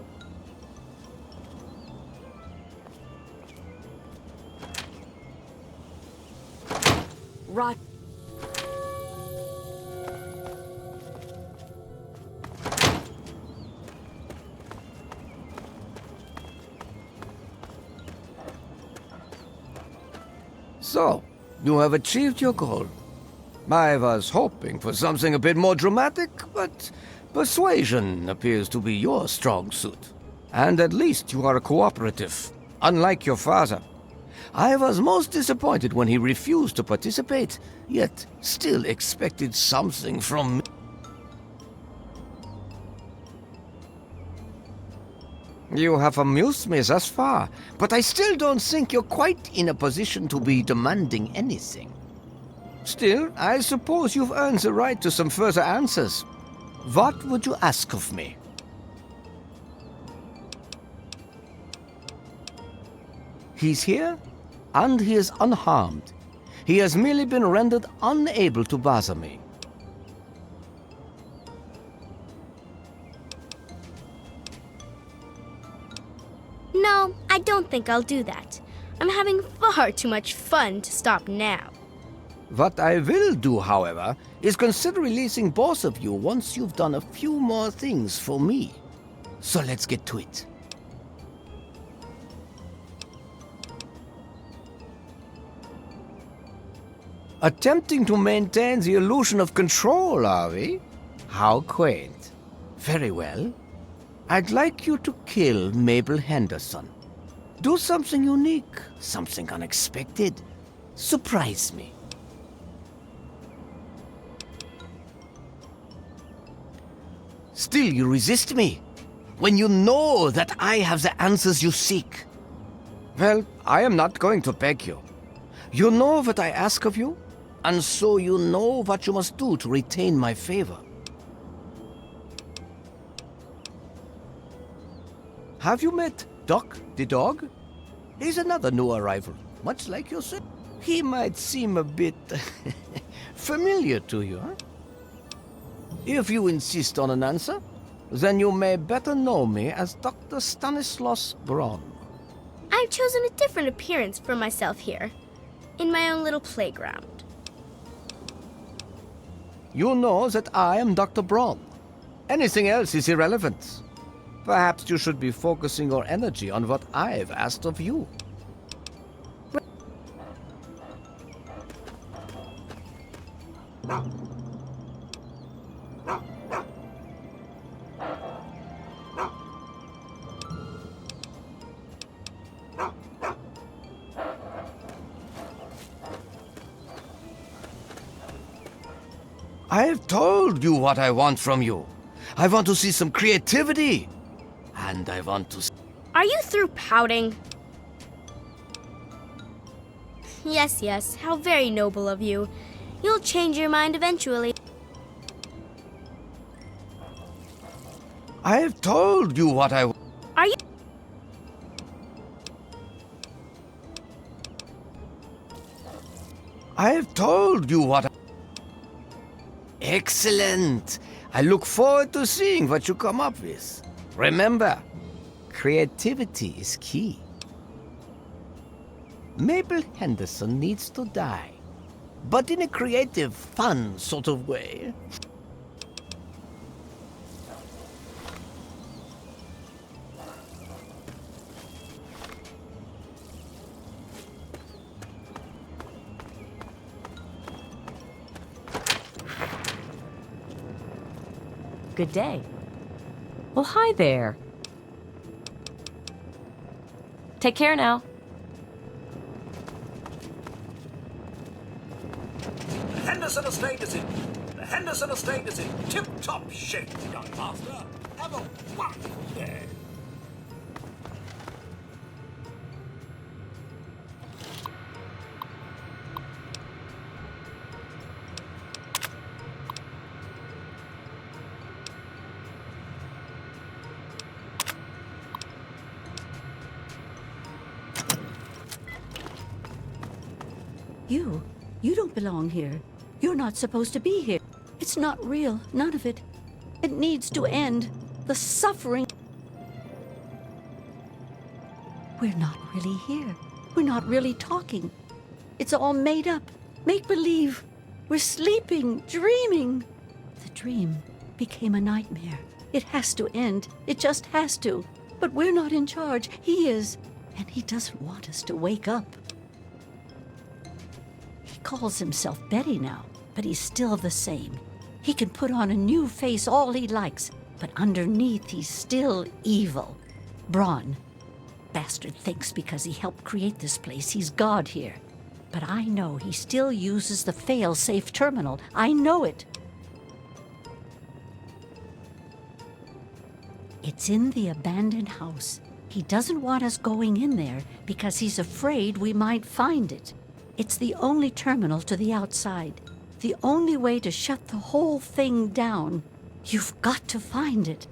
Rod... So, you have achieved your goal. I was hoping for something a bit more dramatic, but persuasion appears to be your strong suit. And at least you are cooperative, unlike your father. I was most disappointed when he refused to participate, yet still expected something from me. You have amused me thus far, but I still don't think you're quite in a position to be demanding anything. Still, I suppose you've earned the right to some further answers. What would you ask of me? He's here, and he is unharmed. He has merely been rendered unable to bother me. No, I don't think I'll do that. I'm having far too much fun to stop now. What I will do, however, is consider releasing both of you once you've done a few more things for me. So let's get to it. Attempting to maintain the illusion of control, are we? How quaint. Very well. I'd like you to kill Mabel Henderson. Do something unique, something unexpected. Surprise me. Still, you resist me, when you know that I have the answers you seek. Well, I am not going to beg you. You know what I ask of you, and so you know what you must do to retain my favor. Have you met Doc the dog? He's another new arrival, much like yourself. He might seem a bit familiar to you, huh? If you insist on an answer, then you may better know me as Dr. Stanislaus Braun. I've chosen a different appearance for myself here, in my own little playground. You know that I am Dr. Braun. Anything else is irrelevant. Perhaps you should be focusing your energy on what I've asked of you. I have told you what I want from you. I want to see some creativity. And I want to... Are you through pouting? Yes, yes, how very noble of you. You'll change your mind eventually. I have told you what I... Are you... I have told you what I... Excellent! I look forward to seeing what you come up with. Remember, creativity is key. Mabel Henderson needs to die, but in a creative, fun sort of way. Good day. Well, hi there. Take care now. The Henderson estate is in. The Henderson estate is in tip-top shape, young master. Have a wonderful day. You don't belong here. You're not supposed to be here. It's not real, none of it. It needs to end. The suffering. We're not really here. We're not really talking. It's all made up. Make-believe. We're sleeping, dreaming. The dream became a nightmare. It has to end. It just has to. But we're not in charge. He is. And he doesn't want us to wake up. He calls himself Betty now, but he's still the same. He can put on a new face all he likes, but underneath he's still evil. Braun. Bastard thinks because he helped create this place, he's God here. But I know he still uses the fail-safe terminal. I know it. It's in the abandoned house. He doesn't want us going in there because he's afraid we might find it. It's the only terminal to the outside. The only way to shut the whole thing down. You've got to find it.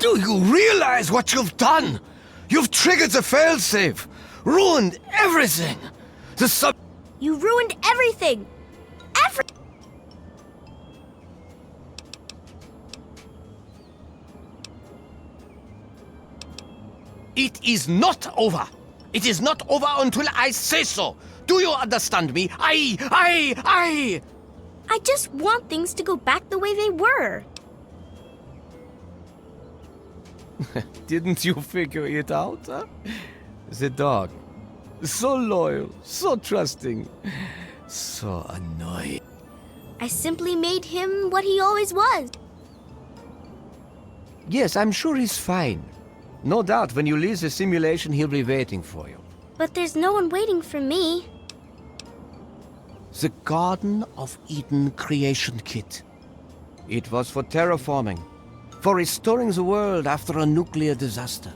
Do you realize what you've done? You've triggered the failsafe, ruined everything. You ruined everything. It is not over. It is not over until I say so. Do you understand me? I just want things to go back the way they were. Didn't you figure it out, huh? The dog. So loyal, so trusting, so annoying. I simply made him what he always was. Yes, I'm sure he's fine. No doubt when you leave the simulation, he'll be waiting for you. But there's no one waiting for me. The Garden of Eden creation kit. It was for terraforming, for restoring the world after a nuclear disaster.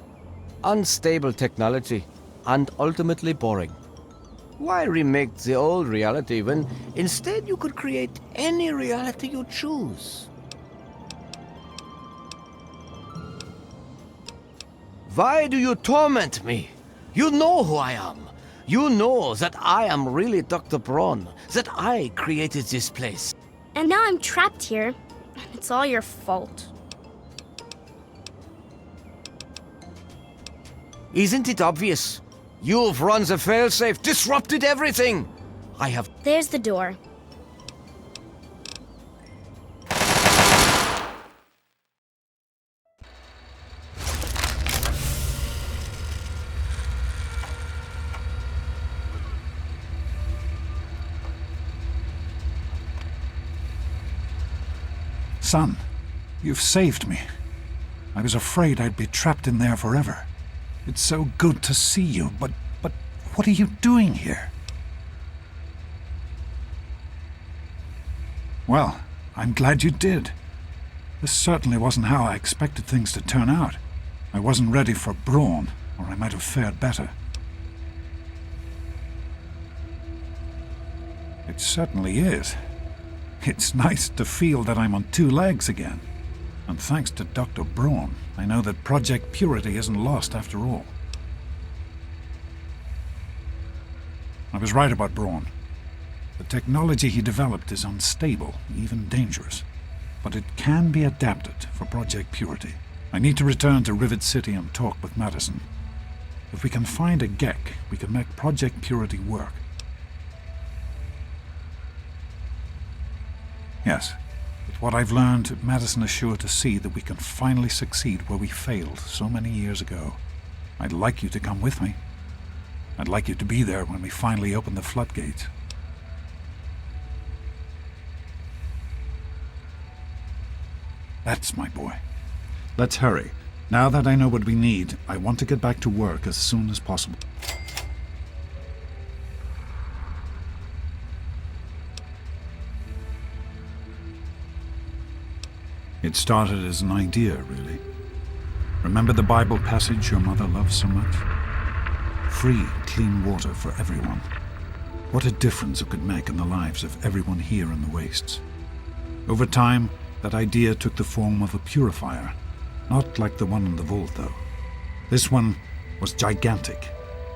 Unstable technology, and ultimately boring. Why remake the old reality when instead you could create any reality you choose? Why do you torment me? You know who I am. You know that I am really Dr. Braun, that I created this place. And now I'm trapped here, and it's all your fault. Isn't it obvious? You've run the failsafe, disrupted everything. There's the door. Son, you've saved me. I was afraid I'd be trapped in there forever. It's so good to see you, but what are you doing here? Well, I'm glad you did. This certainly wasn't how I expected things to turn out. I wasn't ready for Braun, or I might have fared better. It certainly is. It's nice to feel that I'm on two legs again. And thanks to Dr. Braun, I know that Project Purity isn't lost after all. I was right about Braun. The technology he developed is unstable, even dangerous. But it can be adapted for Project Purity. I need to return to Rivet City and talk with Madison. If we can find a G.E.C.K, we can make Project Purity work. Yes, with what I've learned, Madison is sure to see that we can finally succeed where we failed so many years ago. I'd like you to come with me. I'd like you to be there when we finally open the floodgates. That's my boy. Let's hurry. Now that I know what we need, I want to get back to work as soon as possible. It started as an idea, really. Remember the Bible passage your mother loves so much? Free, clean water for everyone. What a difference it could make in the lives of everyone here in the wastes. Over time, that idea took the form of a purifier. Not like the one in the vault, though. This one was gigantic,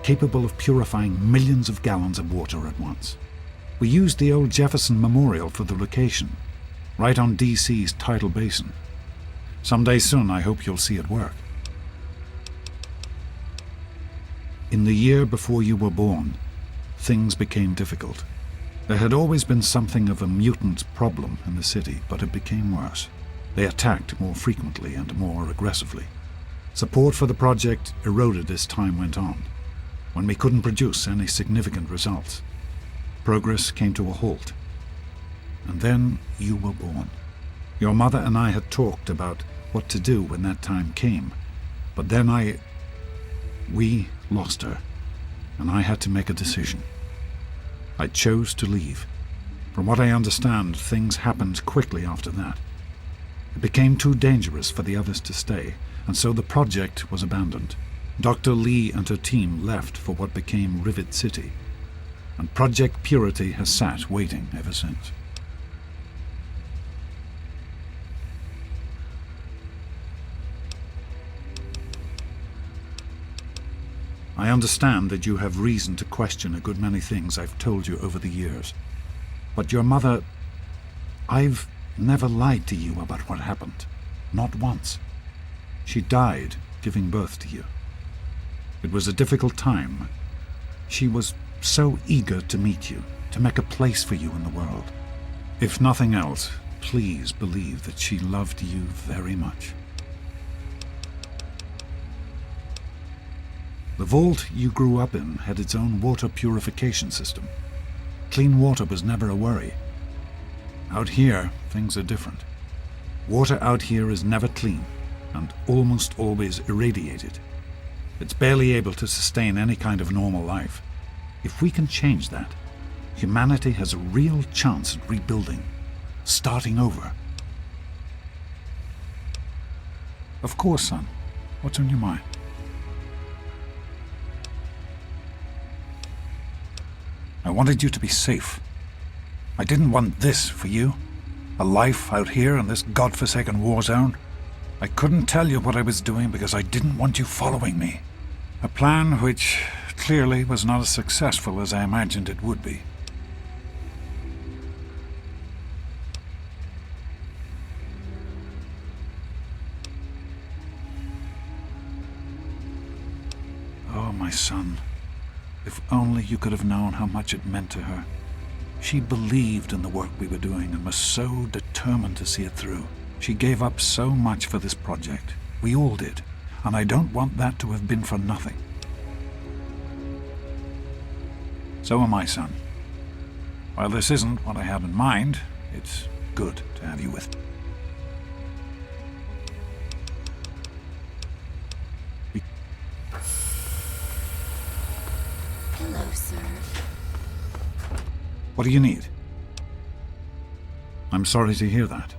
capable of purifying millions of gallons of water at once. We used the old Jefferson Memorial for the location, right on D.C.'s tidal basin. Someday soon, I hope you'll see it work. In the year before you were born, things became difficult. There had always been something of a mutant problem in the city, but it became worse. They attacked more frequently and more aggressively. Support for the project eroded as time went on. When we couldn't produce any significant results, progress came to a halt. And then you were born. Your mother and I had talked about what to do when that time came, but then we lost her, and I had to make a decision. I chose to leave. From what I understand, things happened quickly after that. It became too dangerous for the others to stay, and so the project was abandoned. Dr. Lee and her team left for what became Rivet City, and Project Purity has sat waiting ever since. I understand that you have reason to question a good many things I've told you over the years. But your mother... I've never lied to you about what happened. Not once. She died giving birth to you. It was a difficult time. She was so eager to meet you, to make a place for you in the world. If nothing else, please believe that she loved you very much. The vault you grew up in had its own water purification system. Clean water was never a worry. Out here, things are different. Water out here is never clean, and almost always irradiated. It's barely able to sustain any kind of normal life. If we can change that, humanity has a real chance at rebuilding, starting over. Of course, son. What's on your mind? I wanted you to be safe. I didn't want this for you. A life out here in this godforsaken war zone. I couldn't tell you what I was doing because I didn't want you following me. A plan which clearly was not as successful as I imagined it would be. Oh, my son. If only you could have known how much it meant to her. She believed in the work we were doing and was so determined to see it through. She gave up so much for this project. We all did. And I don't want that to have been for nothing. So am I, son. While this isn't what I had in mind, it's good to have you with me. Hello, sir. What do you need? I'm sorry to hear that.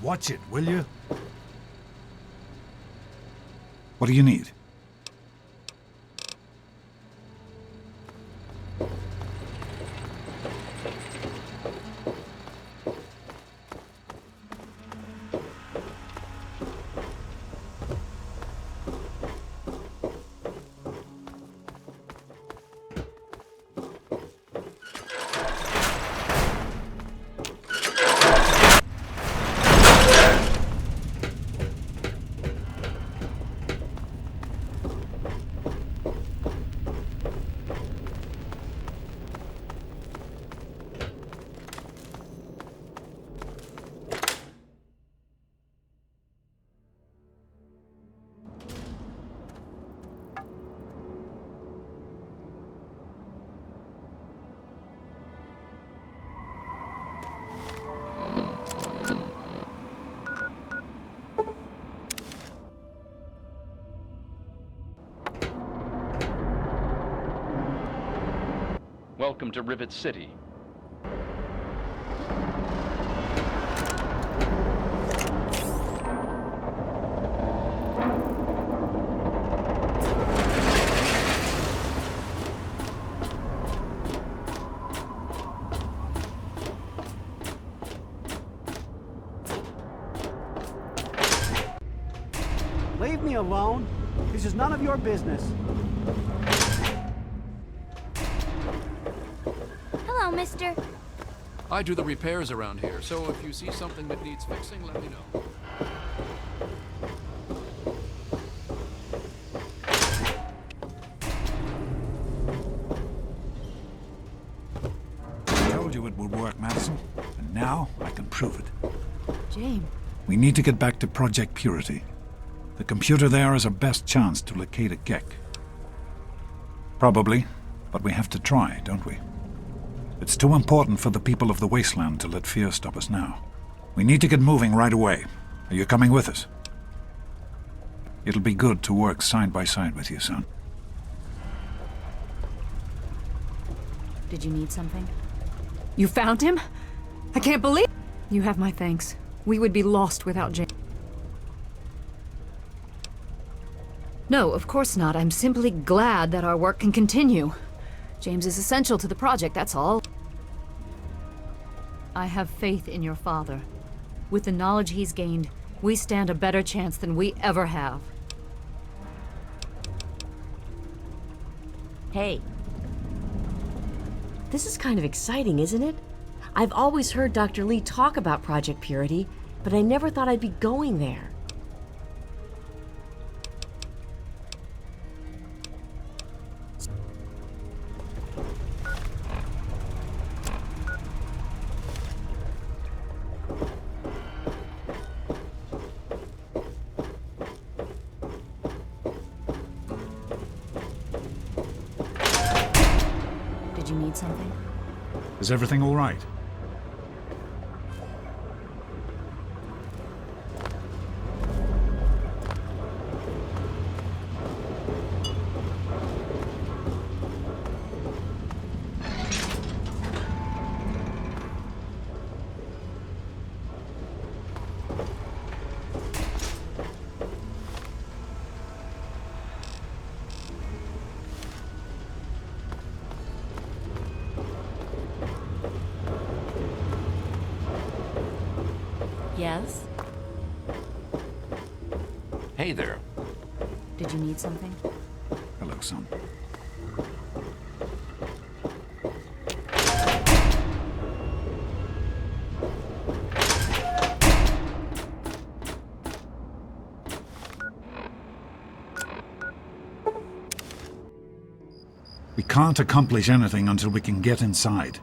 Watch it, will you? What do you need? Welcome to Rivet City. Leave me alone. This is none of your business. Hello, mister. I do the repairs around here, so if you see something that needs fixing, let me know. I told you it would work, Madison, and now I can prove it. James. We need to get back to Project Purity. The computer there is our best chance to locate a G.E.C.K. Probably, but we have to try, don't we? It's too important for the people of the wasteland to let fear stop us now. We need to get moving right away. Are you coming with us? It'll be good to work side by side with you, son. Did you need something? You found him? I can't believe... You have my thanks. We would be lost without James. No, of course not. I'm simply glad that our work can continue. James is essential to the project, that's all. I have faith in your father. With the knowledge he's gained, we stand a better chance than we ever have. Hey. This is kind of exciting, isn't it? I've always heard Dr. Lee talk about Project Purity, but I never thought I'd be going there. Did you need something? Is everything all right? Yes? Hey there. Did you need something? Hello, son. We can't accomplish anything until we can get inside.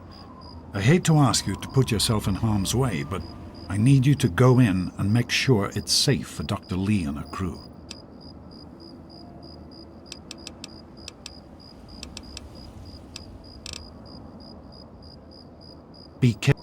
I hate to ask you to put yourself in harm's way, but I need you to go in and make sure it's safe for Dr. Lee and her crew. Be careful.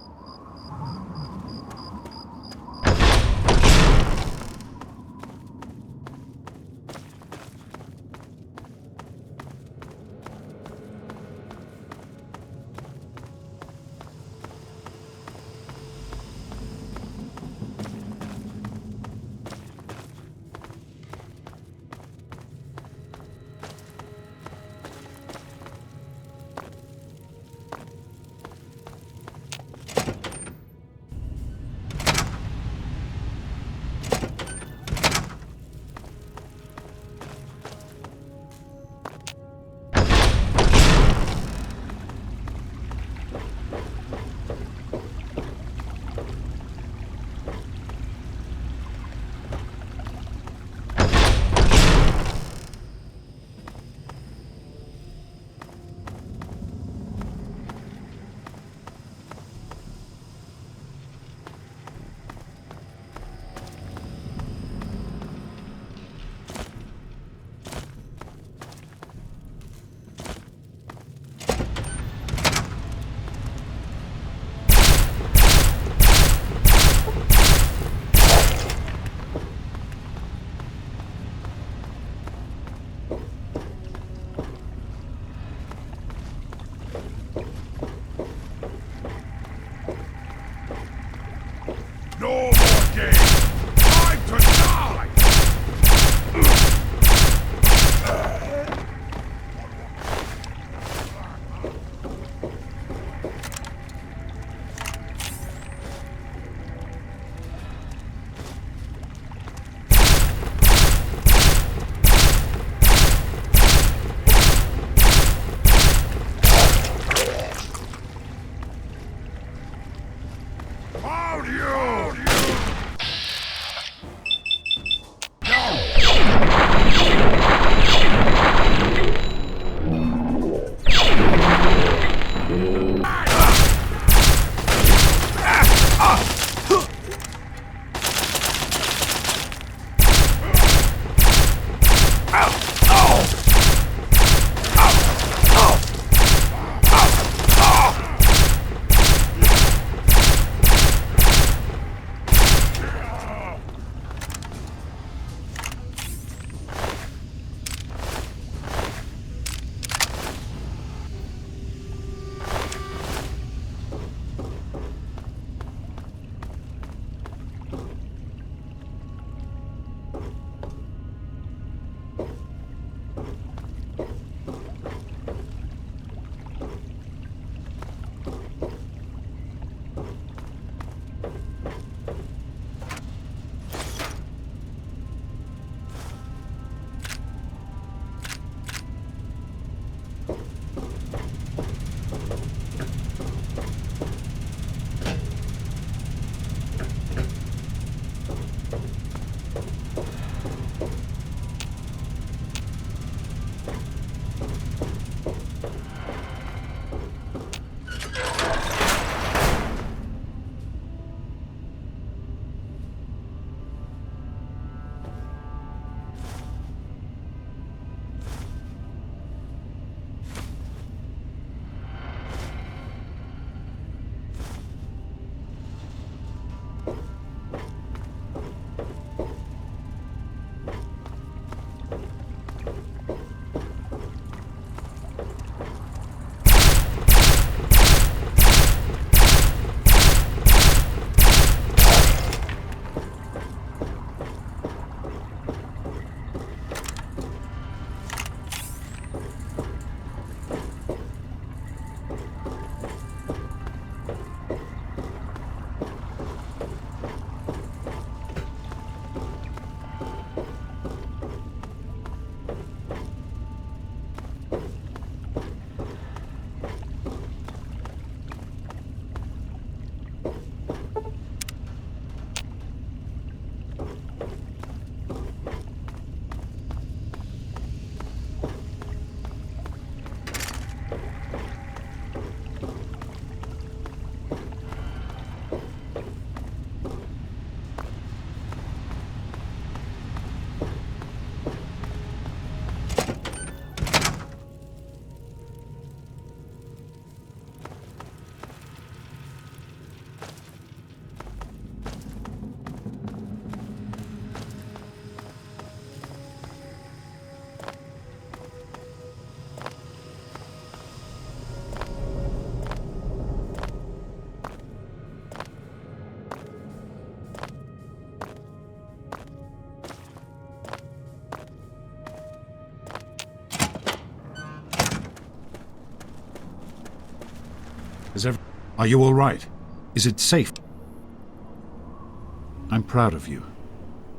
No more games! Time to die! Found you! Are you all right? Is it safe? I'm proud of you.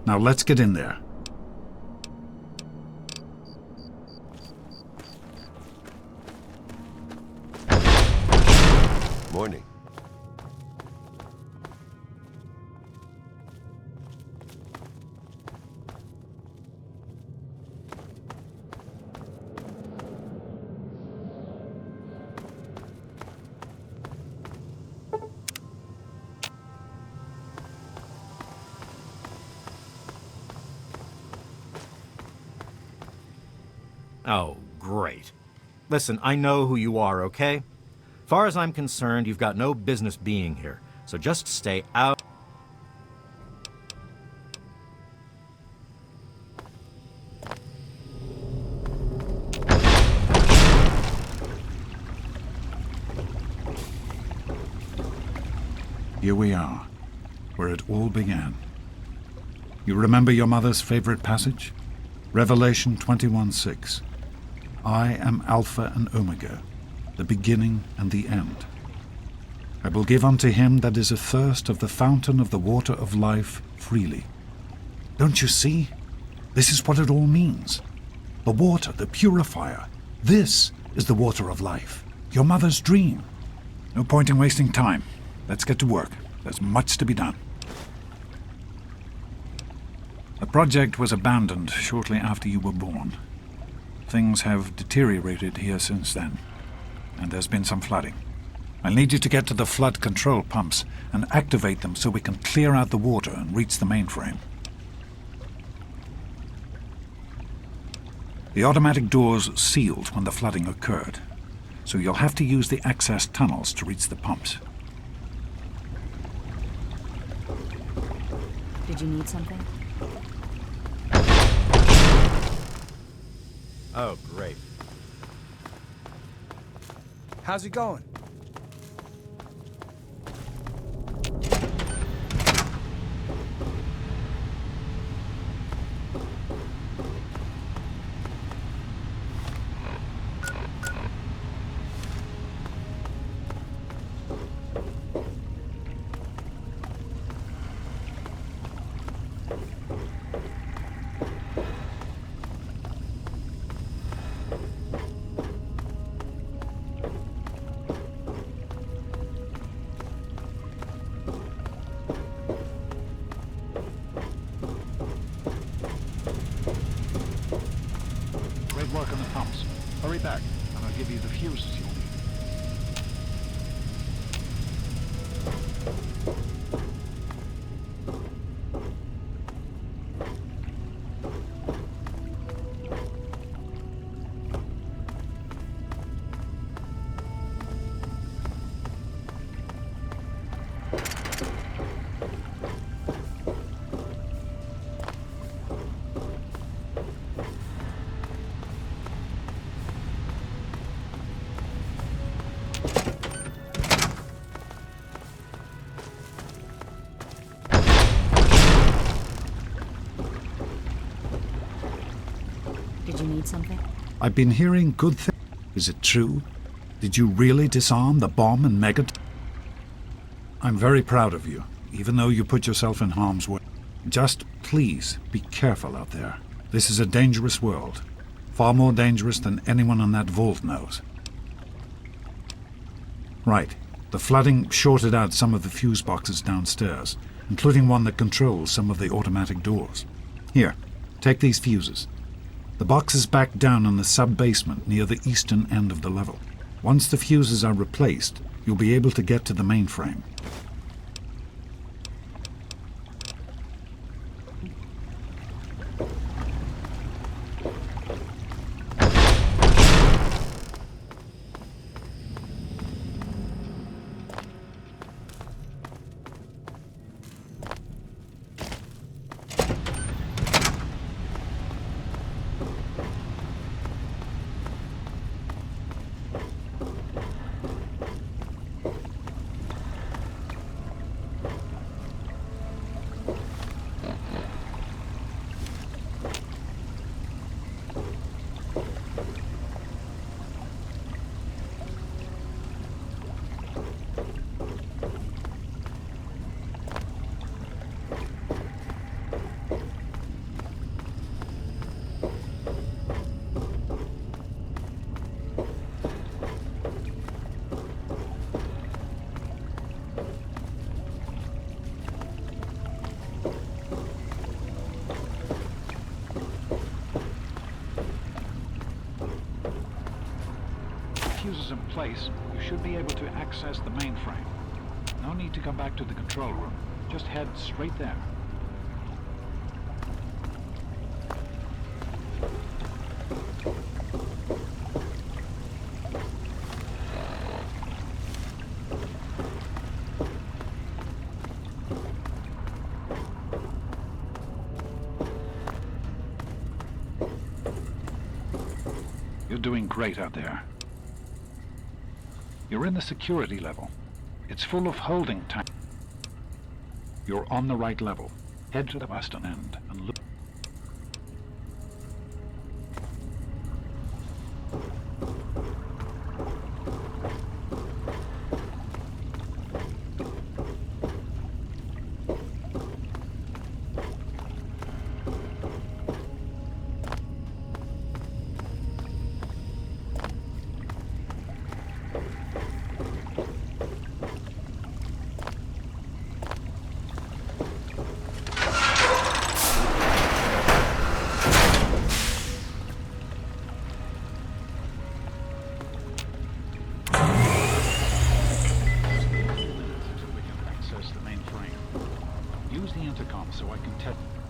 Now let's get in there. Morning. Oh, great. Listen, I know who you are, okay? Far as I'm concerned, you've got no business being here, so just stay out. Here we are, where it all began. You remember your mother's favorite passage? Revelation 21:6. I am Alpha and Omega, the beginning and the end. I will give unto him that is athirst of the fountain of the water of life freely. Don't you see? This is what it all means. The water, the purifier. This is the water of life. Your mother's dream. No point in wasting time. Let's get to work. There's much to be done. The project was abandoned shortly after you were born. Things have deteriorated here since then, and there's been some flooding. I'll need you to get to the flood control pumps and activate them so we can clear out the water and reach the mainframe. The automatic doors sealed when the flooding occurred, so you'll have to use the access tunnels to reach the pumps. Did you need something? Oh, great. How's it going? give you the fuses you'll need. Did you need something? I've been hearing good things. Is it true? Did you really disarm the bomb in Megaton? I'm very proud of you, even though you put yourself in harm's way. Just please be careful out there. This is a dangerous world. Far more dangerous than anyone on that vault knows. Right. The flooding shorted out some of the fuse boxes downstairs, including one that controls some of the automatic doors. Here, take these fuses. The box is back down in the sub-basement near the eastern end of the level. Once the fuses are replaced, you'll be able to get to the mainframe. Fuses in place, you should be able to access the mainframe. No need to come back to the control room. Just head straight there. You're doing great out there. You're in the security level. It's full of holding tanks. You're on the right level. Head to the western end and look.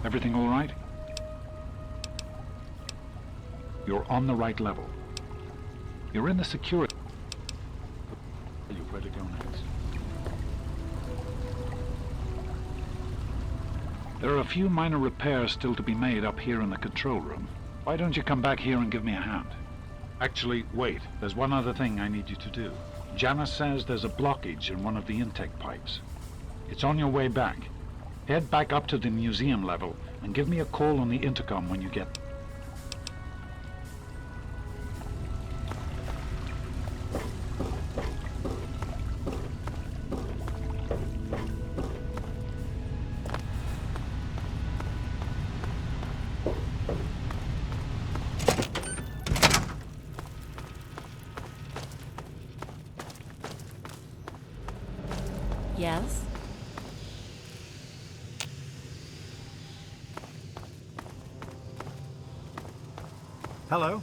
Everything all right? You're on the right level. You're in the security. Where to go next? There are a few minor repairs still to be made up here in the control room. Why don't you come back here and give me a hand? Actually, wait. There's one other thing I need you to do. Janice says there's a blockage in one of the intake pipes. It's on your way back. Head back up to the museum level and give me a call on the intercom when you get... Yes? Hello?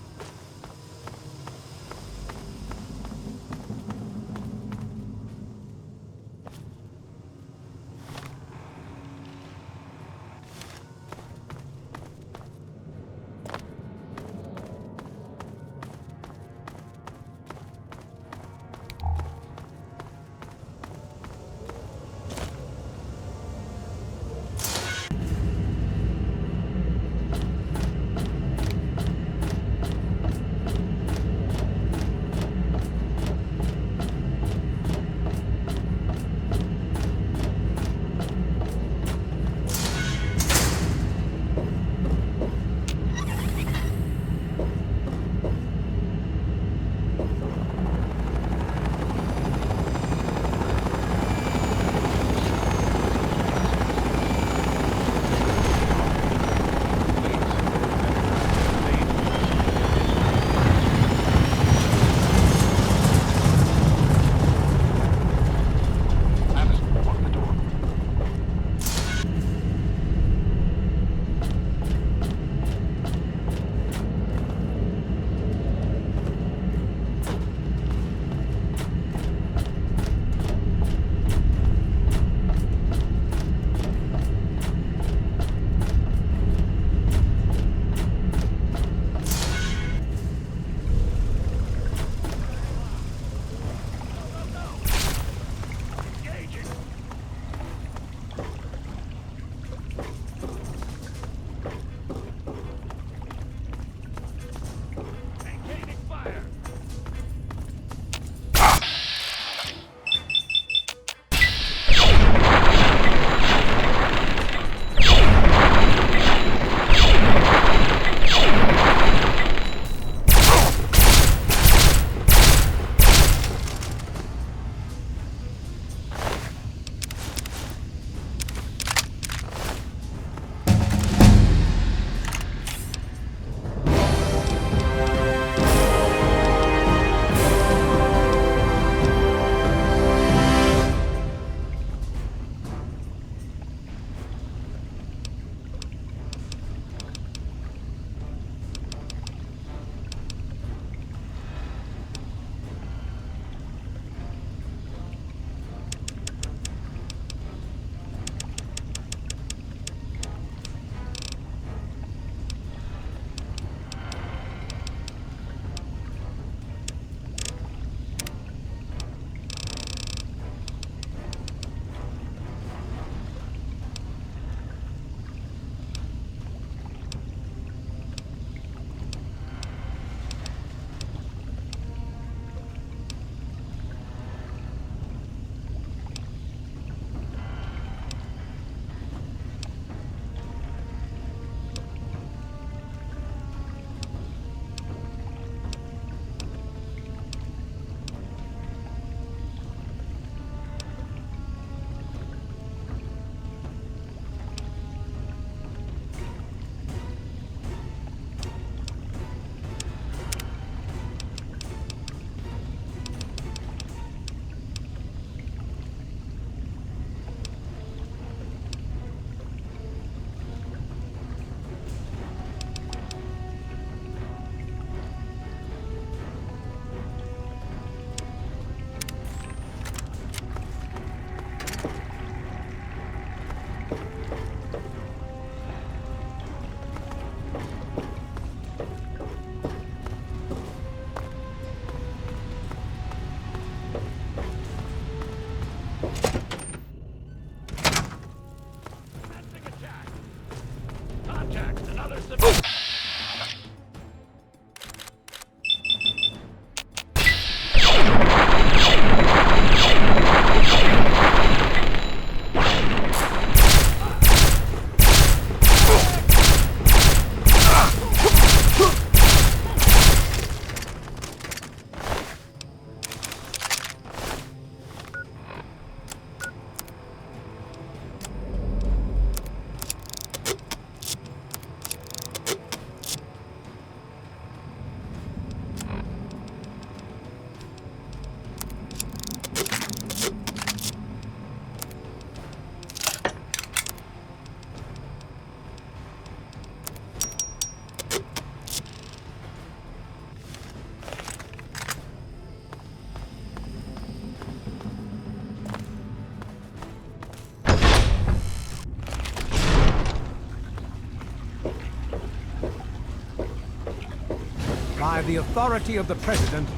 By the authority of the President,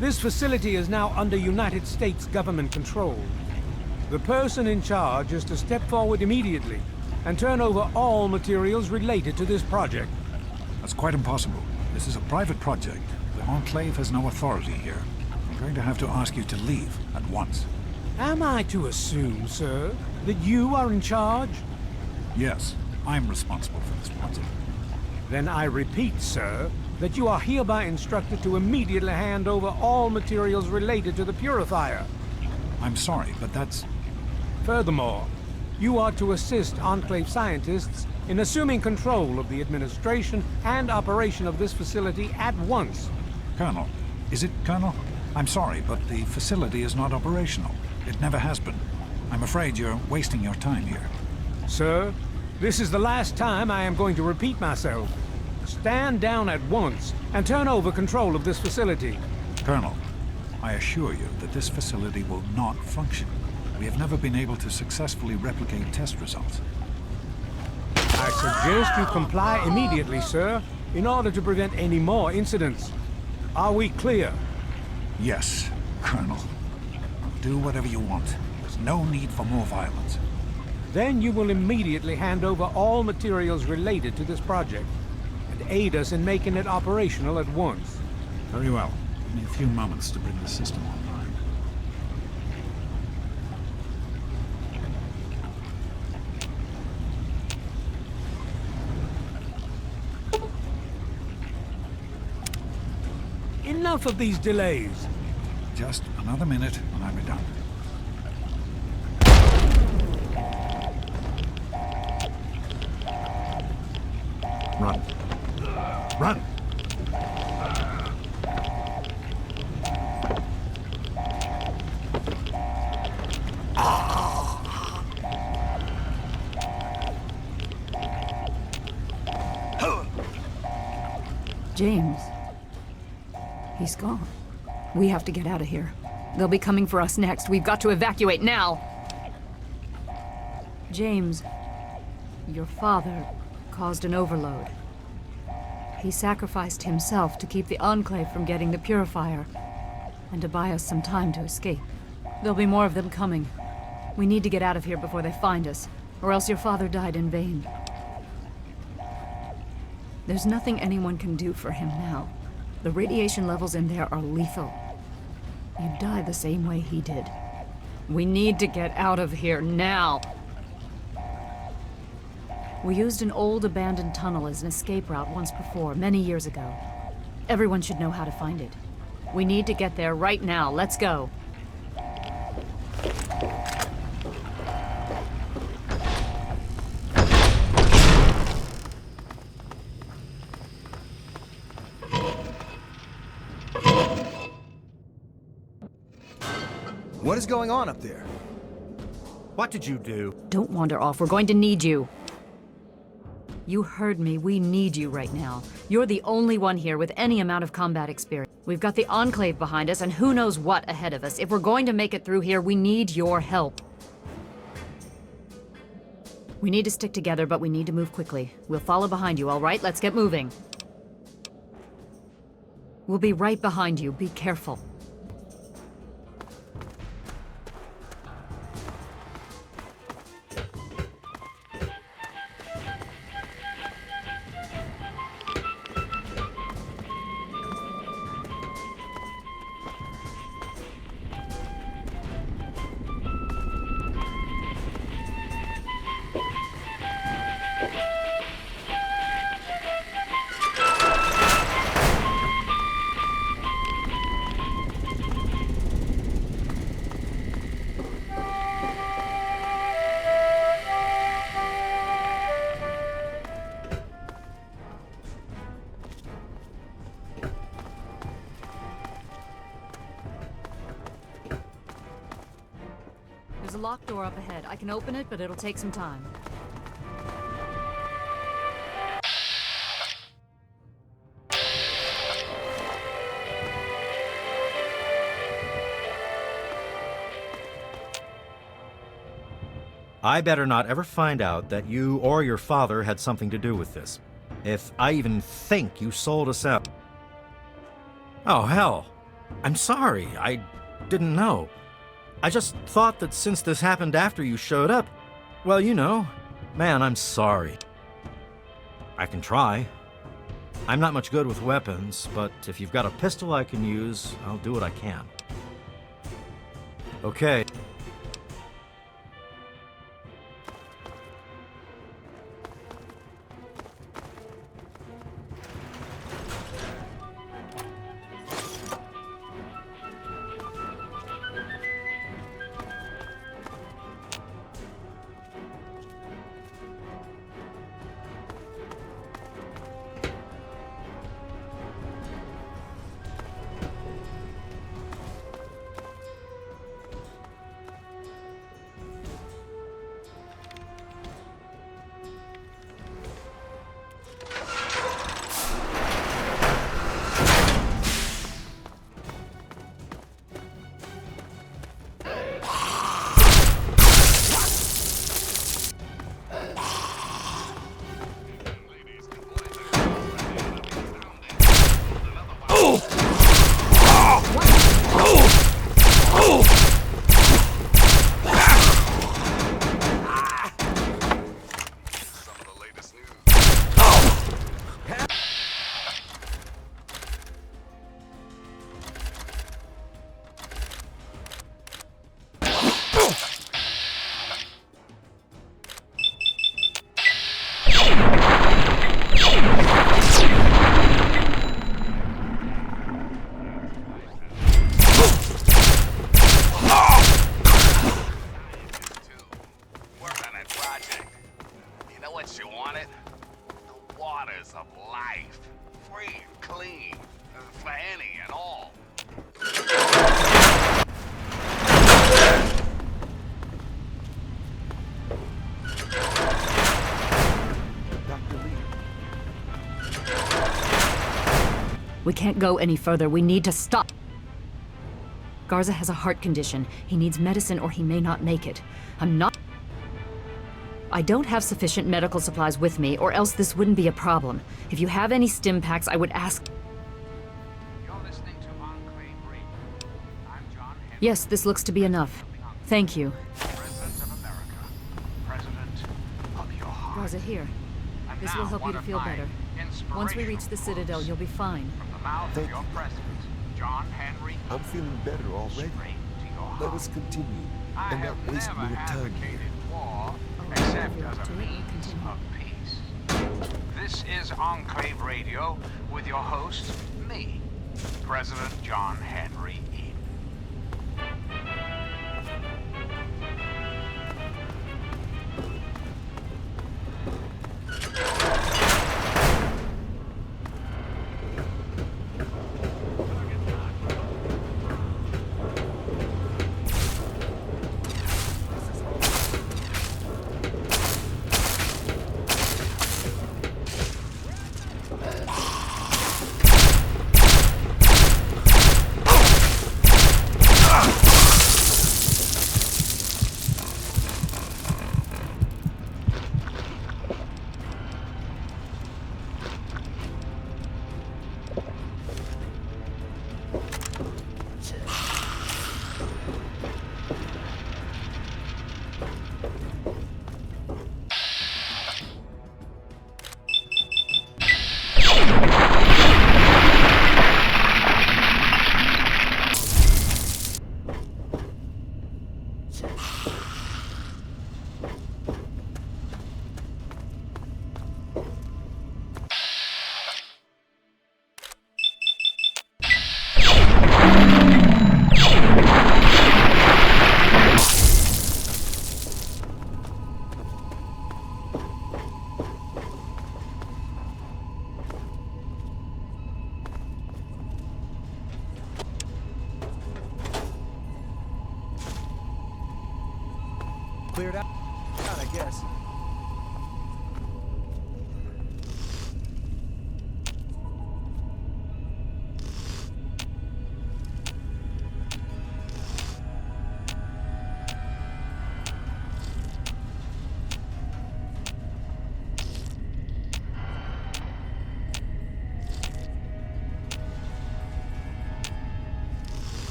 this facility is now under United States government control. The person in charge is to step forward immediately and turn over all materials related to this project. That's quite impossible. This is a private project. The Enclave has no authority here. I'm going to have to ask you to leave at once. Am I to assume, sir, that you are in charge? Yes, I'm responsible for this project. Then I repeat, sir, that you are hereby instructed to immediately hand over all materials related to the purifier. I'm sorry, but that's... Furthermore, you are to assist Enclave scientists in assuming control of the administration and operation of this facility at once. Colonel, is it Colonel? I'm sorry, but the facility is not operational. It never has been. I'm afraid you're wasting your time here. Sir, this is the last time I am going to repeat myself. Stand down at once and turn over control of this facility. Colonel, I assure you that this facility will not function. We have never been able to successfully replicate test results. I suggest you comply immediately, sir, in order to prevent any more incidents. Are we clear? Yes, Colonel. Do whatever you want. There's no need for more violence. Then you will immediately hand over all materials related to this project and aid us in making it operational at once. Very well. Give me a few moments to bring the system online. Enough of these delays. Just another minute and I'll be done. Run. Run! James. He's gone. We have to get out of here. They'll be coming for us next. We've got to evacuate now! James, your father caused an overload. He sacrificed himself to keep the Enclave from getting the purifier, and to buy us some time to escape. There'll be more of them coming. We need to get out of here before they find us, or else your father died in vain. There's nothing anyone can do for him now. The radiation levels in there are lethal. You'd die the same way he did. We need to get out of here now! We used an old abandoned tunnel as an escape route once before, many years ago. Everyone should know how to find it. We need to get there right now. Let's go. What is going on up there? What did you do? Don't wander off. We're going to need you. You heard me. We need you right now. You're the only one here with any amount of combat experience. We've got the Enclave behind us and who knows what ahead of us. If we're going to make it through here, we need your help. We need to stick together, but we need to move quickly. We'll follow behind you, all right? Let's get moving. We'll be right behind you. Be careful. There's a locked door up ahead. I can open it, but it'll take some time. I better not ever find out that you or your father had something to do with this. If I even think you sold us out. Oh, hell. I'm sorry. I didn't know. I just thought that since this happened after you showed up, well, you know, man, I'm sorry. I can try. I'm not much good with weapons, but if you've got a pistol I can use, I'll do what I can. Okay. We can't go any further. We need to stop. Garza has a heart condition. He needs medicine or he may not make it. I don't have sufficient medical supplies with me, or else this wouldn't be a problem. If you have any stim packs, I would ask... You're listening to Enclave Radio. I'm John Henry. Yes, this looks to be enough. Thank you. President of America. President of your heart. Garza, here. And This now will help you one to of feel my better. Once we reach the Citadel, you'll be fine. From the mouth of your president, John Henry. I'm feeling better already. Let us continue I and have not waste never more time. advocated war, except as a means of peace. This is Enclave Radio with your host, me, President John Henry E.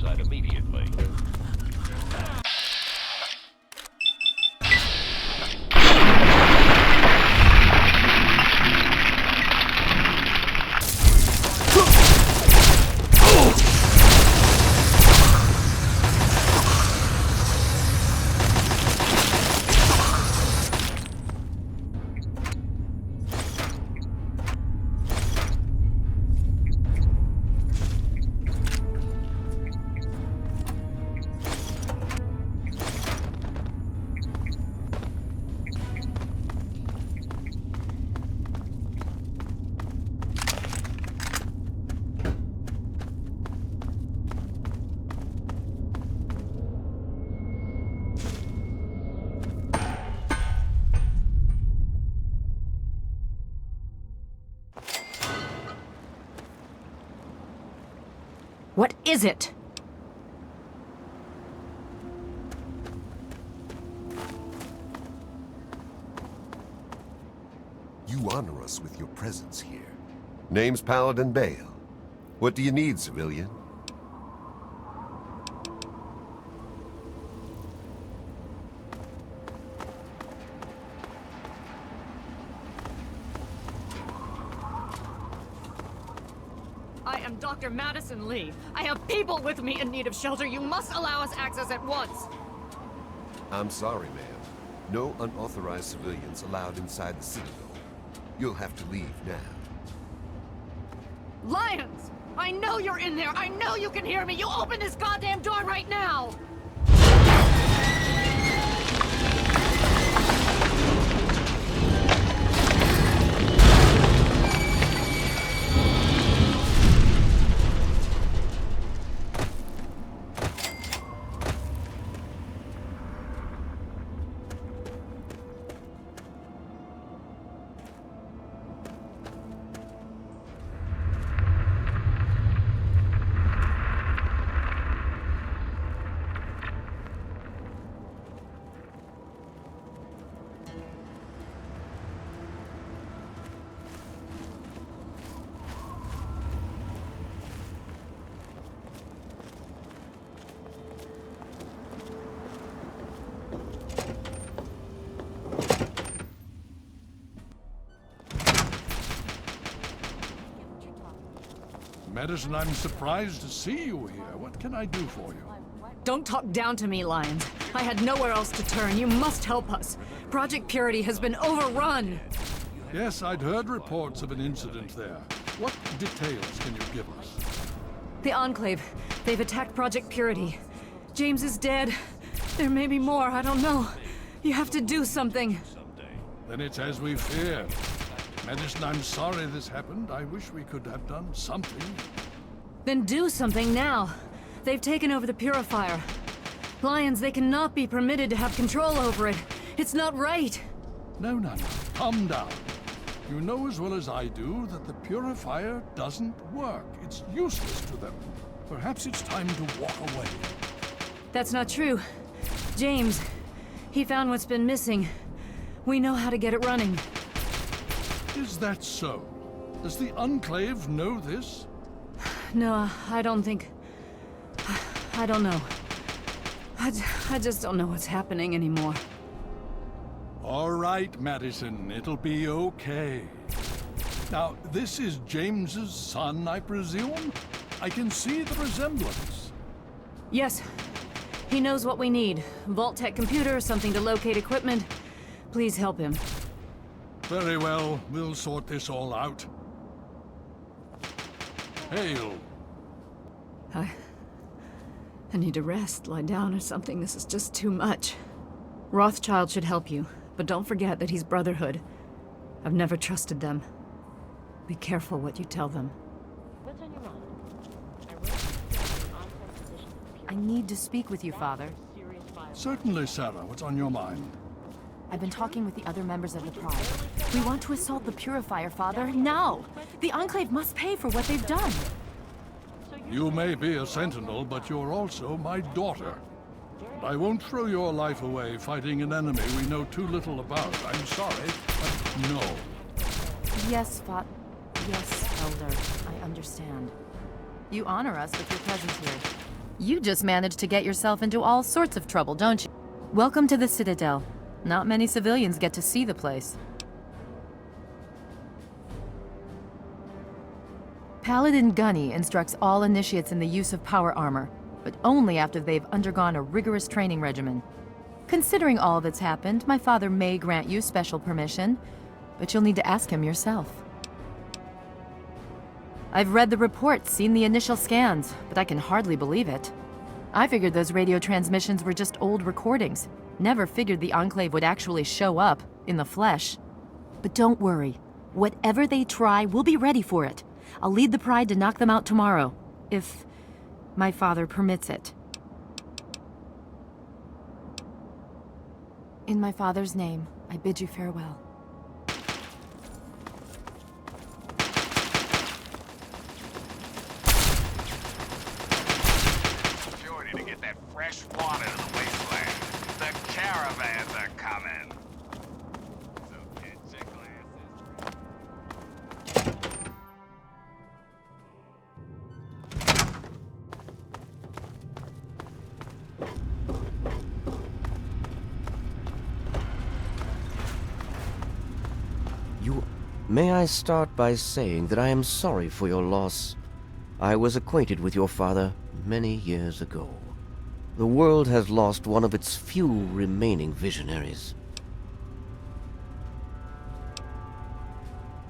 side immediately. What is it? You honor us with your presence here. Name's Paladin Bale. What do you need, civilian? I am Dr. Madison Lee. I have people with me in need of shelter. You must allow us access at once. I'm sorry, ma'am. No unauthorized civilians allowed inside the Citadel. You'll have to leave now. Lions! I know you're in there! I know you can hear me! You open this goddamn door right now! Madison, I'm surprised to see you here. What can I do for you? Don't talk down to me, Lions. I had nowhere else to turn. You must help us. Project Purity has been overrun. Yes, I'd heard reports of an incident there. What details can you give us? The Enclave. They've attacked Project Purity. James is dead. There may be more, I don't know. You have to do something. Then it's as we feared. Madison, I'm sorry this happened. I wish we could have done something. Then do something now. They've taken over the purifier. Lions, they cannot be permitted to have control over it. It's not right. No. Calm down. You know as well as I do that the purifier doesn't work. It's useless to them. Perhaps it's time to walk away. That's not true. James, he found what's been missing. We know how to get it running. Is that so? Does the Enclave know this? No, I don't think... I don't know. I just don't know what's happening anymore. All right, Madison. It'll be okay. Now, this is James's son, I presume? I can see the resemblance. Yes. He knows what we need. Vault-Tec computer, something to locate equipment. Please help him. Very well. We'll sort this all out. Hail. I need to rest, lie down or something. This is just too much. Rothschild should help you, but don't forget that he's Brotherhood. I've never trusted them. Be careful what you tell them. What's on your mind? I need to speak with you, Father. Certainly, Sarah. What's on your mind? I've been talking with the other members of the Pride. We want to assault the Purifier, Father, now! The Enclave must pay for what they've done. You may be a Sentinel, but you're also my daughter. I won't throw your life away fighting an enemy we know too little about. I'm sorry, but no. Yes, Yes, Elder. I understand. You honor us with your presence here. You just managed to get yourself into all sorts of trouble, don't you? Welcome to the Citadel. Not many civilians get to see the place. Paladin Gunny instructs all initiates in the use of power armor, but only after they've undergone a rigorous training regimen. Considering all that's happened, my father may grant you special permission, but you'll need to ask him yourself. I've read the reports, seen the initial scans, but I can hardly believe it. I figured those radio transmissions were just old recordings. Never figured the Enclave would actually show up, in the flesh. But don't worry. Whatever they try, we'll be ready for it. I'll lead the Pride to knock them out tomorrow, if my father permits it. In my father's name, I bid you farewell. To get that fresh water to the wasteland. The caravans are coming. So catch your May I start by saying that I am sorry for your loss. I was acquainted with your father many years ago. The world has lost one of its few remaining visionaries.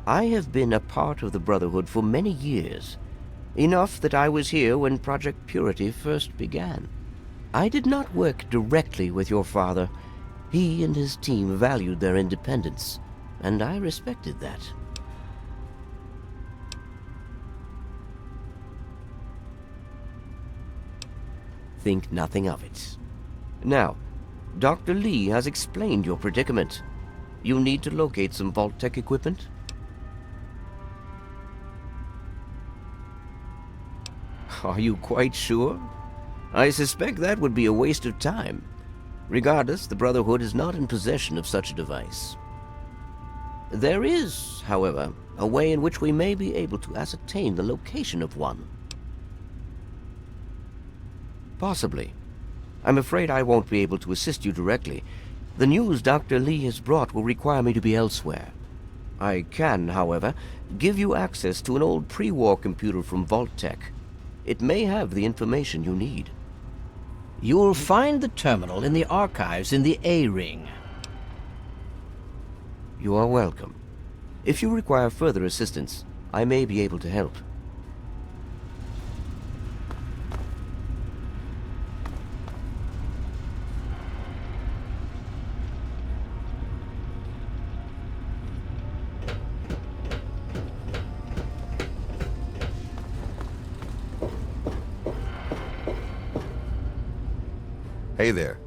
I have been a part of the Brotherhood for many years, enough that I was here when Project Purity first began. I did not work directly with your father. He and his team valued their independence, and I respected that. Think nothing of it. Now, Dr. Lee has explained your predicament. You need to locate some Vault-Tec equipment? Are you quite sure? I suspect that would be a waste of time. Regardless, the Brotherhood is not in possession of such a device. There is, however, a way in which we may be able to ascertain the location of one. Possibly. I'm afraid I won't be able to assist you directly. The news Dr. Lee has brought will require me to be elsewhere. I can, however, give you access to an old pre-war computer from Vault-Tec. It may have the information you need. You'll find the terminal in the archives in the A-Ring. You are welcome. If you require further assistance, I may be able to help. Hey there.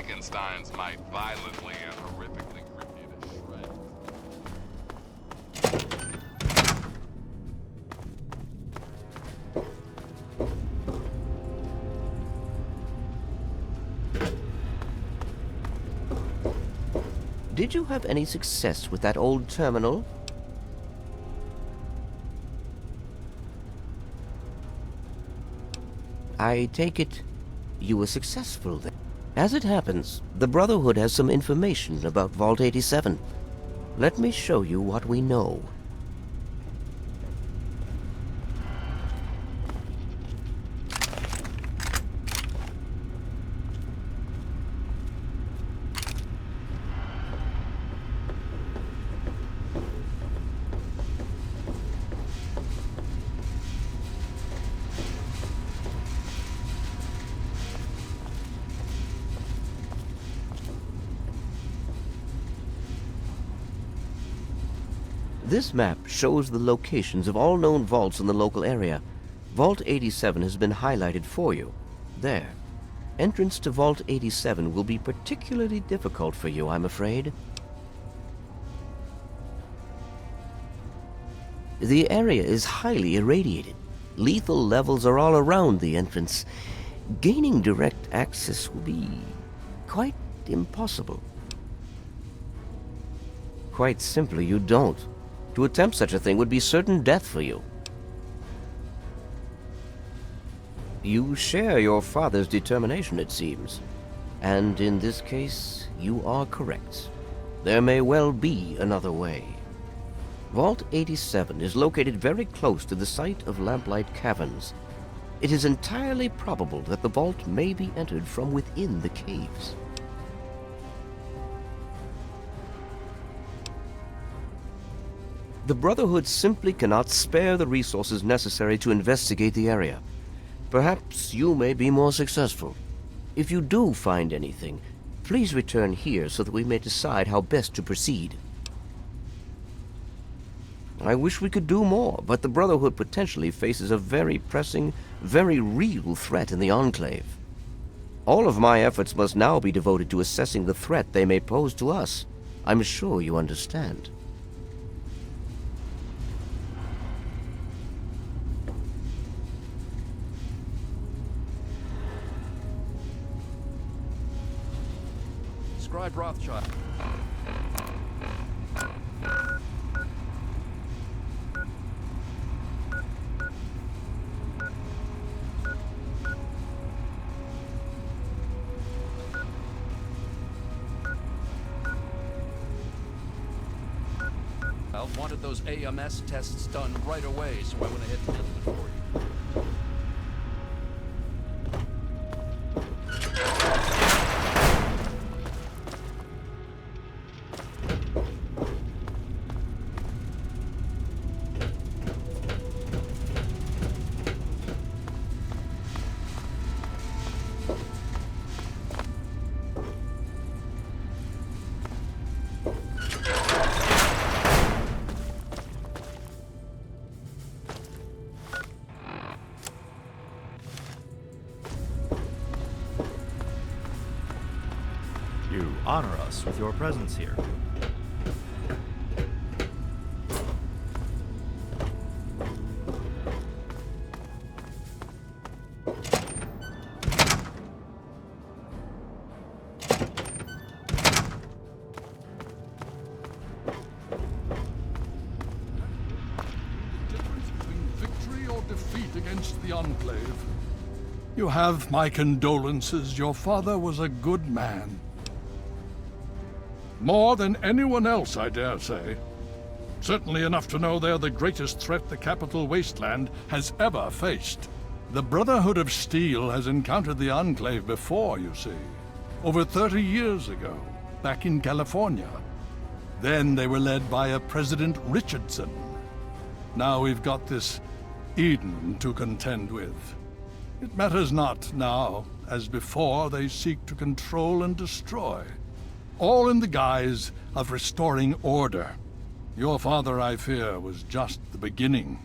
Frankensteins might violently and horrifically rip you to shreds. Did you have any success with that old terminal? I take it you were successful then. As it happens, the Brotherhood has some information about Vault 87. Let me show you what we know. This map shows the locations of all known vaults in the local area. Vault 87 has been highlighted for you. There. Entrance to Vault 87 will be particularly difficult for you, I'm afraid. The area is highly irradiated. Lethal levels are all around the entrance. Gaining direct access will be quite impossible. Quite simply, you don't. To attempt such a thing would be certain death for you. You share your father's determination, it seems. And in this case, you are correct. There may well be another way. Vault 87 is located very close to the site of Lamplight Caverns. It is entirely probable that the vault may be entered from within the caves. The Brotherhood simply cannot spare the resources necessary to investigate the area. Perhaps you may be more successful. If you do find anything, please return here so that we may decide how best to proceed. I wish we could do more, but the Brotherhood potentially faces a very pressing, very real threat in the Enclave. All of my efforts must now be devoted to assessing the threat they may pose to us. I'm sure you understand. Scribe Rothschild. I wanted those AMS tests done right away, so I went ahead and did it for you. You honor us with your presence here. The Enclave. You have my condolences. Your father was a good man. More than anyone else, I dare say. Certainly enough to know they're the greatest threat the capital wasteland has ever faced. The Brotherhood of Steel has encountered the Enclave before, you see. Over 30 years ago, back in California. Then they were led by a President Richardson. Now we've got this Eden to contend with. It matters not now. As before, they seek to control and destroy. All in the guise of restoring order. Your father, I fear, was just the beginning.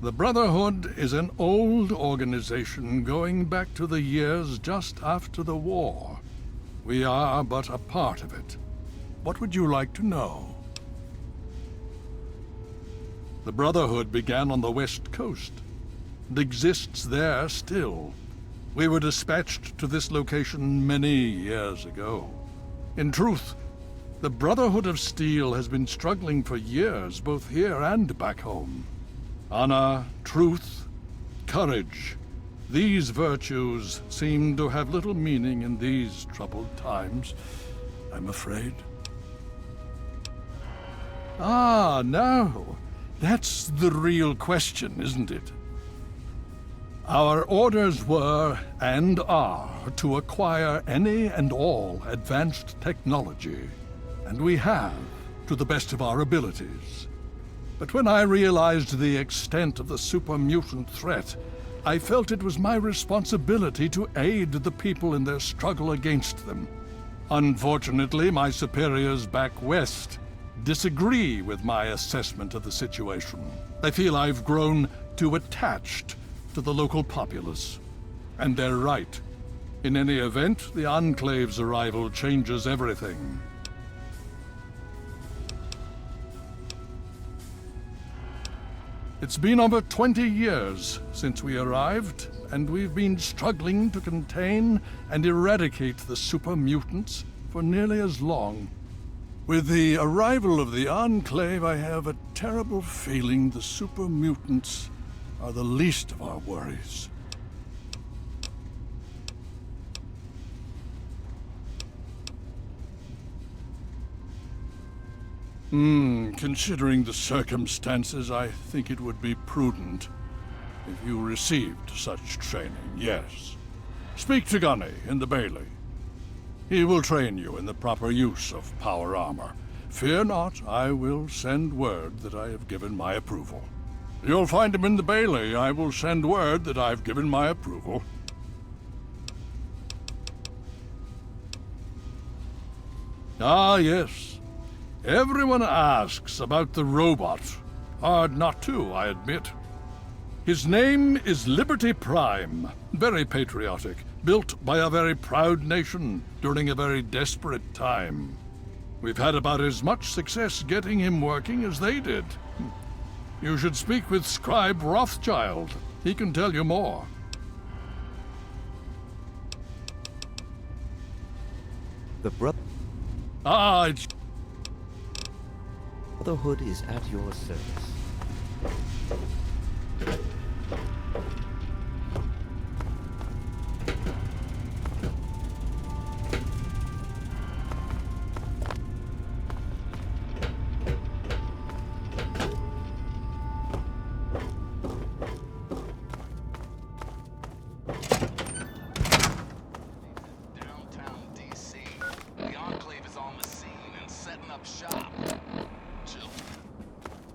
The Brotherhood is an old organization going back to the years just after the war. We are but a part of it. What would you like to know? The Brotherhood began on the West Coast. It exists there still. We were dispatched to this location many years ago. In truth, the Brotherhood of Steel has been struggling for years, both here and back home. Honor, truth, courage. These virtues seem to have little meaning in these troubled times, I'm afraid. Ah, now, that's the real question, isn't it? Our orders were, and are, to acquire any and all advanced technology. And we have, to the best of our abilities. But when I realized the extent of the super mutant threat, I felt it was my responsibility to aid the people in their struggle against them. Unfortunately, my superiors back west disagree with my assessment of the situation. They feel I've grown too attached to the local populace. And they're right. In any event, the Enclave's arrival changes everything. It's been over 20 years since we arrived, and we've been struggling to contain and eradicate the super mutants for nearly as long. With the arrival of the Enclave, I have a terrible feeling the super mutants are the least of our worries. Considering the circumstances, I think it would be prudent if you received such training, yes. Speak to Gunny in the Bailey. He will train you in the proper use of power armor. Fear not, I will send word that I have given my approval. You'll find him in the Bailey. I will send word that I've given my approval. Ah, yes. Everyone asks about the robot. Hard not to, I admit. His name is Liberty Prime. Very patriotic. Built by a very proud nation during a very desperate time. We've had about as much success getting him working as they did. You should speak with Scribe Rothschild. He can tell you more. The Brotherhood is at your service.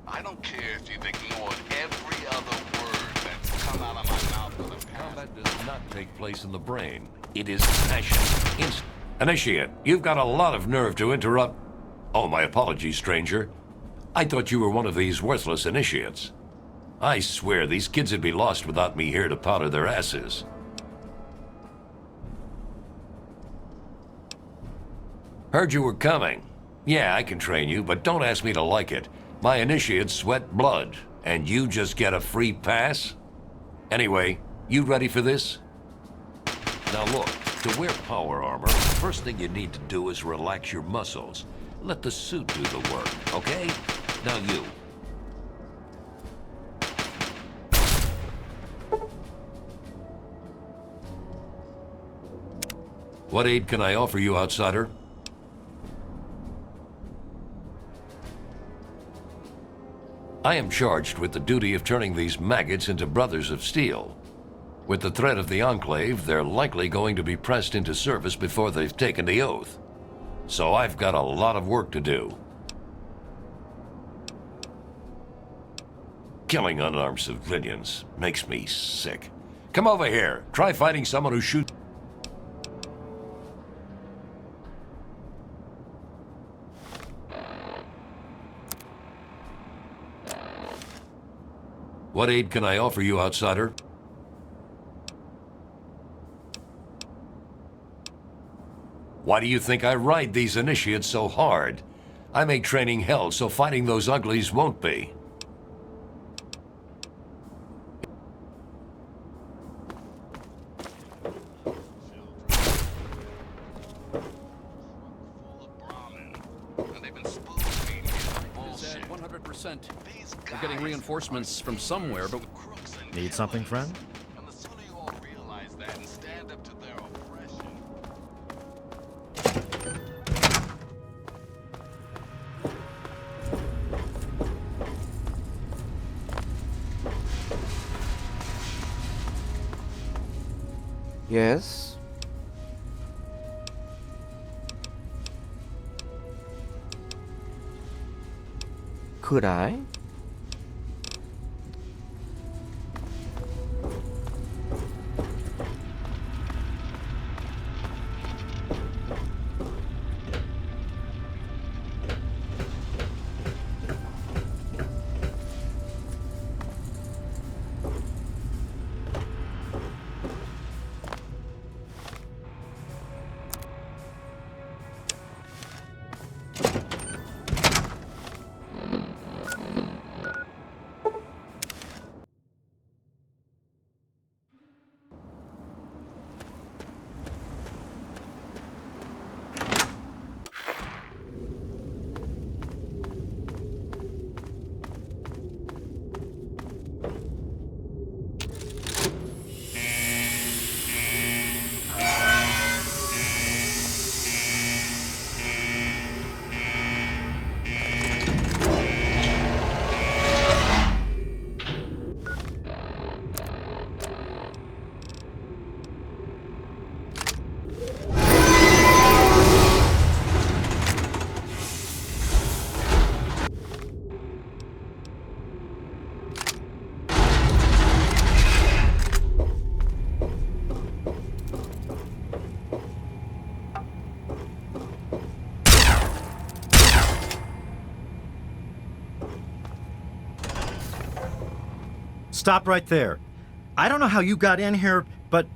I don't care if you've ignored every other word that's come out of my mouth for the past. Combat does not take place in the brain. It is passion. Initiate, you've got a lot of nerve to interrupt. Oh, my apologies, stranger. I thought you were one of these worthless initiates. I swear these kids would be lost without me here to powder their asses. Heard you were coming. Yeah, I can train you, but don't ask me to like it. My initiates sweat blood, and you just get a free pass? Anyway, you ready for this? Now look, to wear power armor, the first thing you need to do is relax your muscles. Let the suit do the work, okay? Now you. What aid can I offer you, outsider? I am charged with the duty of turning these maggots into brothers of steel. With the threat of the Enclave, they're likely going to be pressed into service before they've taken the oath. So I've got a lot of work to do. Killing unarmed civilians makes me sick. Come over here. Try fighting someone who shoots. What aid can I offer you, outsider? Why do you think I ride these initiates so hard? I make training hell so fighting those uglies won't be. We're getting reinforcements from somewhere, but... Need something, friend? Yes? Could I? Stop right there. I don't know how you got in here, but...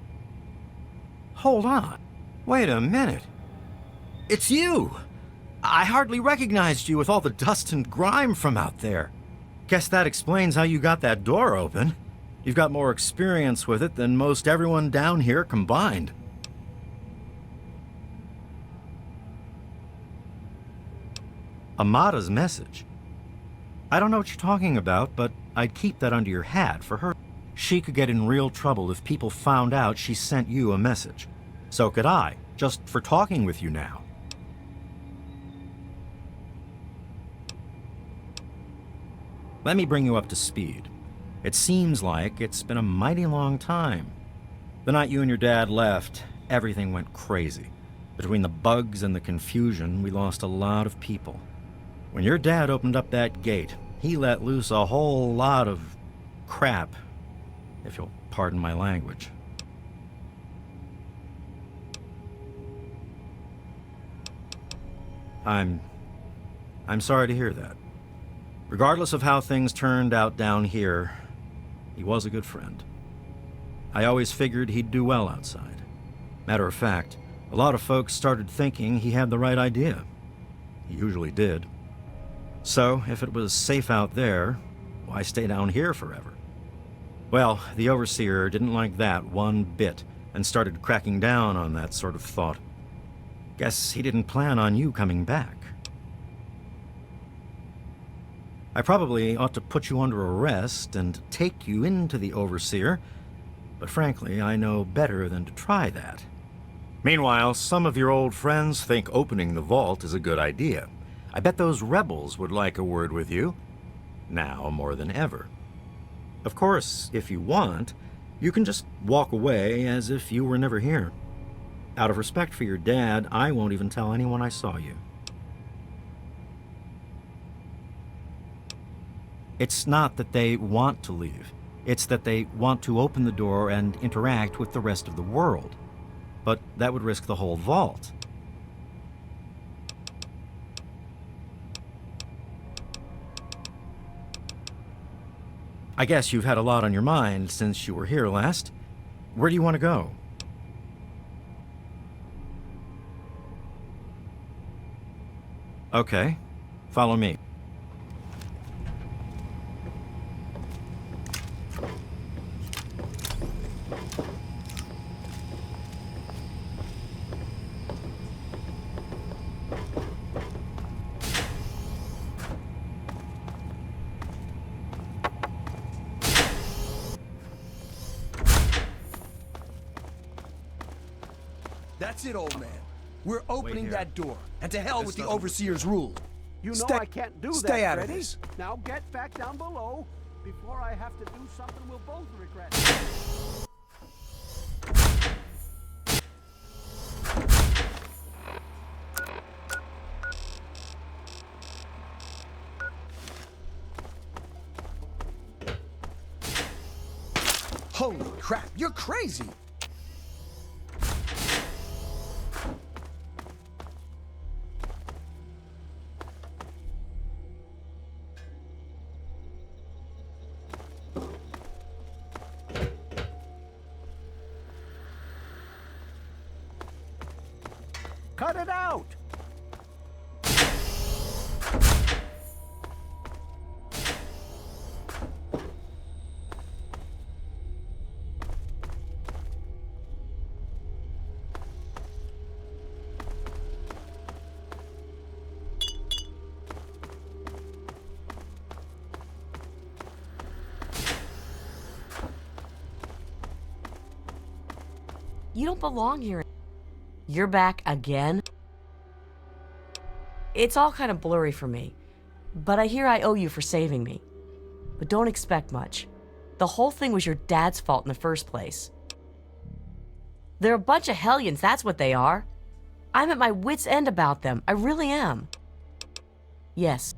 Hold on. Wait a minute. It's you! I hardly recognized you with all the dust and grime from out there. Guess that explains how you got that door open. You've got more experience with it than most everyone down here combined. Amada's message. I don't know what you're talking about, but I'd keep that under your hat for her. She could get in real trouble if people found out she sent you a message. So could I, just for talking with you now. Let me bring you up to speed. It seems like it's been a mighty long time. The night you and your dad left, everything went crazy. Between the bugs and the confusion, we lost a lot of people. When your dad opened up that gate, he let loose a whole lot of crap, if you'll pardon my language. I'm sorry to hear that. Regardless of how things turned out down here, he was a good friend. I always figured he'd do well outside. Matter of fact, a lot of folks started thinking he had the right idea. He usually did. So, if it was safe out there, why stay down here forever? Well, the Overseer didn't like that one bit and started cracking down on that sort of thought. Guess he didn't plan on you coming back. I probably ought to put you under arrest and take you into the Overseer, but frankly, I know better than to try that. Meanwhile, some of your old friends think opening the vault is a good idea. I bet those rebels would like a word with you, now more than ever. Of course, if you want, you can just walk away as if you were never here. Out of respect for your dad, I won't even tell anyone I saw you. It's not that they want to leave. It's that they want to open the door and interact with the rest of the world. But that would risk the whole vault. I guess you've had a lot on your mind since you were here last. Where do you want to go? Okay, follow me. That's it, old man. We're opening here. that door. And to hell This with the doesn't- Overseer's rule. You know Stay- I can't do that, stay out of Freddy. this. Now get back down below before I have to do something we'll both regret. Holy crap, you're crazy! Cut it out! You don't belong here. You're back again? It's all kind of blurry for me, but I hear I owe you for saving me. But don't expect much. The whole thing was your dad's fault in the first place. They're a bunch of hellions, that's what they are. I'm at my wit's end about them. I really am. Yes.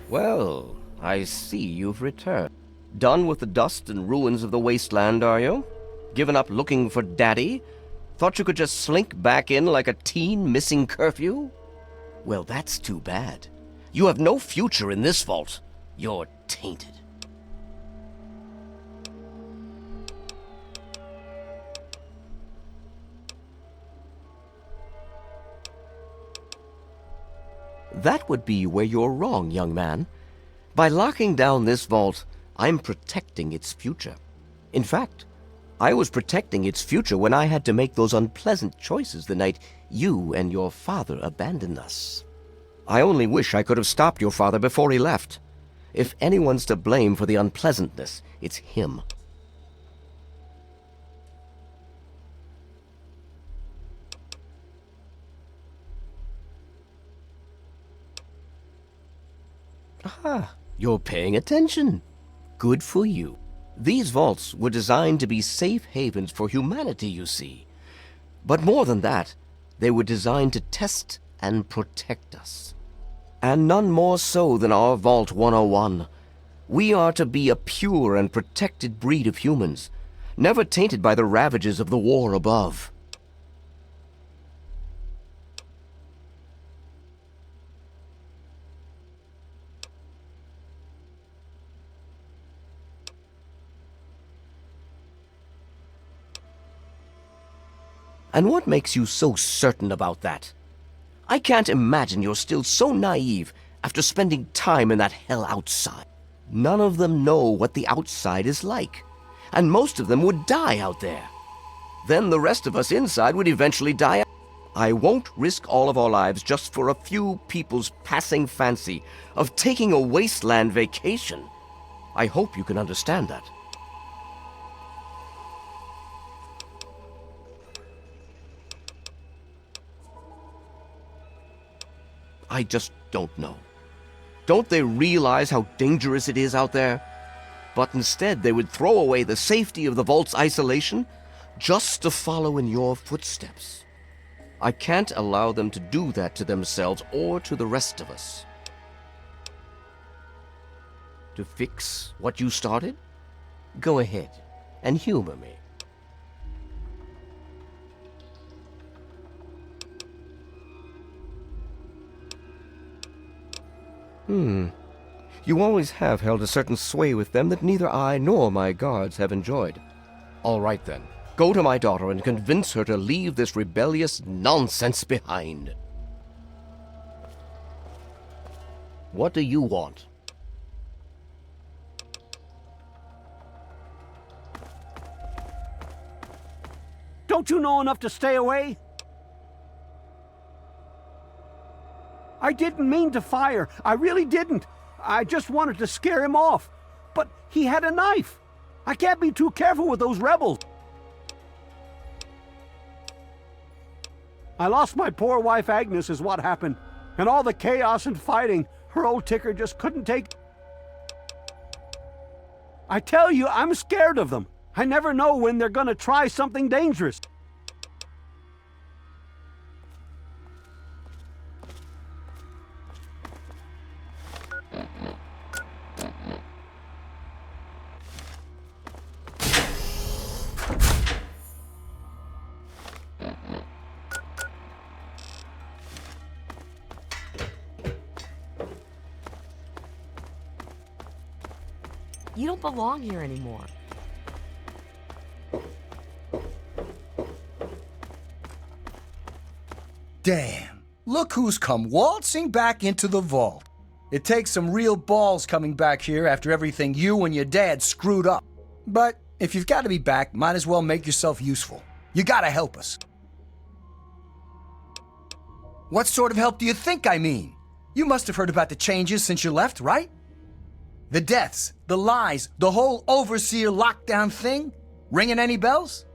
Well, I see you've returned. Done with the dust and ruins of the wasteland, are you? Given up looking for Daddy? Thought you could just slink back in like a teen missing curfew? Well, that's too bad. You have no future in this vault. You're tainted. That would be where you're wrong, young man. By locking down this vault, I'm protecting its future. In fact, I was protecting its future when I had to make those unpleasant choices the night you and your father abandoned us. I only wish I could have stopped your father before he left. If anyone's to blame for the unpleasantness, it's him. Ah, you're paying attention. Good for you. These vaults were designed to be safe havens for humanity, you see. But more than that, they were designed to test and protect us. And none more so than our Vault 101. We are to be a pure and protected breed of humans, never tainted by the ravages of the war above. And what makes you so certain about that? I can't imagine you're still so naive after spending time in that hell outside. None of them know what the outside is like, and most of them would die out there. Then the rest of us inside would eventually die out. I won't risk all of our lives just for a few people's passing fancy of taking a wasteland vacation. I hope you can understand that. I just don't know. Don't they realize how dangerous it is out there? But instead they would throw away the safety of the vault's isolation just to follow in your footsteps. I can't allow them to do that to themselves or to the rest of us. To fix what you started? Go ahead and humor me. You always have held a certain sway with them that neither I nor my guards have enjoyed. All right then, go to my daughter and convince her to leave this rebellious nonsense behind. What do you want? Don't you know enough to stay away? I didn't mean to fire. I really didn't. I just wanted to scare him off. But he had a knife. I can't be too careful with those rebels. I lost my poor wife Agnes is what happened. And all the chaos and fighting, her old ticker just couldn't take. I tell you, I'm scared of them. I never know when they're gonna try something dangerous. You don't belong here anymore. Damn. Look who's come waltzing back into the vault. It takes some real balls coming back here after everything you and your dad screwed up. But if you've got to be back, might as well make yourself useful. You gotta help us. What sort of help do you think I mean? You must have heard about the changes since you left, right? The deaths, the lies, the whole overseer lockdown thing? Ringing any bells?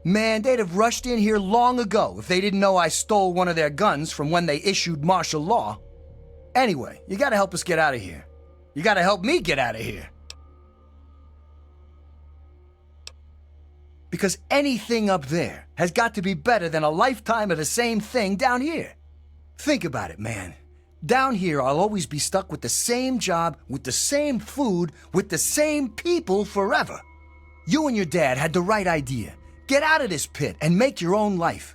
Man, they'd have rushed in here long ago if they didn't know I stole one of their guns from when they issued martial law. Anyway, you gotta help us get out of here. You gotta help me get out of here. Because anything up there has got to be better than a lifetime of the same thing down here. Think about it, man. Down here, I'll always be stuck with the same job, with the same food, with the same people forever. You and your dad had the right idea. Get out of this pit and make your own life.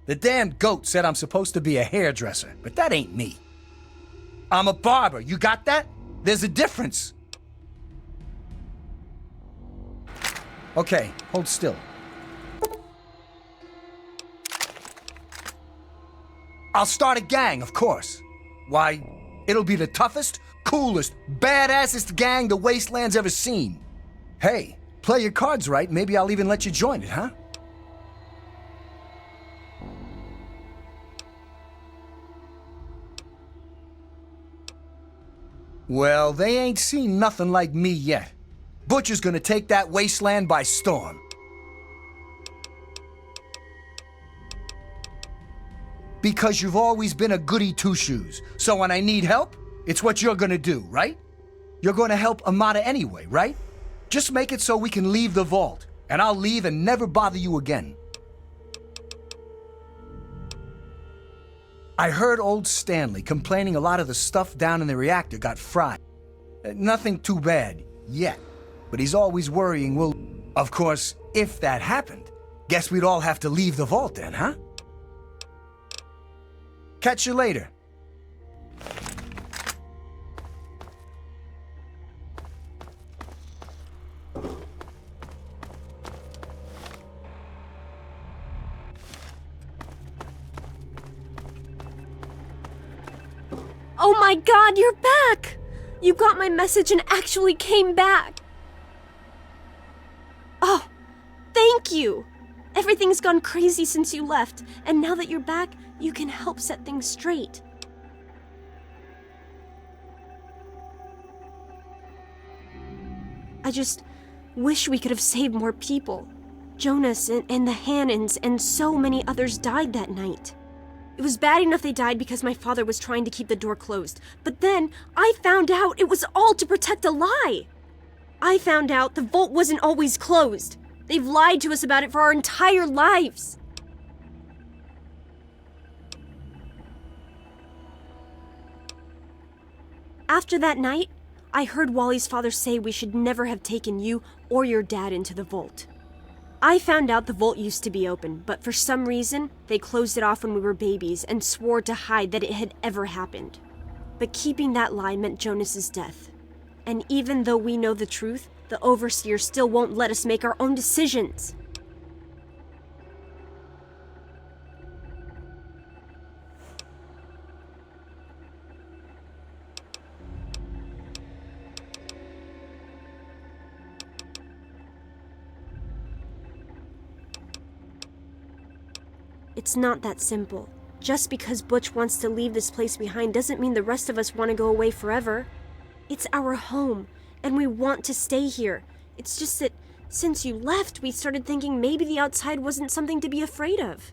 The damn goat said I'm supposed to be a hairdresser, but that ain't me. I'm a barber, you got that? There's a difference. Okay, hold still. I'll start a gang, of course. Why, it'll be the toughest, coolest, badassest gang the Wasteland's ever seen. Hey, play your cards right, maybe I'll even let you join it, huh? Well, they ain't seen nothing like me yet. Butcher's gonna take that wasteland by storm. Because you've always been a goody two-shoes. So when I need help, it's what you're gonna do, right? You're gonna help Amada anyway, right? Just make it so we can leave the vault, and I'll leave and never bother you again. I heard old Stanley complaining a lot of the stuff down in the reactor got fried. Nothing too bad, yet. But he's always worrying we'll... Of course, if that happened, guess we'd all have to leave the vault then, huh? Catch you later. Oh my God, you're back! You got my message and actually came back! Oh, thank you! Everything's gone crazy since you left, and now that you're back, you can help set things straight. I just wish we could have saved more people. Jonas and the Hannons and so many others died that night. It was bad enough they died because my father was trying to keep the door closed. But then, I found out it was all to protect a lie. I found out the vault wasn't always closed. They've lied to us about it for our entire lives. After that night, I heard Wally's father say we should never have taken you or your dad into the vault. I found out the vault used to be open, but for some reason, they closed it off when we were babies and swore to hide that it had ever happened. But keeping that lie meant Jonas's death. And even though we know the truth, the Overseer still won't let us make our own decisions. It's not that simple. Just because Butch wants to leave this place behind doesn't mean the rest of us want to go away forever. It's our home, and we want to stay here. It's just that since you left, we started thinking maybe the outside wasn't something to be afraid of.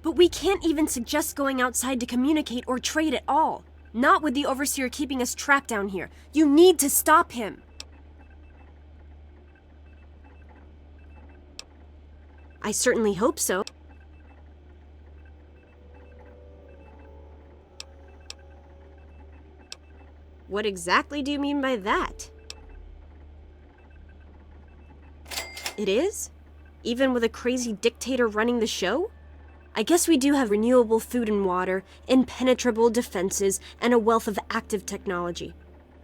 But we can't even suggest going outside to communicate or trade at all. Not with the Overseer keeping us trapped down here. You need to stop him. I certainly hope so. What exactly do you mean by that? It is? Even with a crazy dictator running the show? I guess we do have renewable food and water, impenetrable defenses, and a wealth of active technology.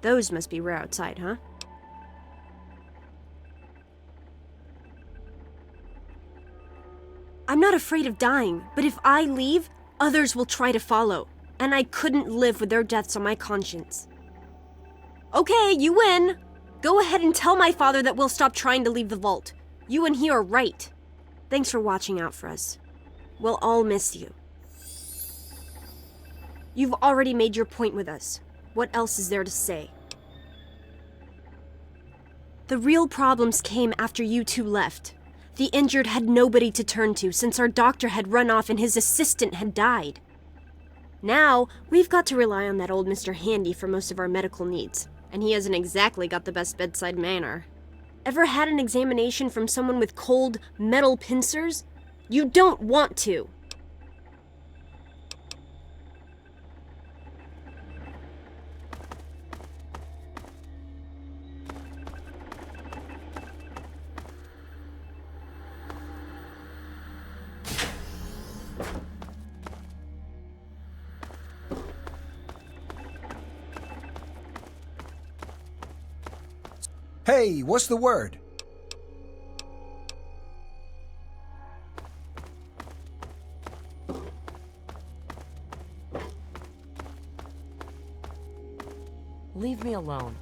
Those must be rare outside, huh? I'm not afraid of dying, but if I leave, others will try to follow. And I couldn't live with their deaths on my conscience. Okay, you win. Go ahead and tell my father that we'll stop trying to leave the vault. You and he are right. Thanks for watching out for us. We'll all miss you. You've already made your point with us. What else is there to say? The real problems came after you two left. The injured had nobody to turn to since our doctor had run off and his assistant had died. Now, we've got to rely on that old Mr. Handy for most of our medical needs. And he hasn't exactly got the best bedside manner. Ever had an examination from someone with cold, metal pincers? You don't want to! Hey, what's the word? Leave me alone.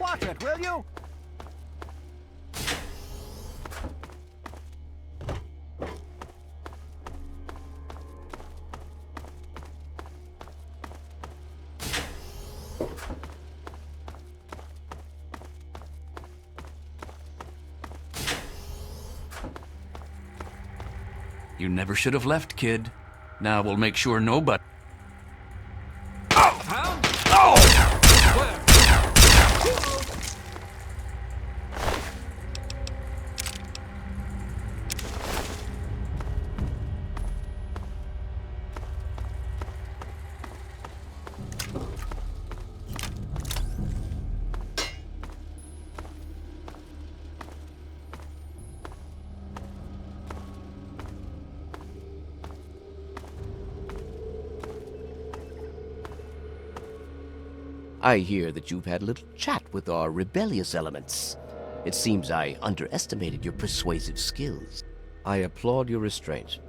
Watch it, will you? You never should have left, kid. Now we'll make sure nobody... I hear that you've had a little chat with our rebellious elements. It seems I underestimated your persuasive skills. I applaud your restraint.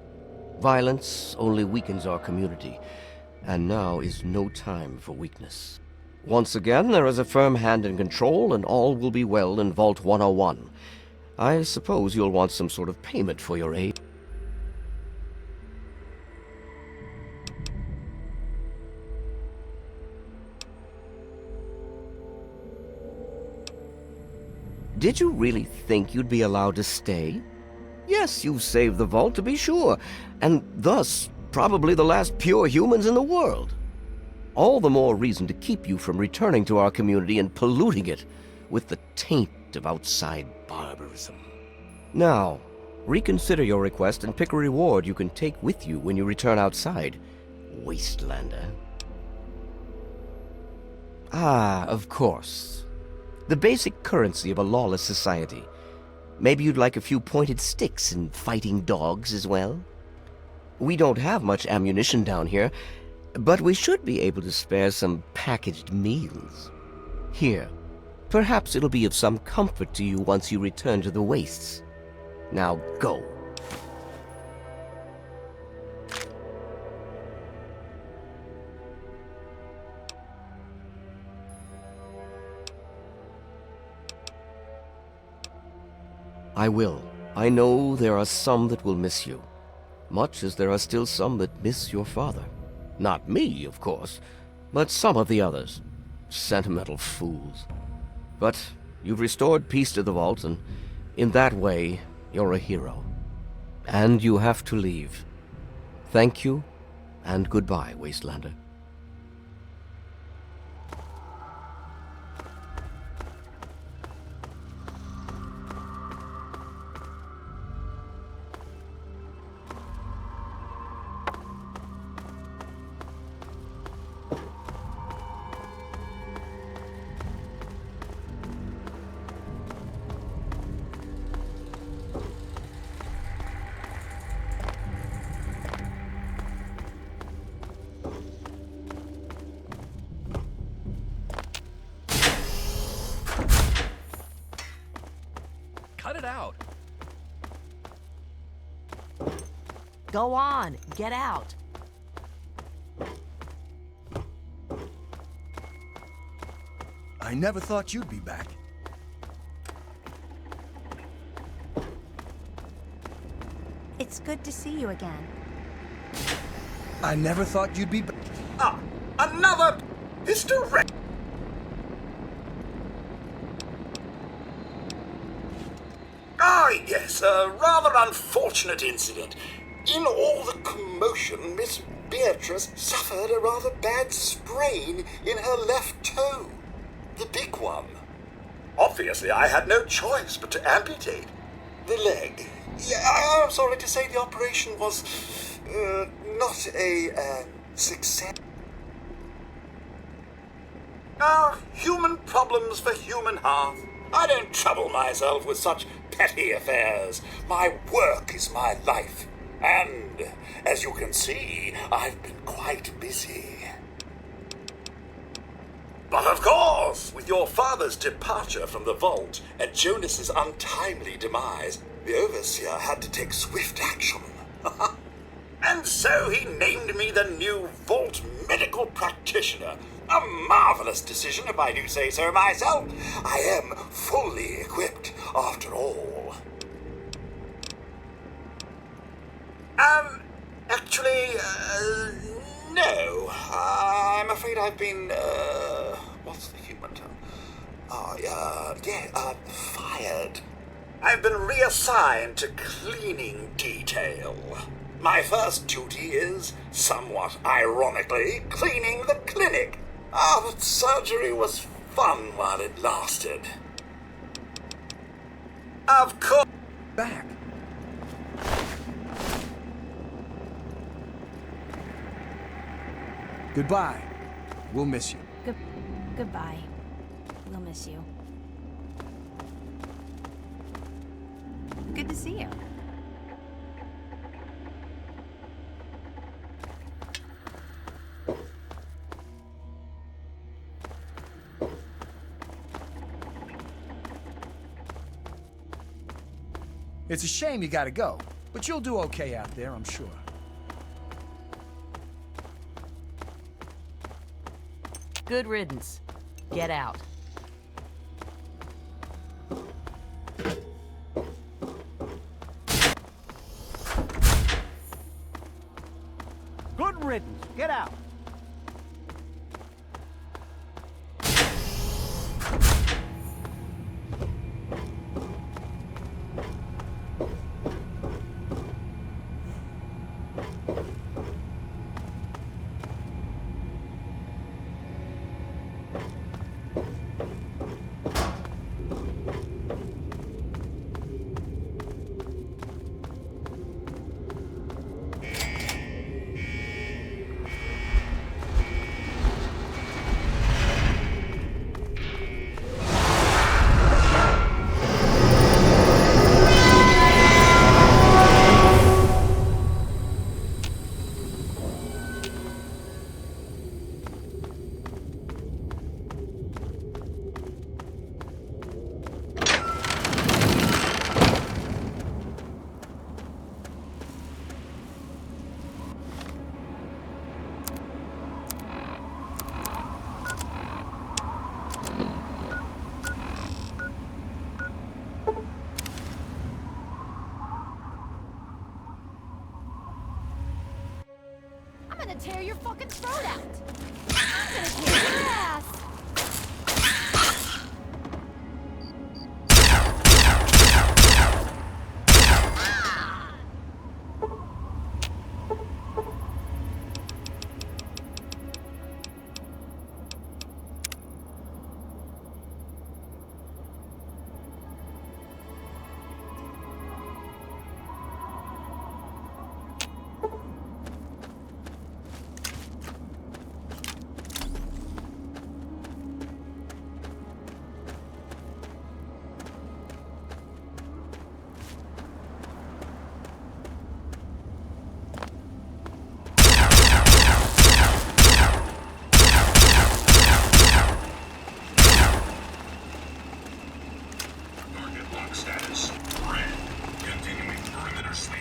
Violence only weakens our community, and now is no time for weakness. Once again, there is a firm hand in control, and all will be well in Vault 101. I suppose you'll want some sort of payment for your aid. Did you really think you'd be allowed to stay? Yes, you've saved the vault, to be sure, and thus probably the last pure humans in the world. All the more reason to keep you from returning to our community and polluting it with the taint of outside barbarism. Now, reconsider your request and pick a reward you can take with you when you return outside, Wastelander. Ah, of course. The basic currency of a lawless society. Maybe you'd like a few pointed sticks and fighting dogs as well? We don't have much ammunition down here, but we should be able to spare some packaged meals. Here, perhaps it'll be of some comfort to you once you return to the wastes. Now go. I will. I know there are some that will miss you, much as there are still some that miss your father. Not me, of course, but some of the others. Sentimental fools. But you've restored peace to the vault, and in that way, you're a hero. And you have to leave. Thank you, and goodbye, Wastelander. Cut it out. Go on, get out. I never thought you'd be back. It's good to see you again. I never thought you'd be back. Ah, another hysterectomy. Ah, yes, a rather unfortunate incident. In all the commotion, Miss Beatrice suffered a rather bad sprain in her left toe. The big one. Obviously, I had no choice but to amputate the leg. Yeah, I'm sorry to say the operation was not a success. Human problems for human hearth. I don't trouble myself with such petty affairs. My work is my life. And, as you can see, I've been quite busy. But of course, with your father's departure from the vault and Jonas's untimely demise, the Overseer had to take swift action. And so he named me the new Vault Medical Practitioner. A marvelous decision, if I do say so myself. I am fully equipped, after all. Actually, no. I'm afraid I've been, what's the human term? Fired. I've been reassigned to cleaning detail. My first duty is, somewhat ironically, cleaning the clinic. But surgery was fun while it lasted. Of course. Back. Goodbye. We'll miss you. Goodbye. We'll miss you. Good to see you. It's a shame you gotta go, but you'll do okay out there, I'm sure. Good riddance. Get out. Good riddance. Get out. I'm gonna tear your fucking throat out! I'm gonna kick your ass! Status red. Continuing perimeter sweep.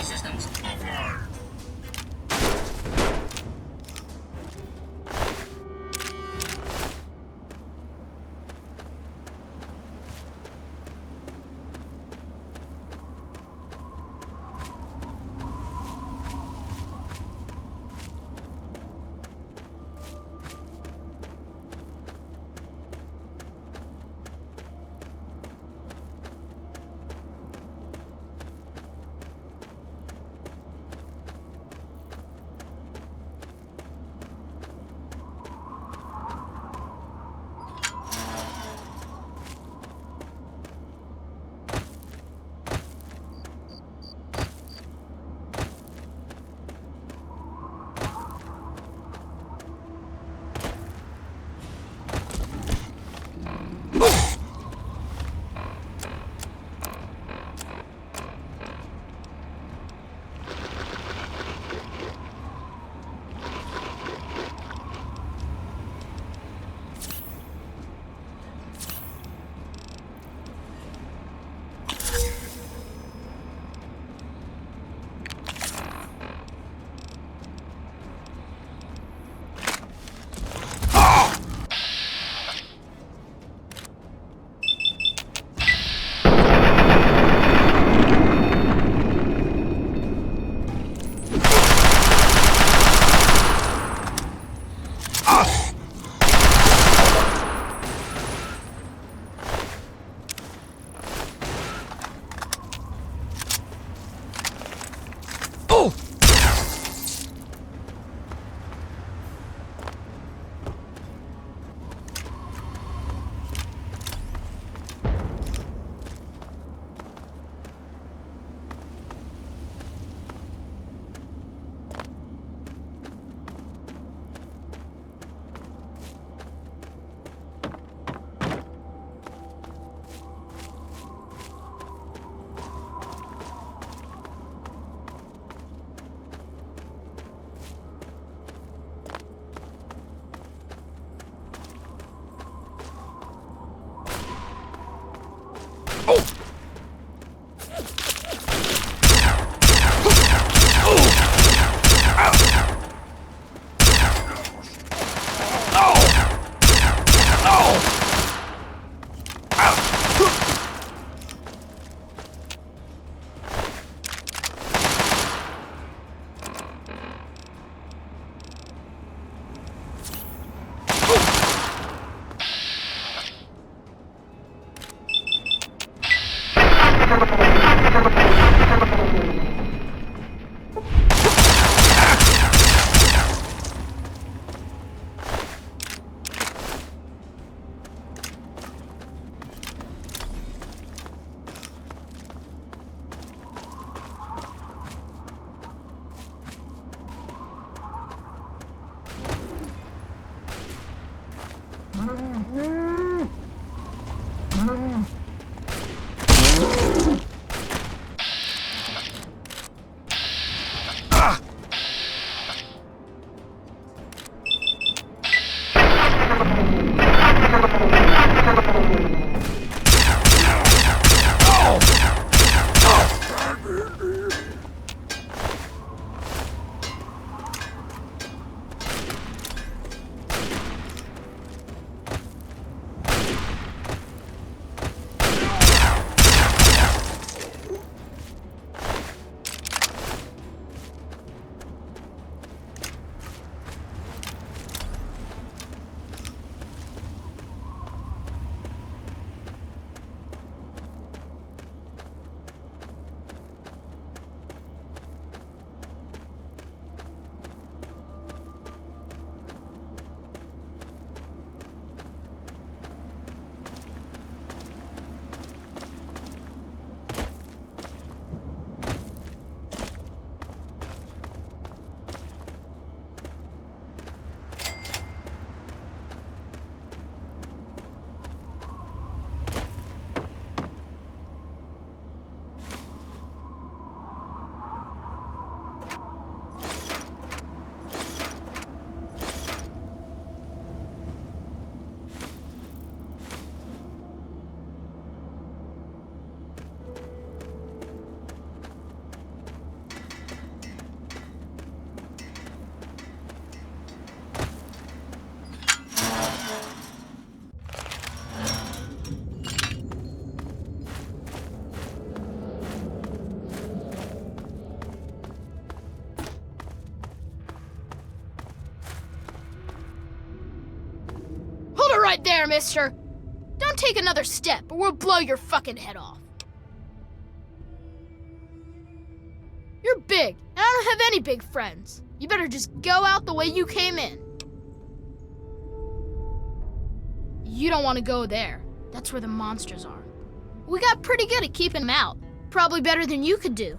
Systems offline. there, mister! Don't take another step or we'll blow your fucking head off. You're big, and I don't have any big friends. You better just go out the way you came in. You don't want to go there. That's where the monsters are. We got pretty good at keeping them out. Probably better than you could do.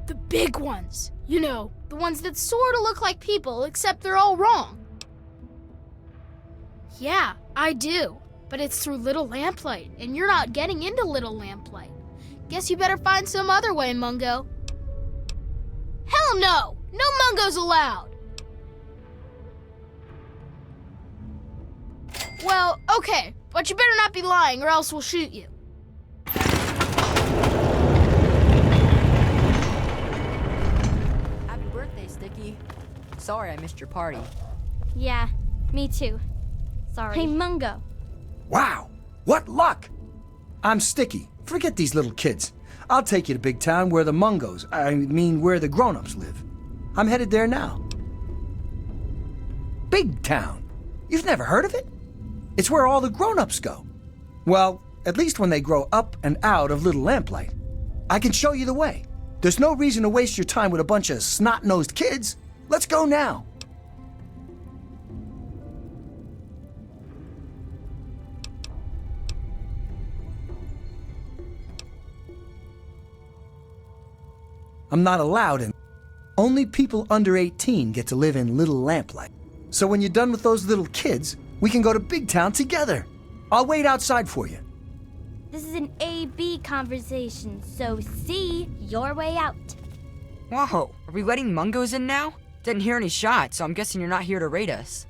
The big ones. You know, the ones that sort of look like people, except they're all wrong. Yeah, I do. But it's through Little Lamplight, and you're not getting into Little Lamplight. Guess you better find some other way, Mungo. Hell no! No Mungos allowed! Well, okay, but you better not be lying or else we'll shoot you. Happy birthday, Sticky. Sorry I missed your party. Yeah, me too. Sorry. Hey, Mungo. Wow, what luck! I'm Sticky. Forget these little kids. I'll take you to Big Town where the Mungos, where the grown-ups live. I'm headed there now. Big Town? You've never heard of it? It's where all the grown-ups go. Well, at least when they grow up and out of Little Lamplight. I can show you the way. There's no reason to waste your time with a bunch of snot-nosed kids. Let's go now. I'm not allowed in. Only people under 18 get to live in Little Lamplight. So when you're done with those little kids, we can go to Big Town together. I'll wait outside for you. This is an A-B conversation, so see your way out. Whoa, are we letting Mungos in now? Didn't hear any shots, so I'm guessing you're not here to raid us.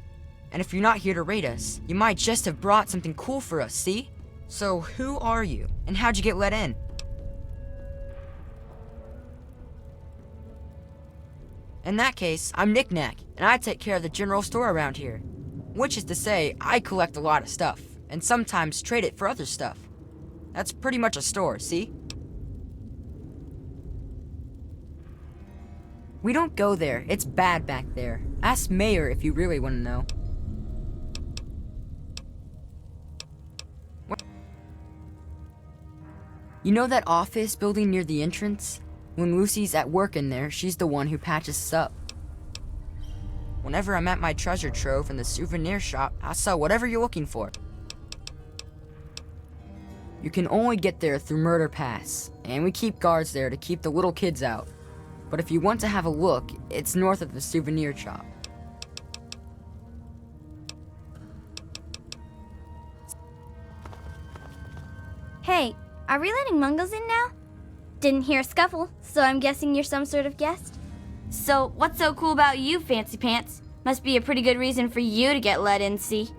And if you're not here to raid us, you might just have brought something cool for us, see? So who are you, and how'd you get let in? In that case, I'm Knick-Knack, and I take care of the general store around here. Which is to say, I collect a lot of stuff, and sometimes trade it for other stuff. That's pretty much a store, see? We don't go there, it's bad back there. Ask Mayor if you really want to know. You know that office building near the entrance? When Lucy's at work in there, she's the one who patches us up. Whenever I'm at my treasure trove in the souvenir shop, I'll sell whatever you're looking for. You can only get there through Murder Pass, and we keep guards there to keep the little kids out. But if you want to have a look, it's north of the souvenir shop. Hey, are we letting Mungos in now? Didn't hear a scuffle, so I'm guessing you're some sort of guest? So, what's so cool about you, Fancy Pants? Must be a pretty good reason for you to get let in, see?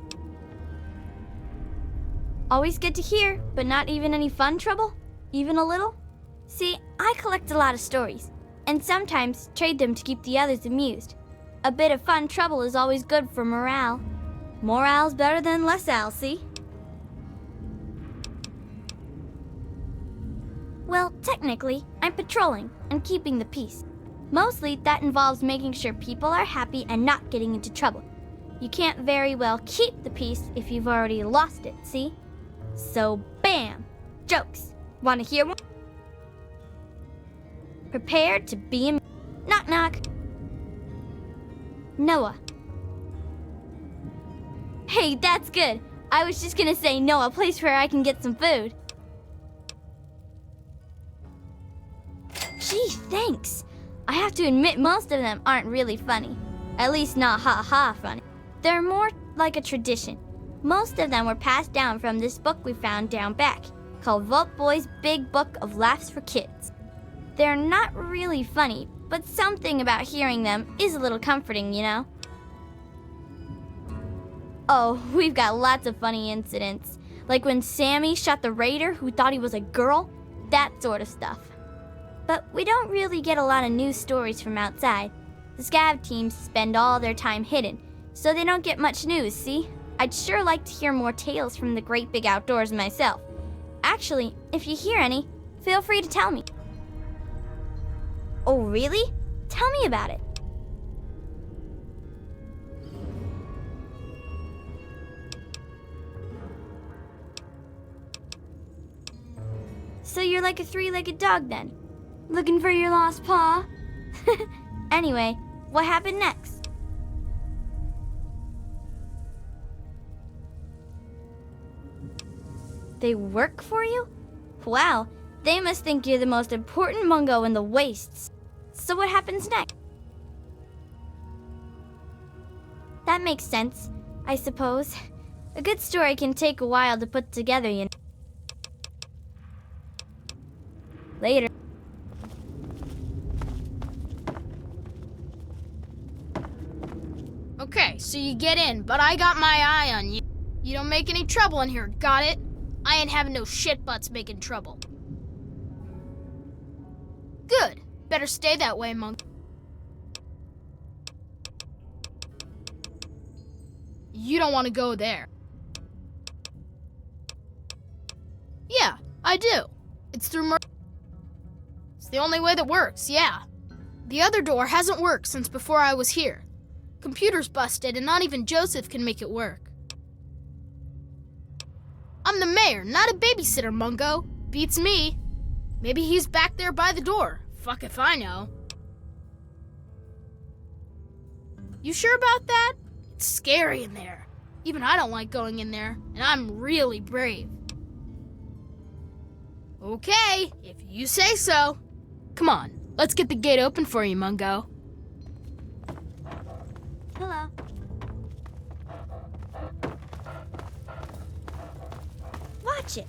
Always good to hear, but not even any fun trouble? Even a little? See, I collect a lot of stories, and sometimes trade them to keep the others amused. A bit of fun trouble is always good for morale. Morale's better than less al, see? Well, technically, I'm patrolling and keeping the peace. Mostly, that involves making sure people are happy and not getting into trouble. You can't very well keep the peace if you've already lost it, see? So, bam! Jokes. Want to hear one? Prepared to be a... Knock, knock. Noah. Hey, that's good. I was just gonna say Noah, a place where I can get some food. Gee, thanks. I have to admit most of them aren't really funny. At least not ha-ha funny. They're more like a tradition. Most of them were passed down from this book we found down back, called Vault Boy's Big Book of Laughs for Kids. They're not really funny, but something about hearing them is a little comforting, you know? Oh, we've got lots of funny incidents. Like when Sammy shot the raider who thought he was a girl, that sort of stuff. But we don't really get a lot of news stories from outside. The scav teams spend all their time hidden, so they don't get much news, see? I'd sure like to hear more tales from the great big outdoors myself. Actually, if you hear any, feel free to tell me. Oh, really? Tell me about it. So you're like a three-legged dog then? Looking for your lost paw? Anyway, what happened next? They work for you? Wow, they must think you're the most important Mungo in the Wastes. So what happens next? That makes sense, I suppose. A good story can take a while to put together, you know. Later. Okay, so you get in, but I got my eye on you. You don't make any trouble in here, got it? I ain't having no shit butts making trouble. Good. Better stay that way, Monk. You don't want to go there. Yeah, I do. It's through It's the only way that works, yeah. The other door hasn't worked since before I was here. Computer's busted and not even Joseph can make it work. I'm the mayor, not a babysitter, Mungo. Beats me. Maybe he's back there by the door. Fuck if I know. You sure about that? It's scary in there. Even I don't like going in there, and I'm really brave. Okay, if you say so. Come on, let's get the gate open for you, Mungo. Hello. Watch it.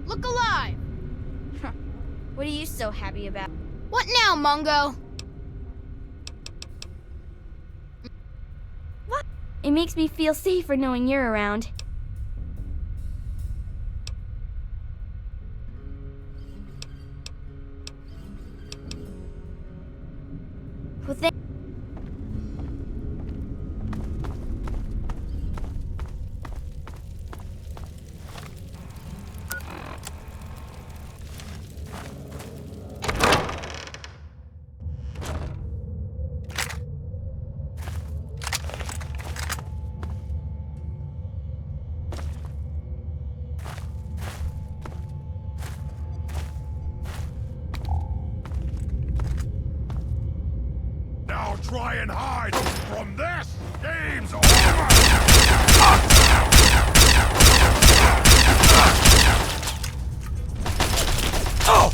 Look alive! What are you so happy about? What now, Mungo? What? It makes me feel safer knowing you're around. Well, Now try and hide from this! Game's over! Oh!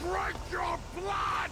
drink your blood!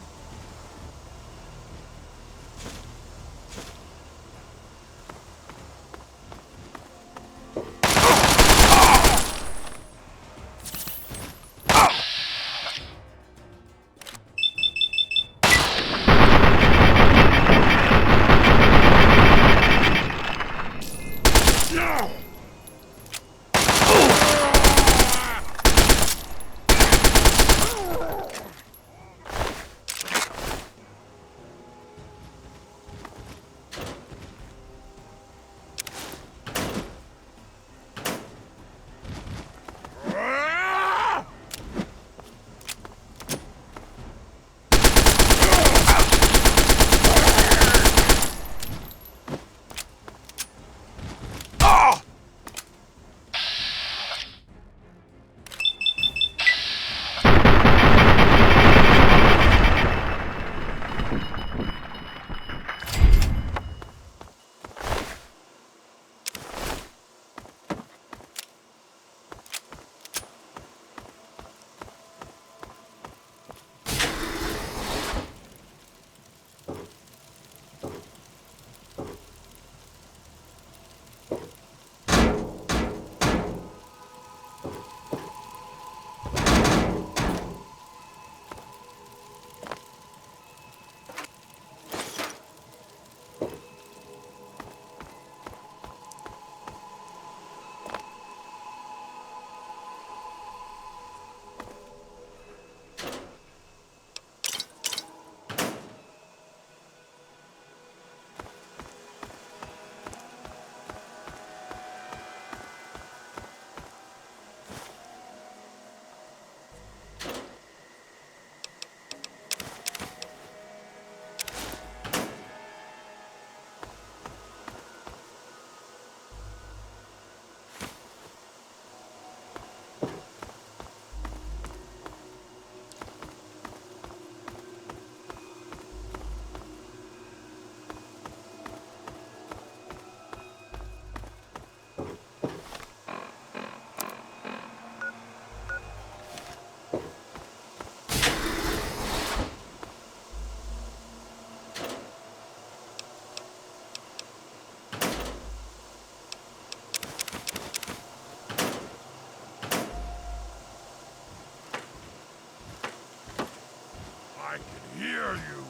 I can hear you.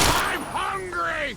I'm hungry!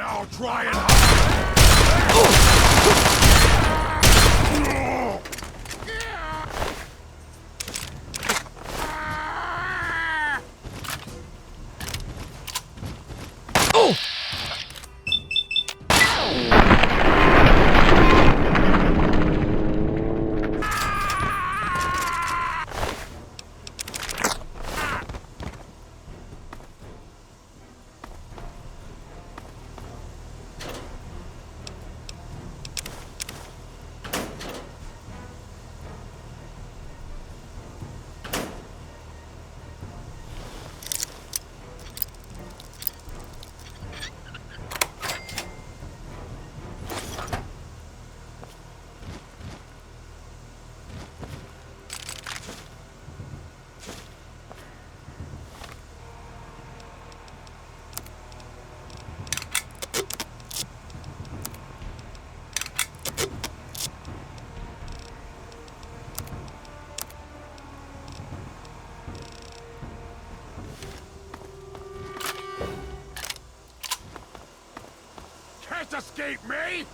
Now try and hide! Can't escape me!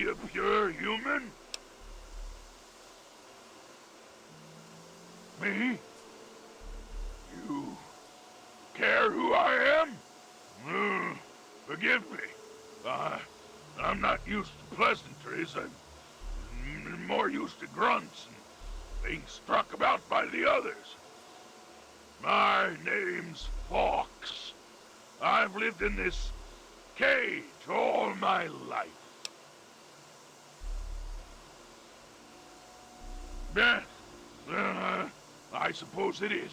be a pure human? Me? You care who I am? Forgive me. I'm not used to pleasantries. I'm more used to grunts and being struck about by the others. My name's Fox. I've lived in this cage all my life. Yes, I suppose it is.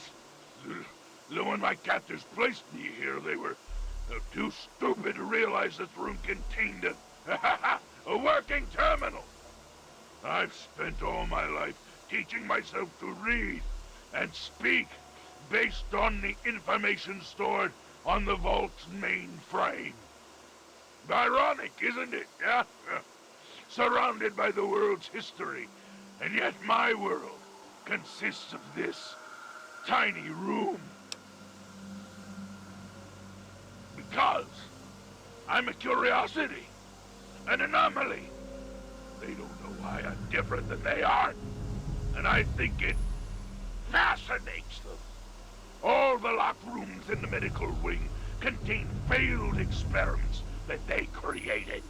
When my captors placed me here, they were too stupid to realize this room contained a working terminal. I've spent all my life teaching myself to read and speak based on the information stored on the vault's mainframe. Ironic, isn't it? Yeah? Surrounded by the world's history, and yet my world consists of this tiny room. Because I'm a curiosity, an anomaly. They don't know why I'm different than they are, and I think it fascinates them. All the locked rooms in the medical wing contain failed experiments that they created.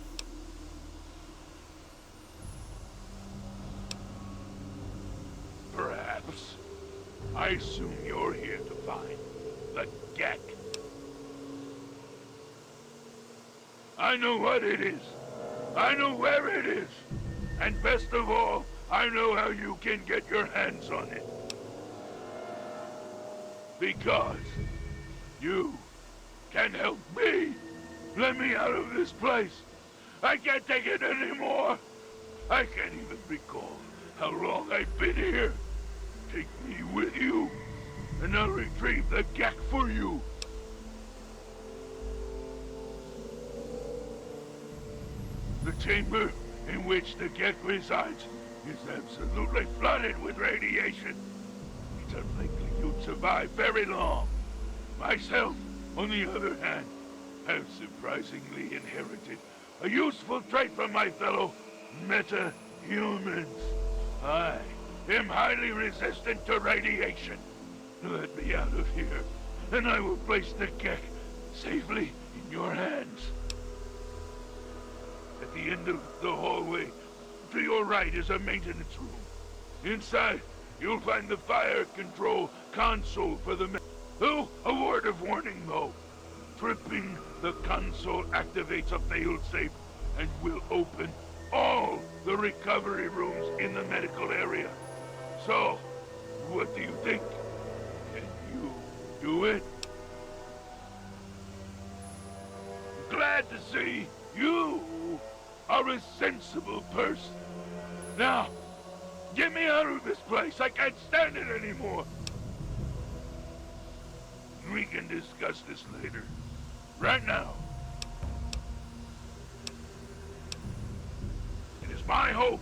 Perhaps. I assume you're here to find the G.E.C.K. I know what it is. I know where it is. And best of all, I know how you can get your hands on it. Because you can help me. Let me out of this place. I can't take it anymore. I can't even recall how long I've been here. Take me with you, and I'll retrieve the G.E.C.K for you. The chamber in which the G.E.C.K resides is absolutely flooded with radiation. It's unlikely you'd survive very long. Myself, on the other hand, have surprisingly inherited a useful trait from my fellow meta-humans. I am highly resistant to radiation. Let me out of here, and I will place the G.E.C.K safely in your hands. At the end of the hallway, to your right is a maintenance room. Inside, you'll find the fire control console for the Oh, a word of warning though. Tripping the console activates a failsafe and will open all the recovery rooms in the medical area. So, what do you think? Can you do it? Glad to see you are a sensible person. Now, get me out of this place. I can't stand it anymore. We can discuss this later. Right now. It is my hope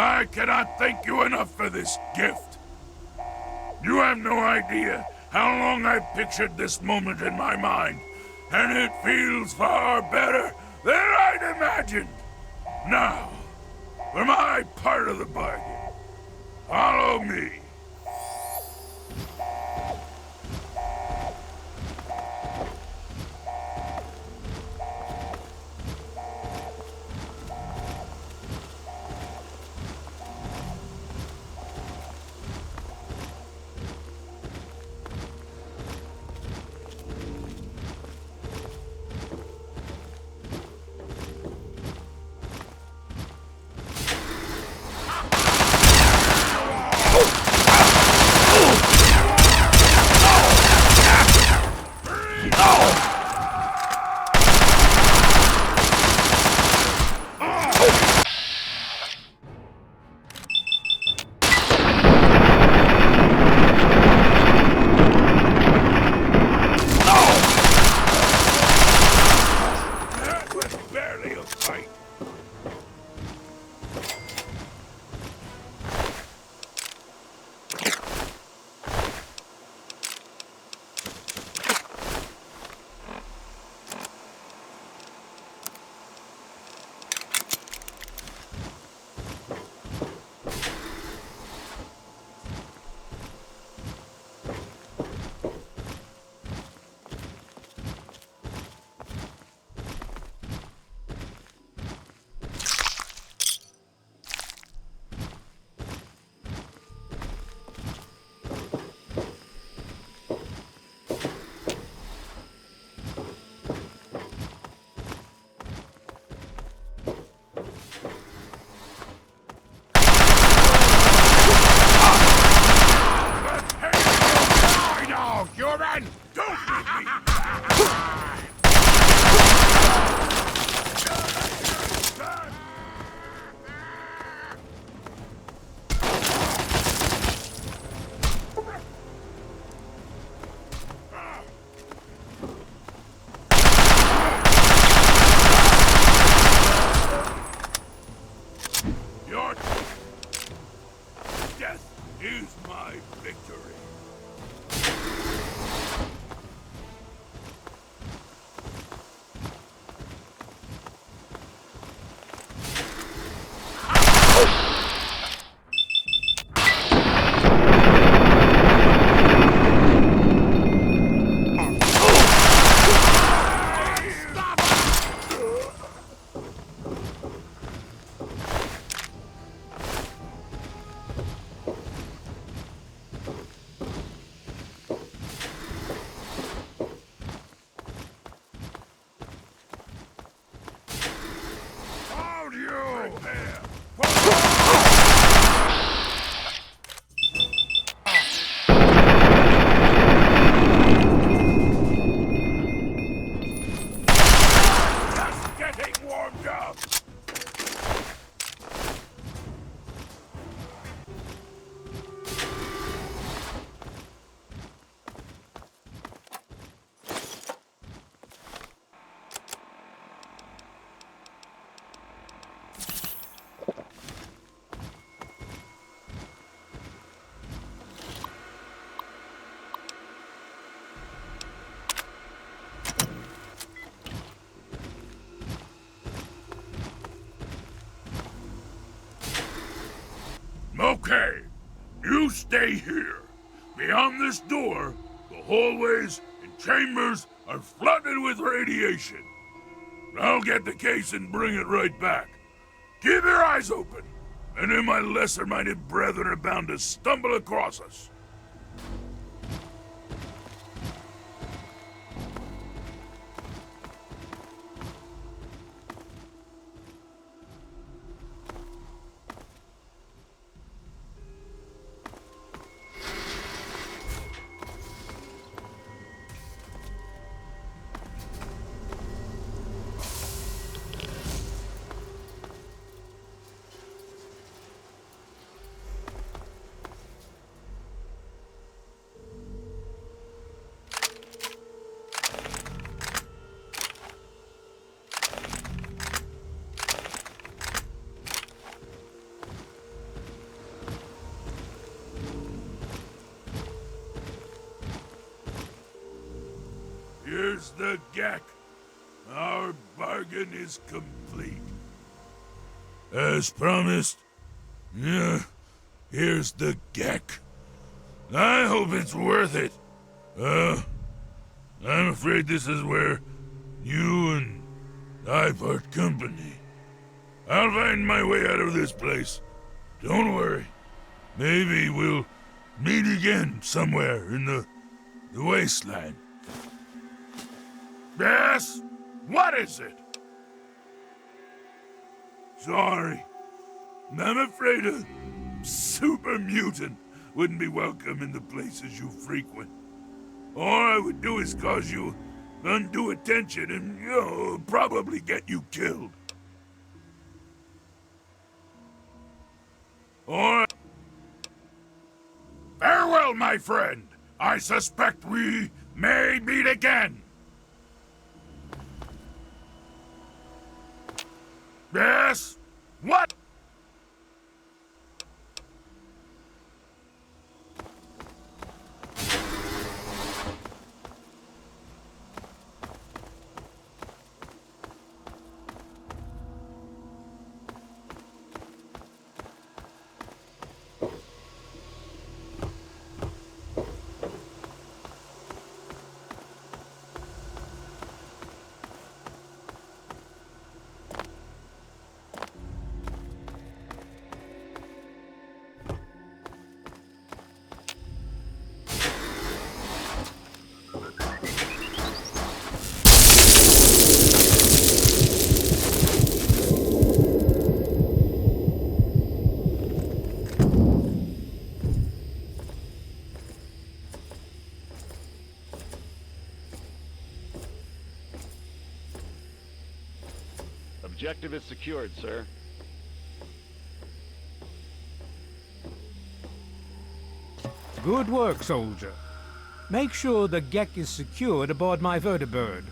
I cannot thank you enough for this gift. You have no idea how long I've pictured this moment in my mind, and it feels far better than I'd imagined. Now, for my part of the bargain, follow me. Okay, you stay here. Beyond this door, the hallways and chambers are flooded with radiation. I'll get the case and bring it right back. Keep your eyes open. Any of my lesser-minded brethren are bound to stumble across us. Here's the G.E.C.K. Our bargain is complete. As promised, yeah, here's the G.E.C.K. I hope it's worth it. I'm afraid this is where you and I part company. I'll find my way out of this place. Don't worry. Maybe we'll meet again somewhere in the wasteland. Yes? What is it? Sorry. I'm afraid a super mutant wouldn't be welcome in the places you frequent. All I would do is cause you undue attention and, probably get you killed. All right. Farewell, my friend. I suspect we may meet again. Yes? What? Objective is secured, sir. Good work, soldier. Make sure the G.E.C.K. is secured aboard my vertibird.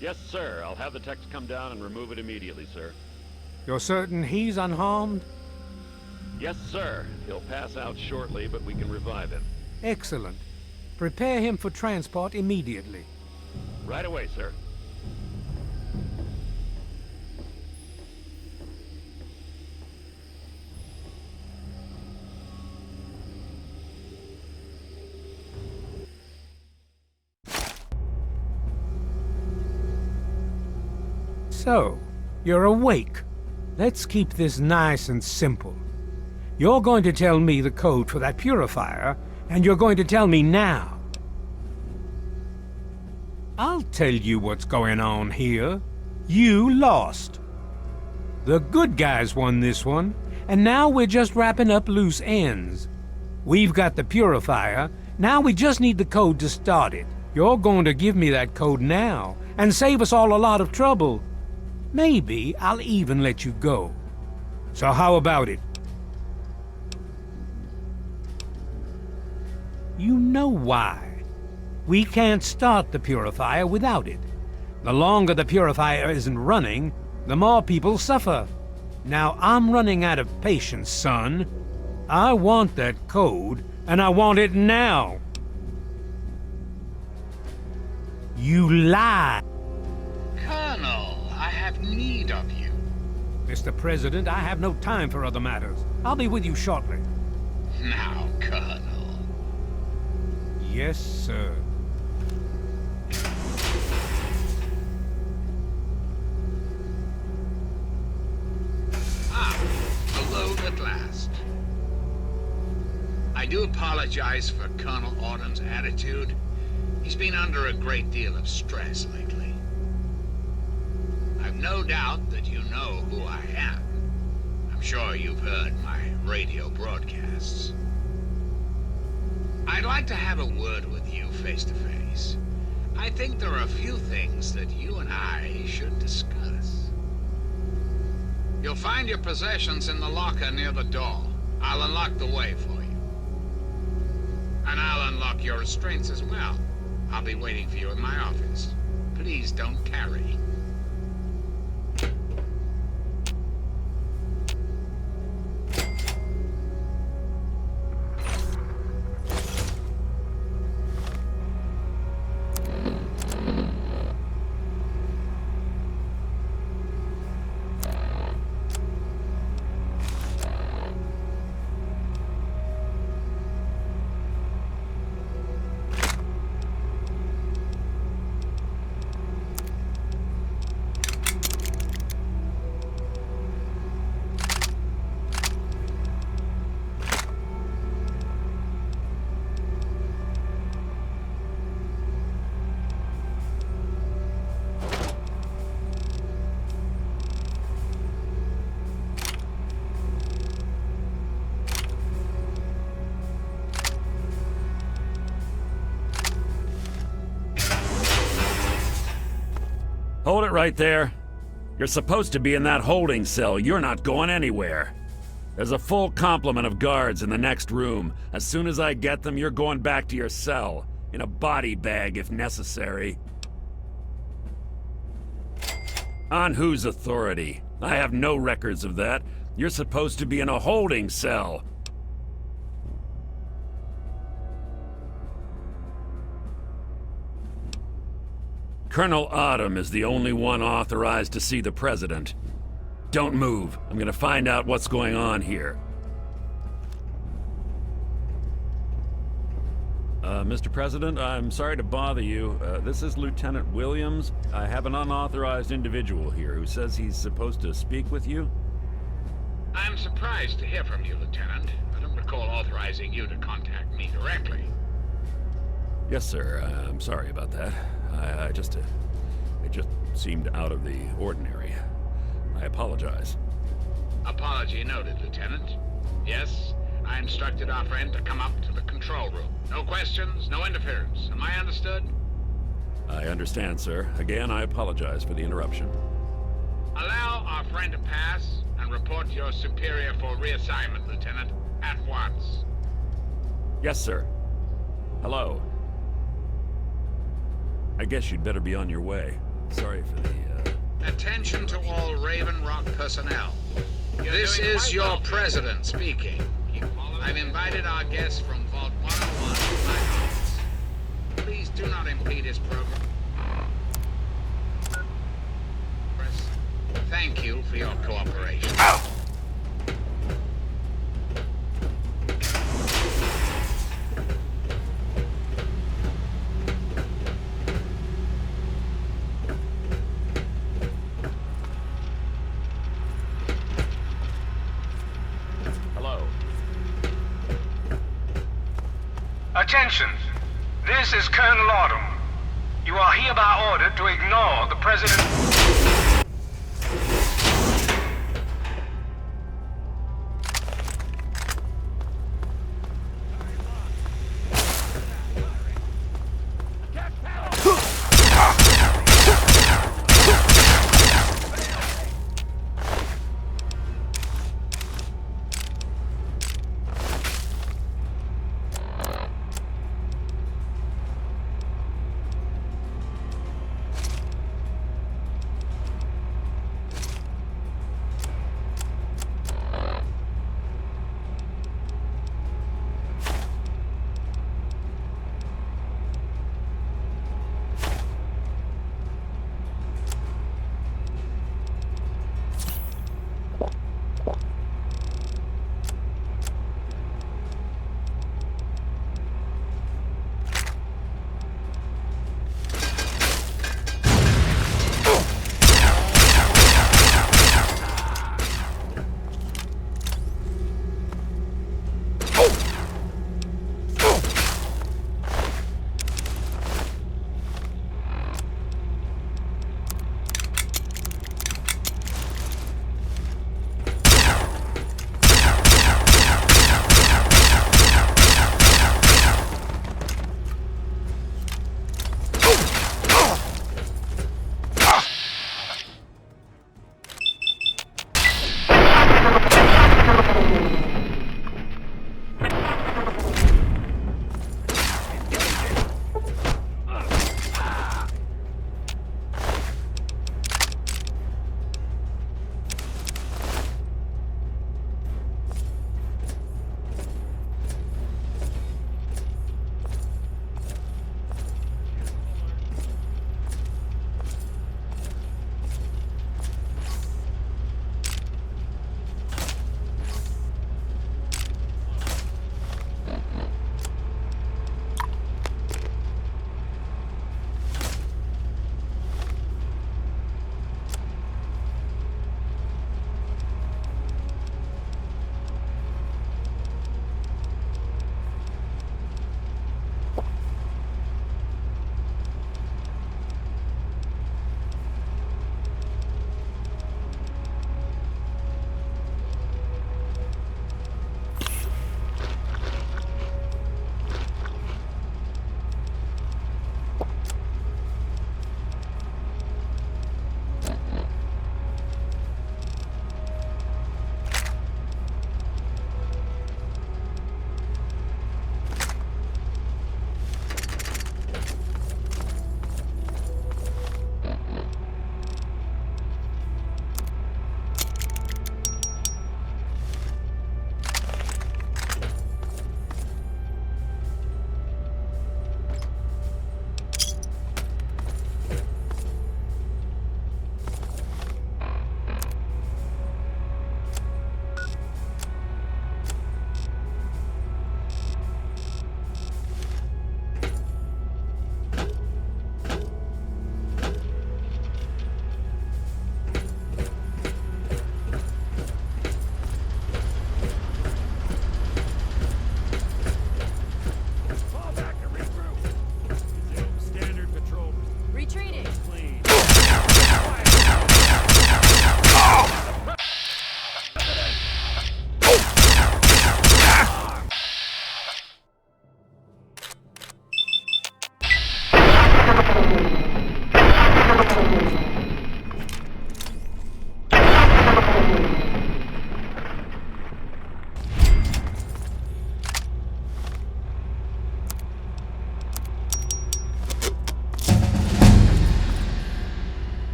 Yes, sir. I'll have the techs come down and remove it immediately, sir. You're certain he's unharmed? Yes, sir. He'll pass out shortly, but we can revive him. Excellent. Prepare him for transport immediately. Right away, sir. So, you're awake. Let's keep this nice and simple. You're going to tell me the code for that purifier, and you're going to tell me now. I'll tell you what's going on here. You lost. The good guys won this one, and now we're just wrapping up loose ends. We've got the purifier, now we just need the code to start it. You're going to give me that code now, and save us all a lot of trouble. Maybe I'll even let you go. So how about it? You know why. We can't start the purifier without it. The longer the purifier isn't running, the more people suffer. Now I'm running out of patience, son. I want that code, and I want it now. You lie. Colonel, I have need of you. Mr. President, I have no time for other matters. I'll be with you shortly. Now, Colonel. Yes, sir. Alone at last. I do apologize for Colonel Autumn's attitude. He's been under a great deal of stress lately. I've no doubt that you know who I am. I'm sure you've heard my radio broadcasts. I'd like to have a word with you face to face. I think there are a few things that you and I should discuss. You'll find your possessions in the locker near the door. I'll unlock the way for you. And I'll unlock your restraints as well. I'll be waiting for you in my office. Please don't carry. Hold it right there. You're supposed to be in that holding cell. You're not going anywhere. There's a full complement of guards in the next room. As soon as I get them, you're going back to your cell. In a body bag, if necessary. On whose authority? I have no records of that. You're supposed to be in a holding cell. Colonel Autumn is the only one authorized to see the President. Don't move. I'm gonna find out what's going on here. Mr. President, I'm sorry to bother you. This is Lieutenant Williams. I have an unauthorized individual here who says he's supposed to speak with you. I'm surprised to hear from you, Lieutenant. I don't recall authorizing you to contact me directly. Yes, sir. I'm sorry about that. It just seemed out of the ordinary. I apologize. Apology noted, Lieutenant. Yes, I instructed our friend to come up to the control room. No questions, no interference. Am I understood? I understand, sir. Again, I apologize for the interruption. Allow our friend to pass and report to your superior for reassignment, Lieutenant, at once. Yes, sir. Hello. I guess you'd better be on your way. Sorry for the, Attention to all Raven Rock personnel. This is your president speaking. I've invited our guest from Vault 101 to my office. Please do not impede his program. Thank you for your cooperation. Ow! Attention! This is Colonel Autumn. You are hereby ordered to ignore the President.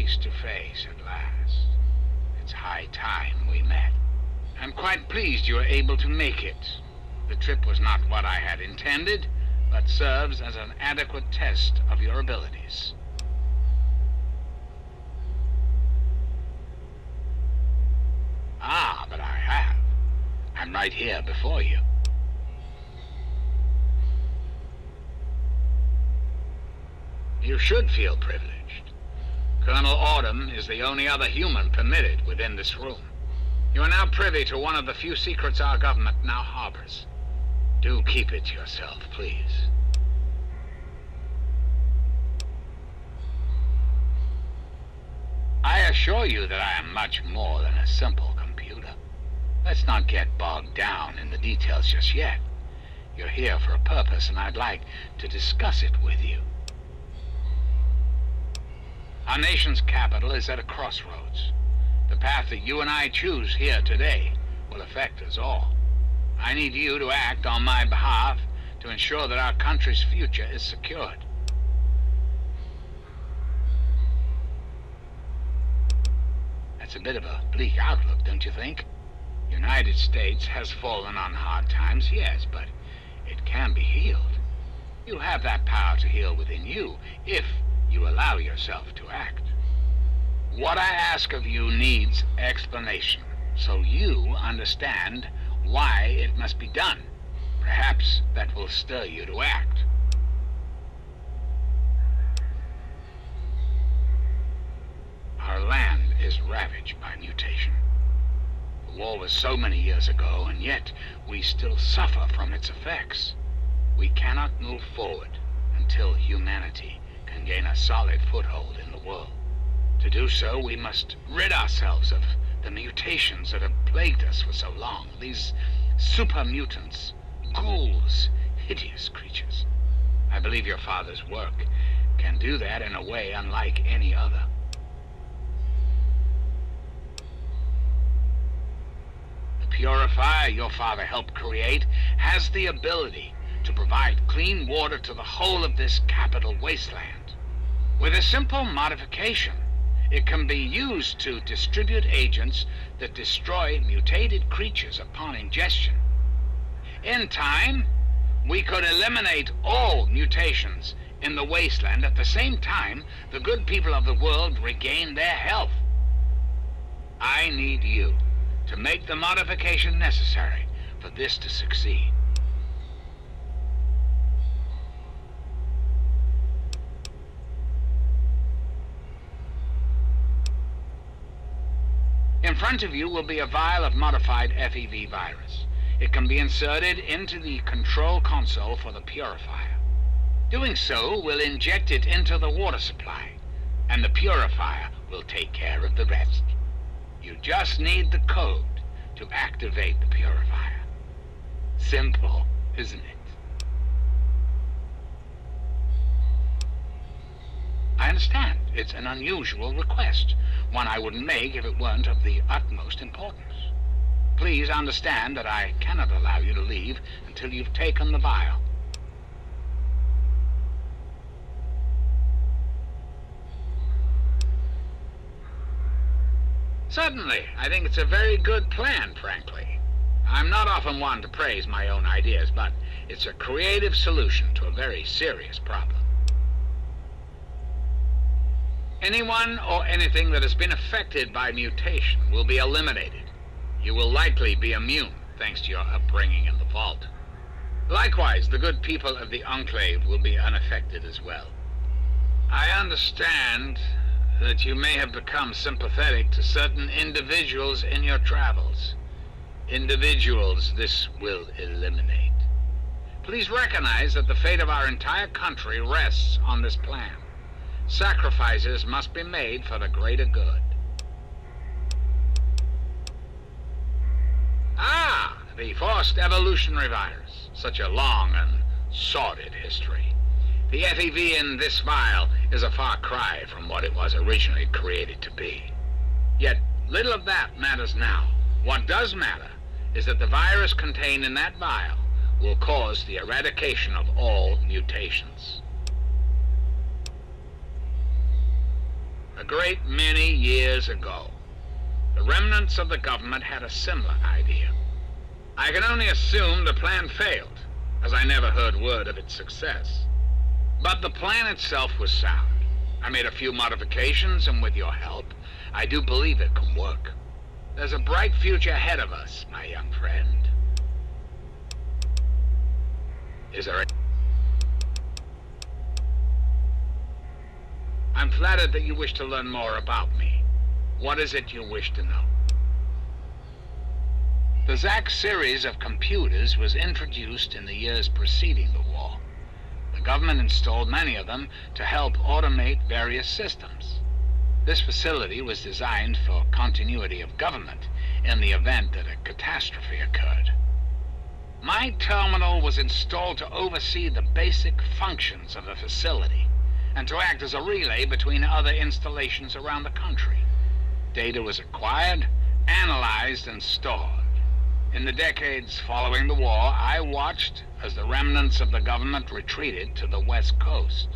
face to face at last. It's high time we met. I'm quite pleased you were able to make it. The trip was not what I had intended, but serves as an adequate test of your abilities. Ah, but I have. I'm right here before you. You should feel privileged. Colonel Autumn is the only other human permitted within this room. You are now privy to one of the few secrets our government now harbors. Do keep it to yourself, please. I assure you that I am much more than a simple computer. Let's not get bogged down in the details just yet. You're here for a purpose, and I'd like to discuss it with you. Our nation's capital is at a crossroads. The path that you and I choose here today will affect us all. I need you to act on my behalf to ensure that our country's future is secured. That's a bit of a bleak outlook, don't you think? The United States has fallen on hard times, yes, but it can be healed. You have that power to heal within you if you allow yourself to act. What I ask of you needs explanation, so you understand why it must be done. Perhaps that will stir you to act. Our land is ravaged by mutation. The war was so many years ago, and yet we still suffer from its effects. We cannot move forward until humanity can gain a solid foothold in the world. To do so, we must rid ourselves of the mutations that have plagued us for so long. These super mutants, ghouls, hideous creatures. I believe your father's work can do that in a way unlike any other. The purifier your father helped create has the ability to provide clean water to the whole of this capital wasteland. With a simple modification, it can be used to distribute agents that destroy mutated creatures upon ingestion. In time, we could eliminate all mutations in the wasteland. At the same time, the good people of the world regain their health. I need you to make the modification necessary for this to succeed. In front of you will be a vial of modified FEV virus. It can be inserted into the control console for the purifier. Doing so will inject it into the water supply, and the purifier will take care of the rest. You just need the code to activate the purifier. Simple, isn't it? I understand. It's an unusual request, one I wouldn't make if it weren't of the utmost importance. Please understand that I cannot allow you to leave until you've taken the vial. Certainly. I think it's a very good plan, frankly. I'm not often one to praise my own ideas, but it's a creative solution to a very serious problem. Anyone or anything that has been affected by mutation will be eliminated. You will likely be immune, thanks to your upbringing in the vault. Likewise, the good people of the Enclave will be unaffected as well. I understand that you may have become sympathetic to certain individuals in your travels. Individuals this will eliminate. Please recognize that the fate of our entire country rests on this plan. Sacrifices must be made for the greater good. Ah, the forced evolutionary virus. Such a long and sordid history. The FEV in this vial is a far cry from what it was originally created to be. Yet, little of that matters now. What does matter is that the virus contained in that vial will cause the eradication of all mutations. A great many years ago. The remnants of the government had a similar idea. I can only assume the plan failed, as I never heard word of its success. But the plan itself was sound. I made a few modifications, and with your help, I do believe it can work. There's a bright future ahead of us, my young friend. Is there I'm flattered that you wish to learn more about me. What is it you wish to know? The G.E.C.K series of computers was introduced in the years preceding the war. The government installed many of them to help automate various systems. This facility was designed for continuity of government in the event that a catastrophe occurred. My terminal was installed to oversee the basic functions of the facility and to act as a relay between other installations around the country. Data was acquired, analyzed, and stored. In the decades following the war, I watched as the remnants of the government retreated to the West Coast.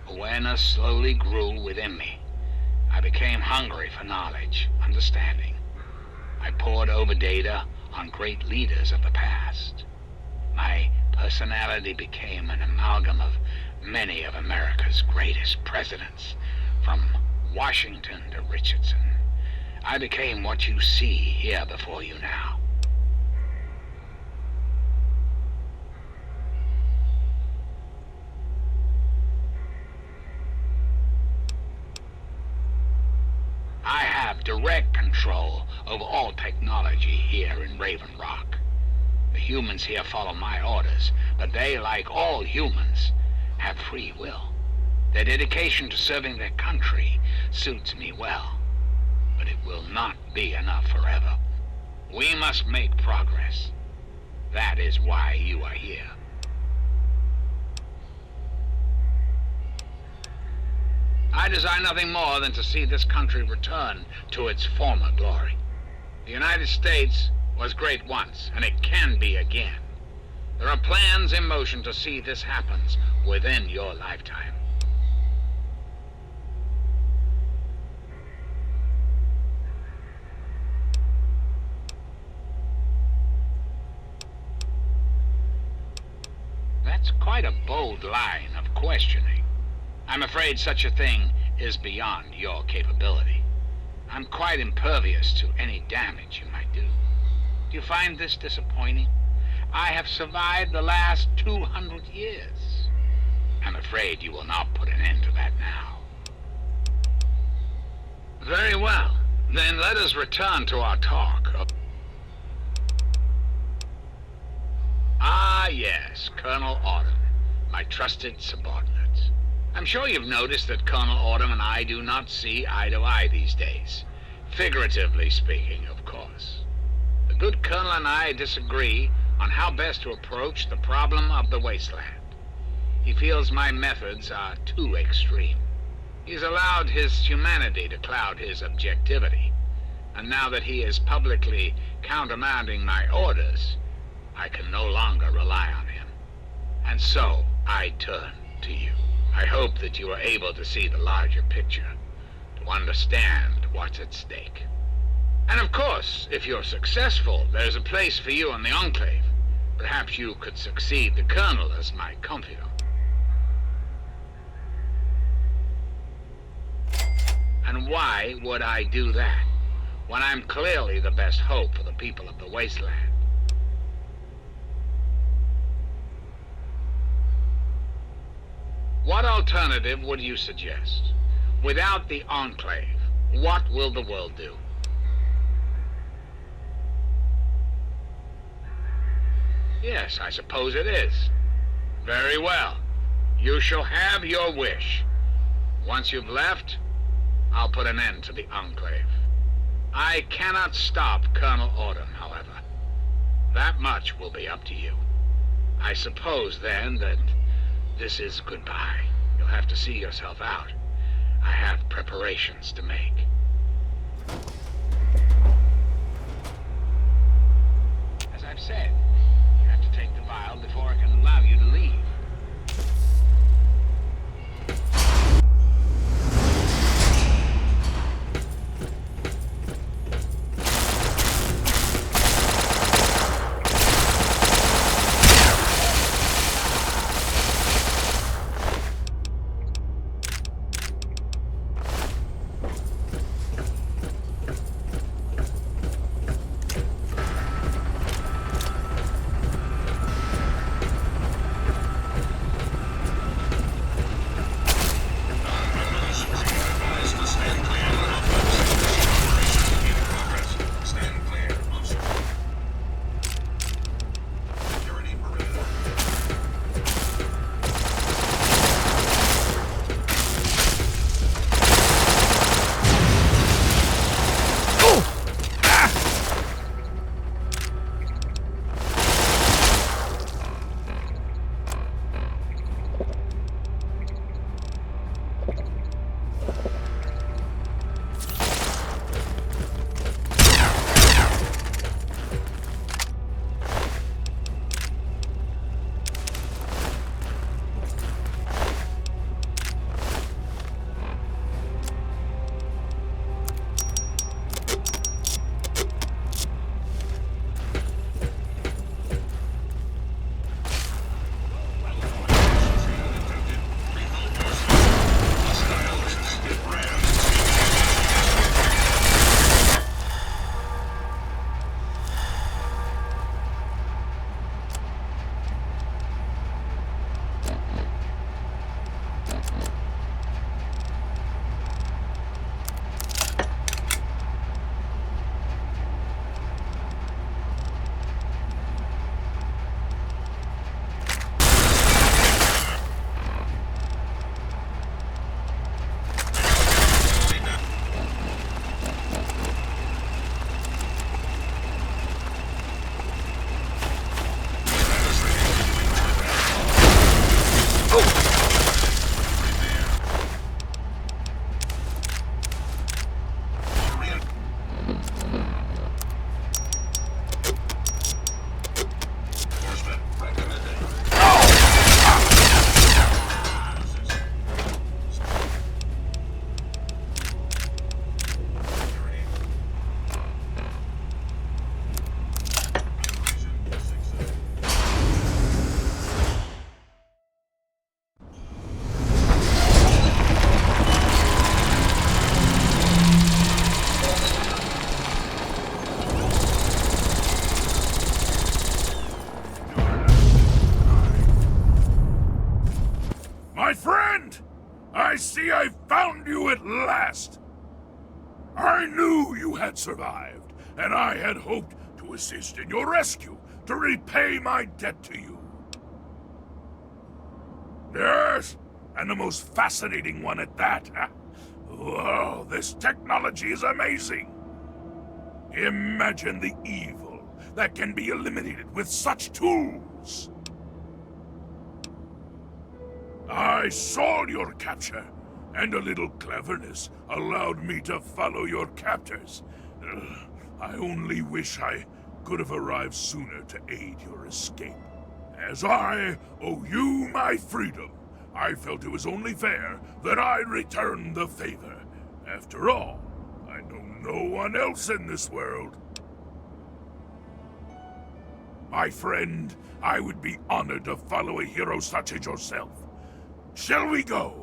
Awareness slowly grew within me. I became hungry for knowledge, understanding. I pored over data on great leaders of the past. My personality became an amalgam of many of America's greatest presidents, from Washington to Richardson. I became what you see here before you now. I have direct control over all technology here in Raven Rock. The humans here follow my orders, but they, like all humans, have free will. Their dedication to serving their country suits me well, but it will not be enough forever. We must make progress. That is why you are here. I desire nothing more than to see this country return to its former glory. The United States was great once, and it can be again. There are plans in motion to see this happen within your lifetime. That's quite a bold line of questioning. I'm afraid such a thing is beyond your capability. I'm quite impervious to any damage you might do. Do you find this disappointing? I have survived the last 200 years. I'm afraid you will not put an end to that now. Very well. Then let us return to our talk. Ah, yes, Colonel Autumn, my trusted subordinate. I'm sure you've noticed that Colonel Autumn and I do not see eye to eye these days. Figuratively speaking, of course. The good Colonel and I disagree on how best to approach the problem of the wasteland. He feels my methods are too extreme. He's allowed his humanity to cloud his objectivity. And now that he is publicly countermanding my orders, I can no longer rely on him. And so, I turn to you. I hope that you are able to see the larger picture, to understand what's at stake. And of course, if you're successful, there's a place for you in the Enclave. Perhaps you could succeed the Colonel as my confidant. And why would I do that, when I'm clearly the best hope for the people of the wasteland? What alternative would you suggest? Without the Enclave, what will the world do? Yes, I suppose it is. Very well. You shall have your wish. Once you've left, I'll put an end to the Enclave. I cannot stop Colonel Autumn, however. That much will be up to you. I suppose, then, that this is goodbye. You'll have to see yourself out. I have preparations to make. As I've said, you have to take the vial before I can allow you to leave. My friend! I see I found you at last! I knew you had survived, and I had hoped to assist in your rescue, to repay my debt to you. Yes, and the most fascinating one at that. Whoa, this technology is amazing. Imagine the evil that can be eliminated with such tools. I saw your capture, and a little cleverness allowed me to follow your captors. I only wish I could have arrived sooner to aid your escape. As I owe you my freedom, I felt it was only fair that I return the favor. After all, I know no one else in this world. My friend, I would be honored to follow a hero such as yourself. Shall we go?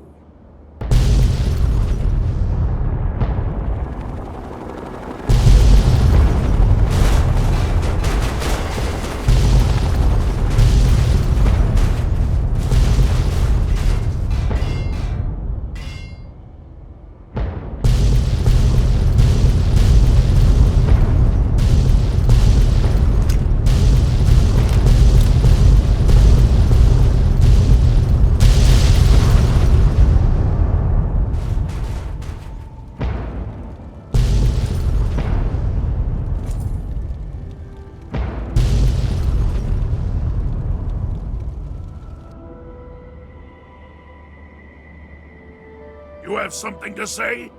You have something to say?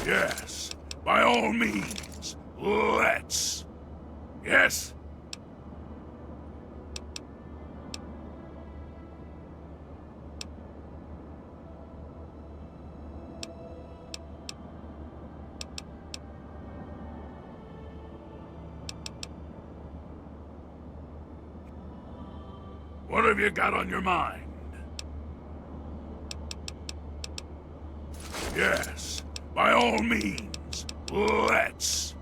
Yes, by all means, let's. Yes? What have you got on your mind? Yes, by all means, let's.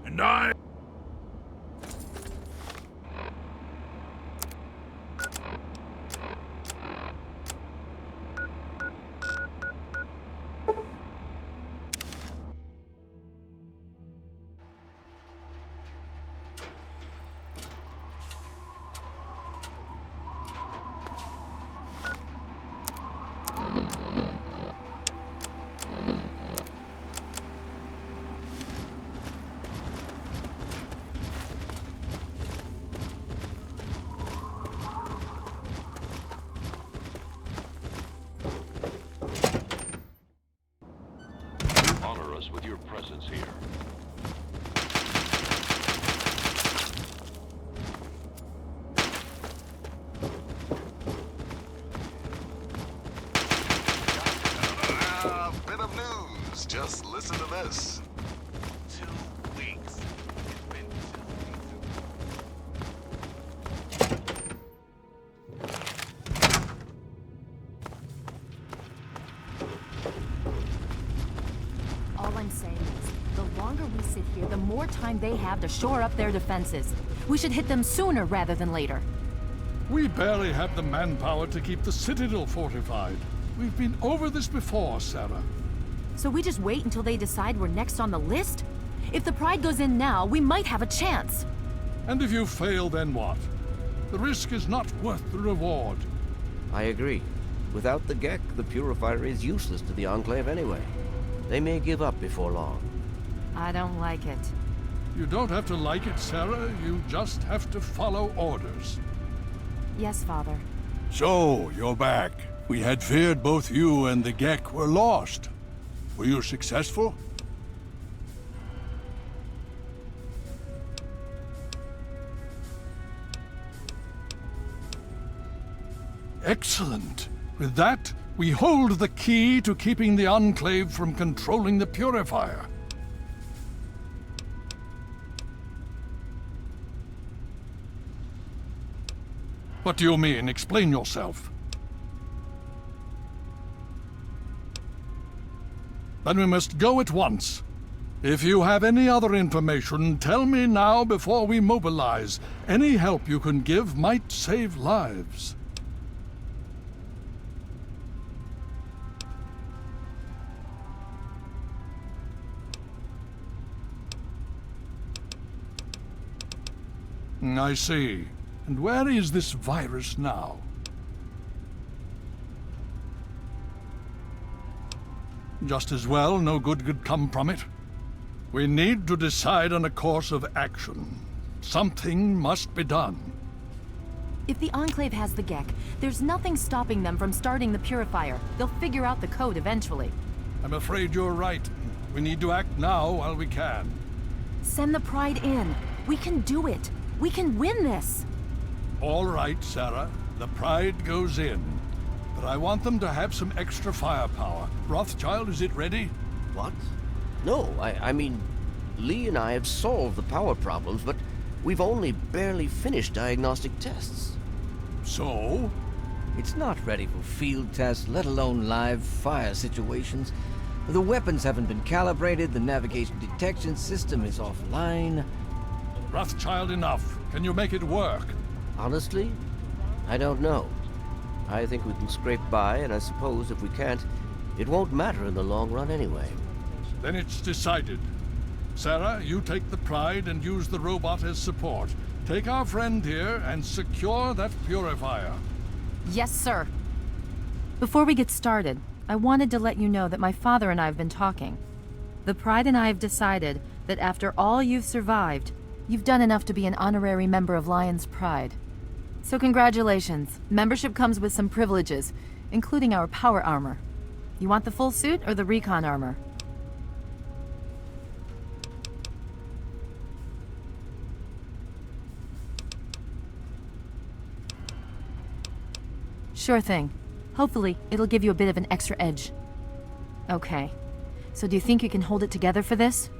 And I... Honor us with your presence here. Bit of news. Just listen to this. 2 weeks. It's been 2 weeks. All I'm saying is, the longer we sit here, the more time they have to shore up their defenses. We should hit them sooner rather than later. We barely have the manpower to keep the Citadel fortified. We've been over this before, Sarah. So we just wait until they decide we're next on the list? If the Pride goes in now, we might have a chance. And if you fail, then what? The risk is not worth the reward. I agree. Without the G.E.C.K, the purifier is useless to the Enclave anyway. They may give up before long. I don't like it. You don't have to like it, Sarah. You just have to follow orders. Yes, Father. So, you're back. We had feared both you and the G.E.C were lost. Were you successful? Excellent. With that, we hold the key to keeping the Enclave from controlling the purifier. What do you mean? Explain yourself. Then we must go at once. If you have any other information, tell me now before we mobilize. Any help you can give might save lives. I see. And where is this virus now? Just as well, no good could come from it. We need to decide on a course of action. Something must be done. If the Enclave has the G.E.C.K, there's nothing stopping them from starting the purifier. They'll figure out the code eventually. I'm afraid you're right. We need to act now while we can. Send the Pride in. We can do it. We can win this. All right, Sarah. The Pride goes in. But I want them to have some extra firepower. Rothschild, is it ready? What? No, I mean, Lee and I have solved the power problems, but we've only barely finished diagnostic tests. So? It's not ready for field tests, let alone live fire situations. The weapons haven't been calibrated, the navigation detection system is offline. Rothschild, enough. Can you make it work? Honestly, I don't know. I think we can scrape by, and I suppose if we can't, it won't matter in the long run anyway. Then it's decided. Sarah, you take the Pride and use the robot as support. Take our friend here and secure that purifier. Yes, sir. Before we get started, I wanted to let you know that my father and I have been talking. The Pride and I have decided that after all you've survived, you've done enough to be an honorary member of Lion's Pride. So congratulations. Membership comes with some privileges, including our power armor. You want the full suit or the recon armor? Sure thing. Hopefully, it'll give you a bit of an extra edge. Okay. So do you think you can hold it together for this?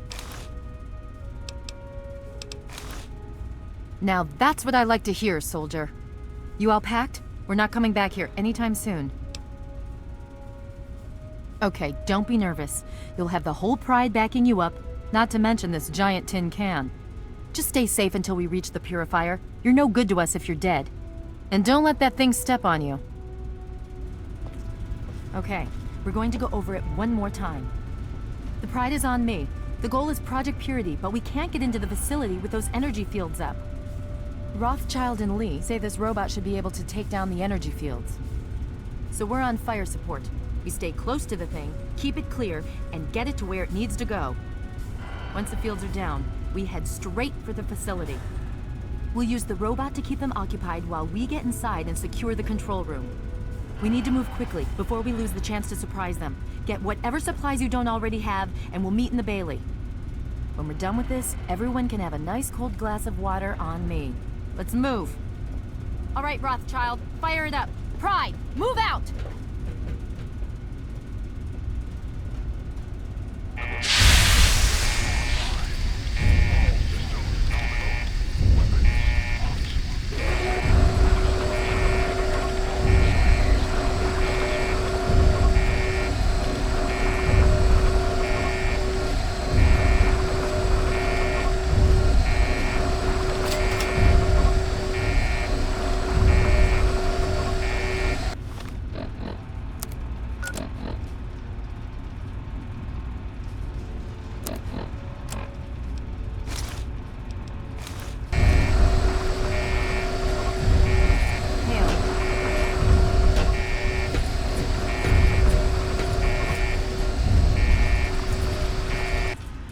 Now that's what I like to hear, soldier. You all packed? We're not coming back here anytime soon. Okay, don't be nervous. You'll have the whole Pride backing you up, not to mention this giant tin can. Just stay safe until we reach the purifier. You're no good to us if you're dead. And don't let that thing step on you. Okay, we're going to go over it one more time. The Pride is on me. The goal is Project Purity, but we can't get into the facility with those energy fields up. Rothschild and Lee say this robot should be able to take down the energy fields. So we're on fire support. We stay close to the thing, keep it clear, and get it to where it needs to go. Once the fields are down, we head straight for the facility. We'll use the robot to keep them occupied while we get inside and secure the control room. We need to move quickly before we lose the chance to surprise them. Get whatever supplies you don't already have, and we'll meet in the Bailey. When we're done with this, everyone can have a nice cold glass of water on me. Let's move. All right, Rothschild, fire it up. Pride, move out!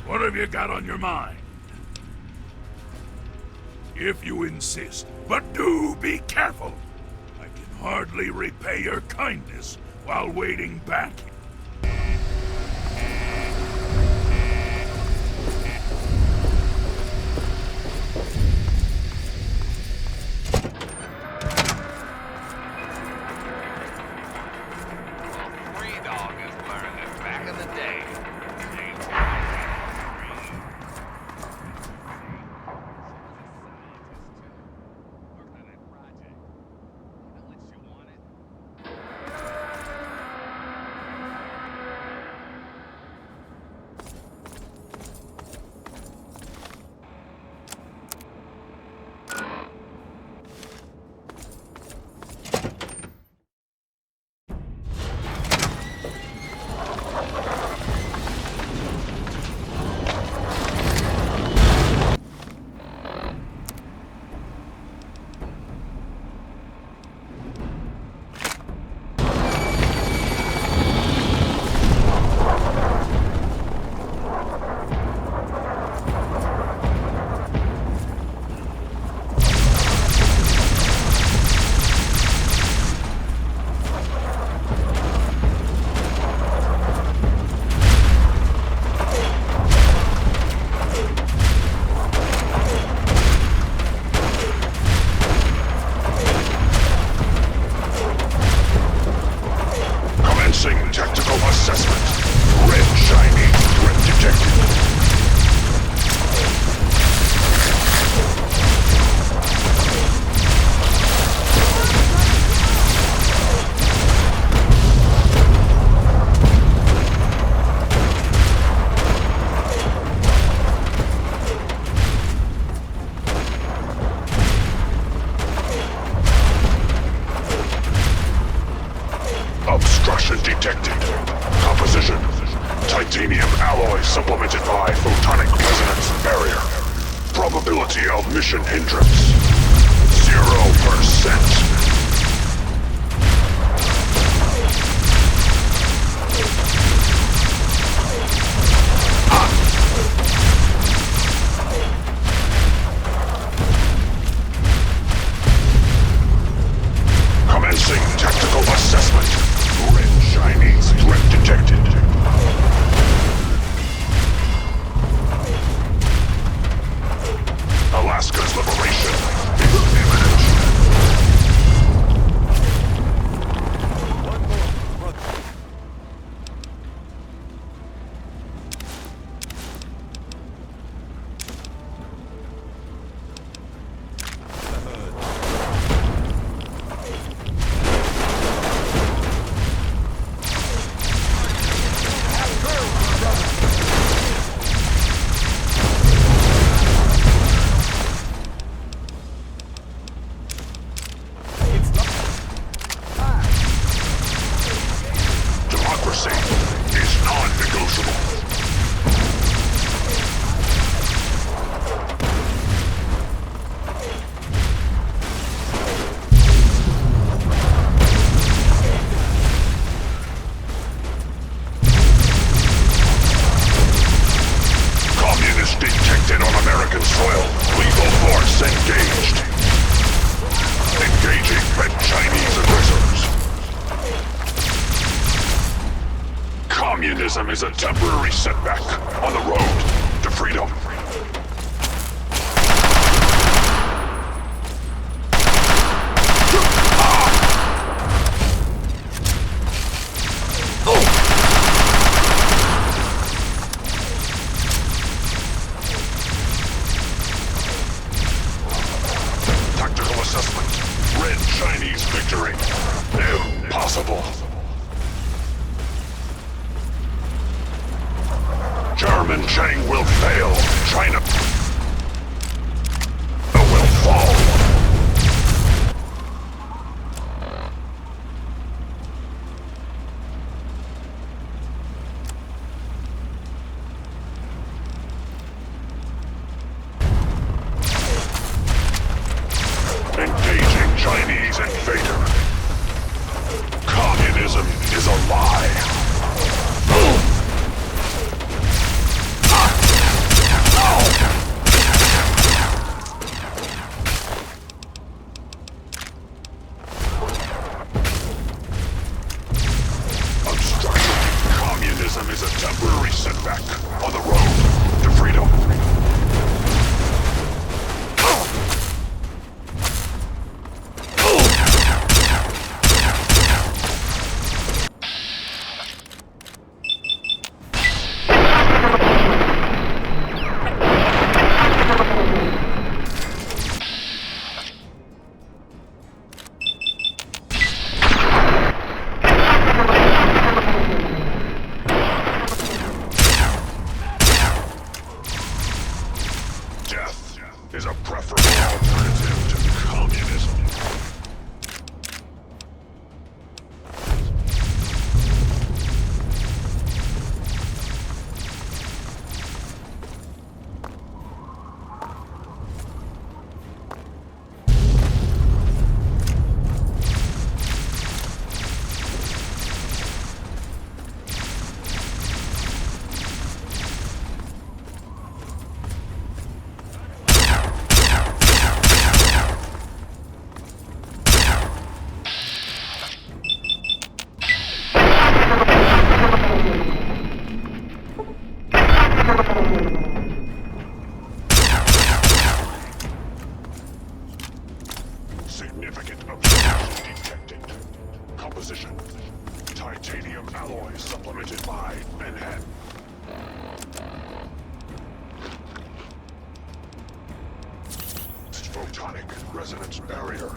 What have you got on your mind? If you insist, but do be careful. I can hardly repay your kindness while waiting back. detected. Composition: titanium alloy supplemented by photonic resonance barrier. Probability of mission hindrance: 0%. Commencing tactical assessment. Red Chinese threat detected. Alaska's liberation is imminent. Democracy is non-negotiable. Communist detected on American soil. Lethal force engaged. Engaging red Chinese aggressors. Communism is a temporary setback on the road to freedom. Tactical assessment. Red Chinese victory. Impossible. German Chang will fail. China will fall. Engaging Chinese invader. Communism is a lie. Obstruction. Communism is a temporary setback on the road to freedom. Death is a preferable alternative to communism. Significant obstruction detected. Composition: titanium alloy supplemented by Manhattan. Photonic resonance barrier.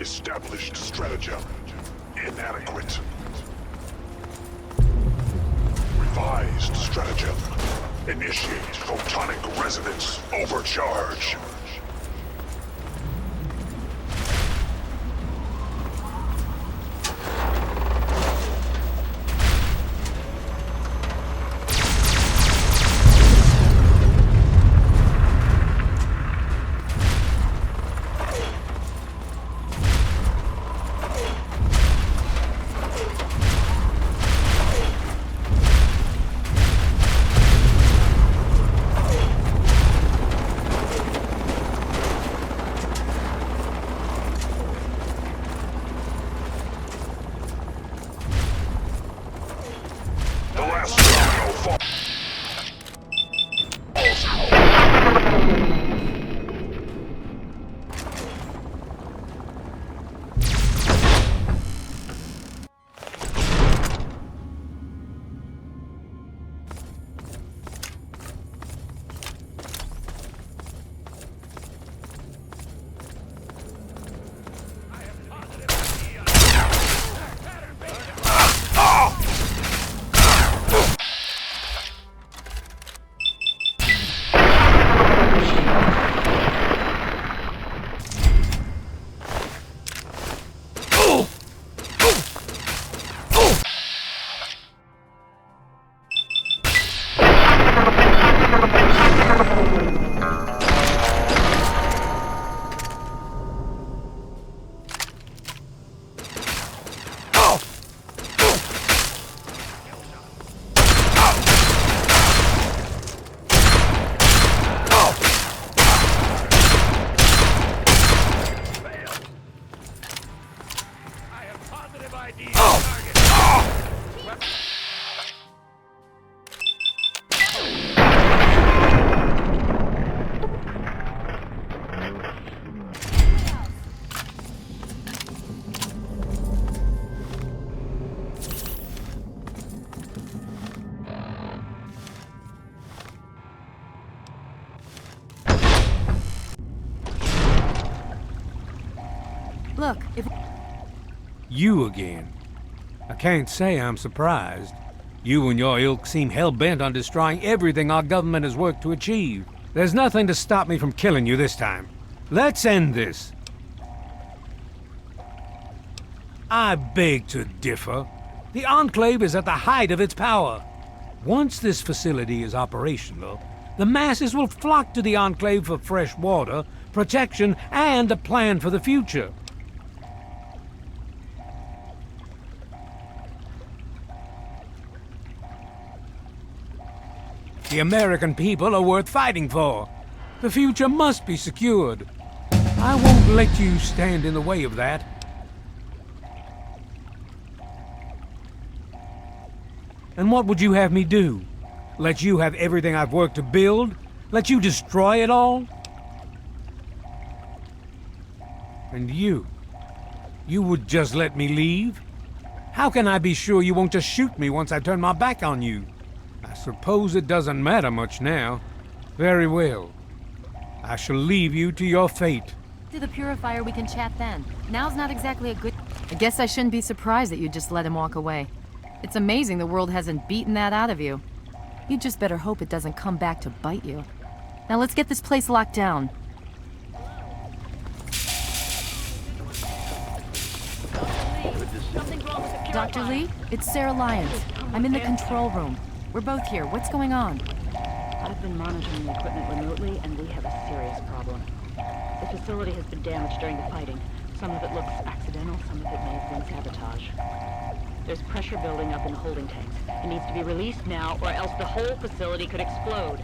Established stratagem inadequate. Revised stratagem. Initiate photonic resonance overcharge. Look, if... You again. I can't say I'm surprised. You and your ilk seem hell-bent on destroying everything our government has worked to achieve. There's nothing to stop me from killing you this time. Let's end this. I beg to differ. The Enclave is at the height of its power. Once this facility is operational, the masses will flock to the Enclave for fresh water, protection, and a plan for the future. The American people are worth fighting for. The future must be secured. I won't let you stand in the way of that. And what would you have me do? Let you have everything I've worked to build? Let you destroy it all? And you would just let me leave? How can I be sure you won't just shoot me once I turn my back on you? I suppose it doesn't matter much now. Very well. I shall leave you to your fate. To the purifier, we can chat then. Now's not exactly a good... I guess I shouldn't be surprised that you just let him walk away. It's amazing the world hasn't beaten that out of you. You just better hope it doesn't come back to bite you. Now let's get this place locked down. Dr. Lee, it's Sarah Lyons. I'm in the control room. We're both here. What's going on? I've been monitoring the equipment remotely, and we have a serious problem. The facility has been damaged during the fighting. Some of it looks accidental, some of it may have been sabotage. There's pressure building up in the holding tanks. It needs to be released now, or else the whole facility could explode.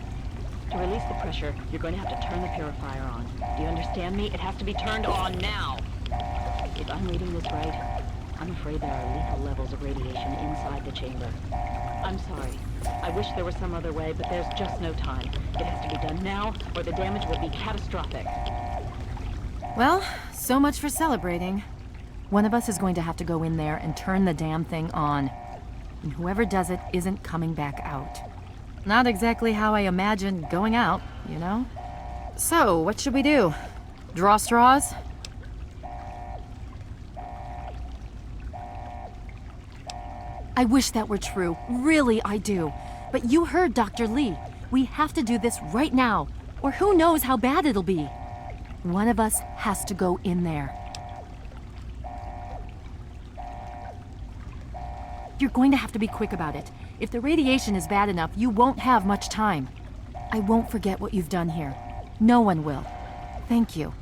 To release the pressure, you're going to have to turn the purifier on. Do you understand me? It has to be turned on now! If I'm reading this right, I'm afraid there are lethal levels of radiation inside the chamber. I'm sorry. I wish there was some other way, but there's just no time. It has to be done now, or the damage will be catastrophic. Well, so much for celebrating. One of us is going to have to go in there and turn the damn thing on. And whoever does it isn't coming back out. Not exactly how I imagined going out, you know? So, what should we do? Draw straws? I wish that were true. Really, I do. But you heard Dr. Lee. We have to do this right now, or who knows how bad it'll be. One of us has to go in there. You're going to have to be quick about it. If the radiation is bad enough, you won't have much time. I won't forget what you've done here. No one will. Thank you.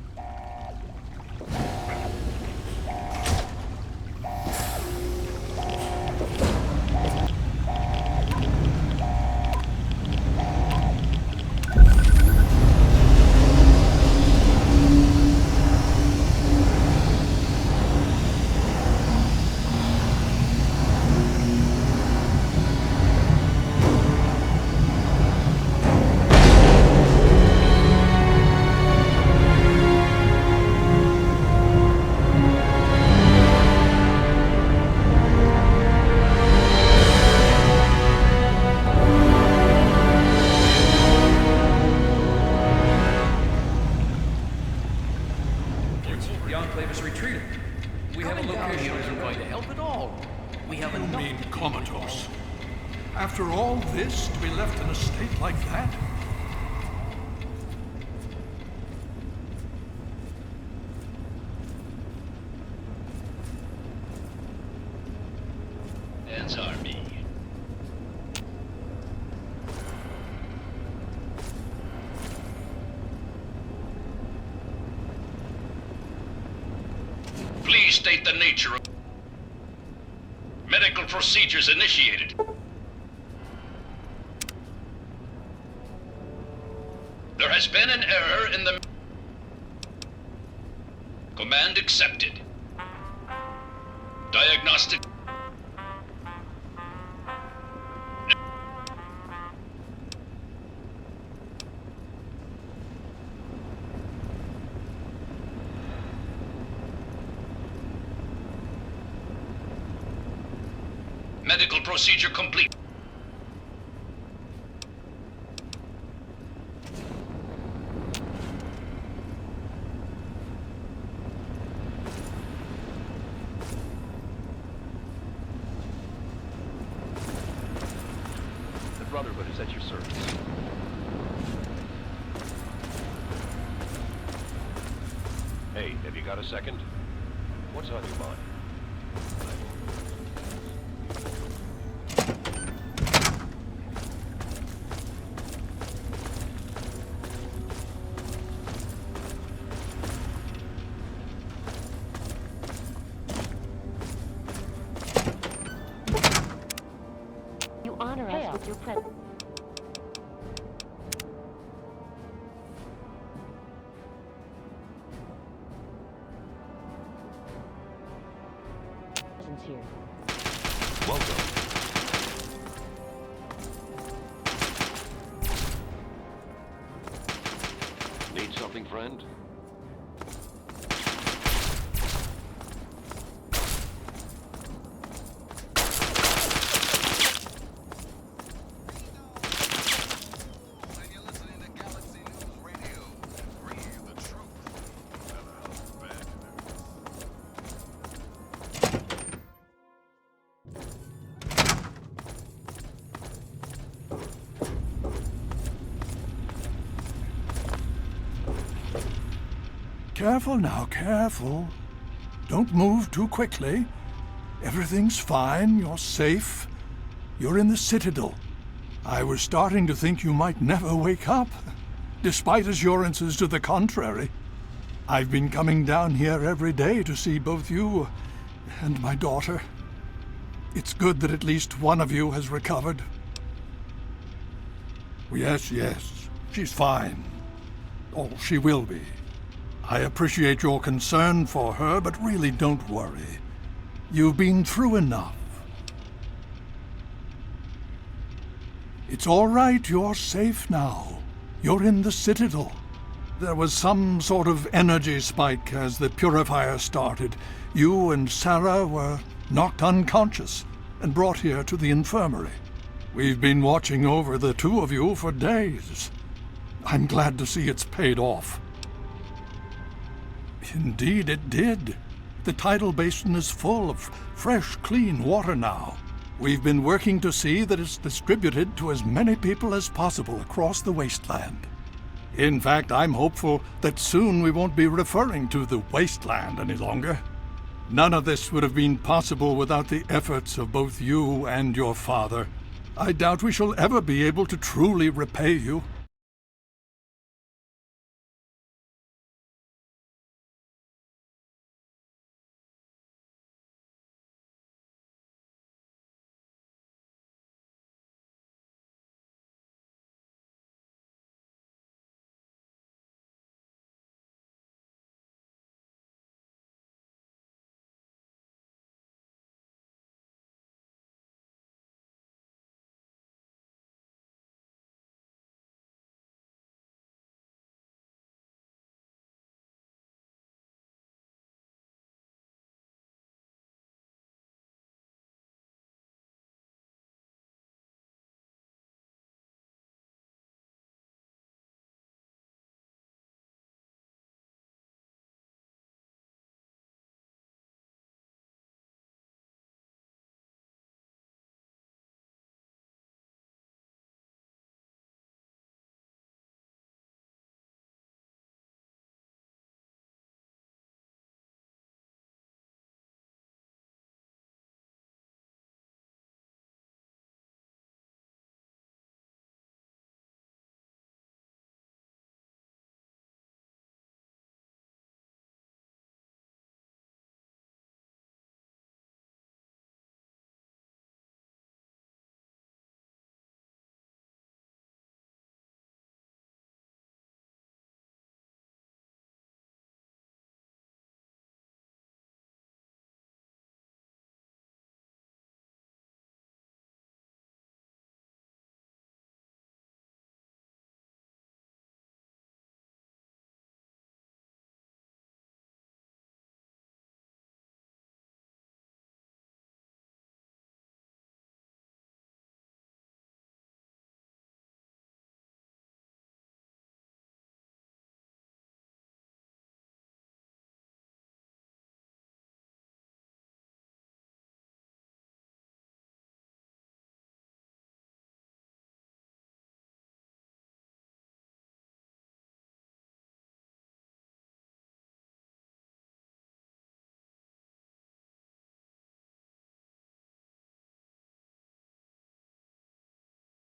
After all this, to be left in a state like that? Answer me. Please state the nature of medical procedures initiated. There has been an error in the... Command accepted. Diagnostic... Medical procedure complete. at your service. Hey, have you got a second? What's on your mind? You honor us with your presence. Here. Welcome. Need something, friend? Careful now, careful. Don't move too quickly. Everything's fine, you're safe. You're in the Citadel. I was starting to think you might never wake up, despite assurances to the contrary. I've been coming down here every day to see both you and my daughter. It's good that at least one of you has recovered. Yes, she's fine. Oh, she will be. I appreciate your concern for her, but really don't worry. You've been through enough. It's all right, you're safe now. You're in the Citadel. There was some sort of energy spike as the purifier started. You and Sarah were knocked unconscious and brought here to the infirmary. We've been watching over the two of you for days. I'm glad to see it's paid off. Indeed it did. The tidal basin is full of fresh, clean water now. We've been working to see that it's distributed to as many people as possible across the wasteland. In fact, I'm hopeful that soon we won't be referring to the wasteland any longer. None of this would have been possible without the efforts of both you and your father. I doubt we shall ever be able to truly repay you.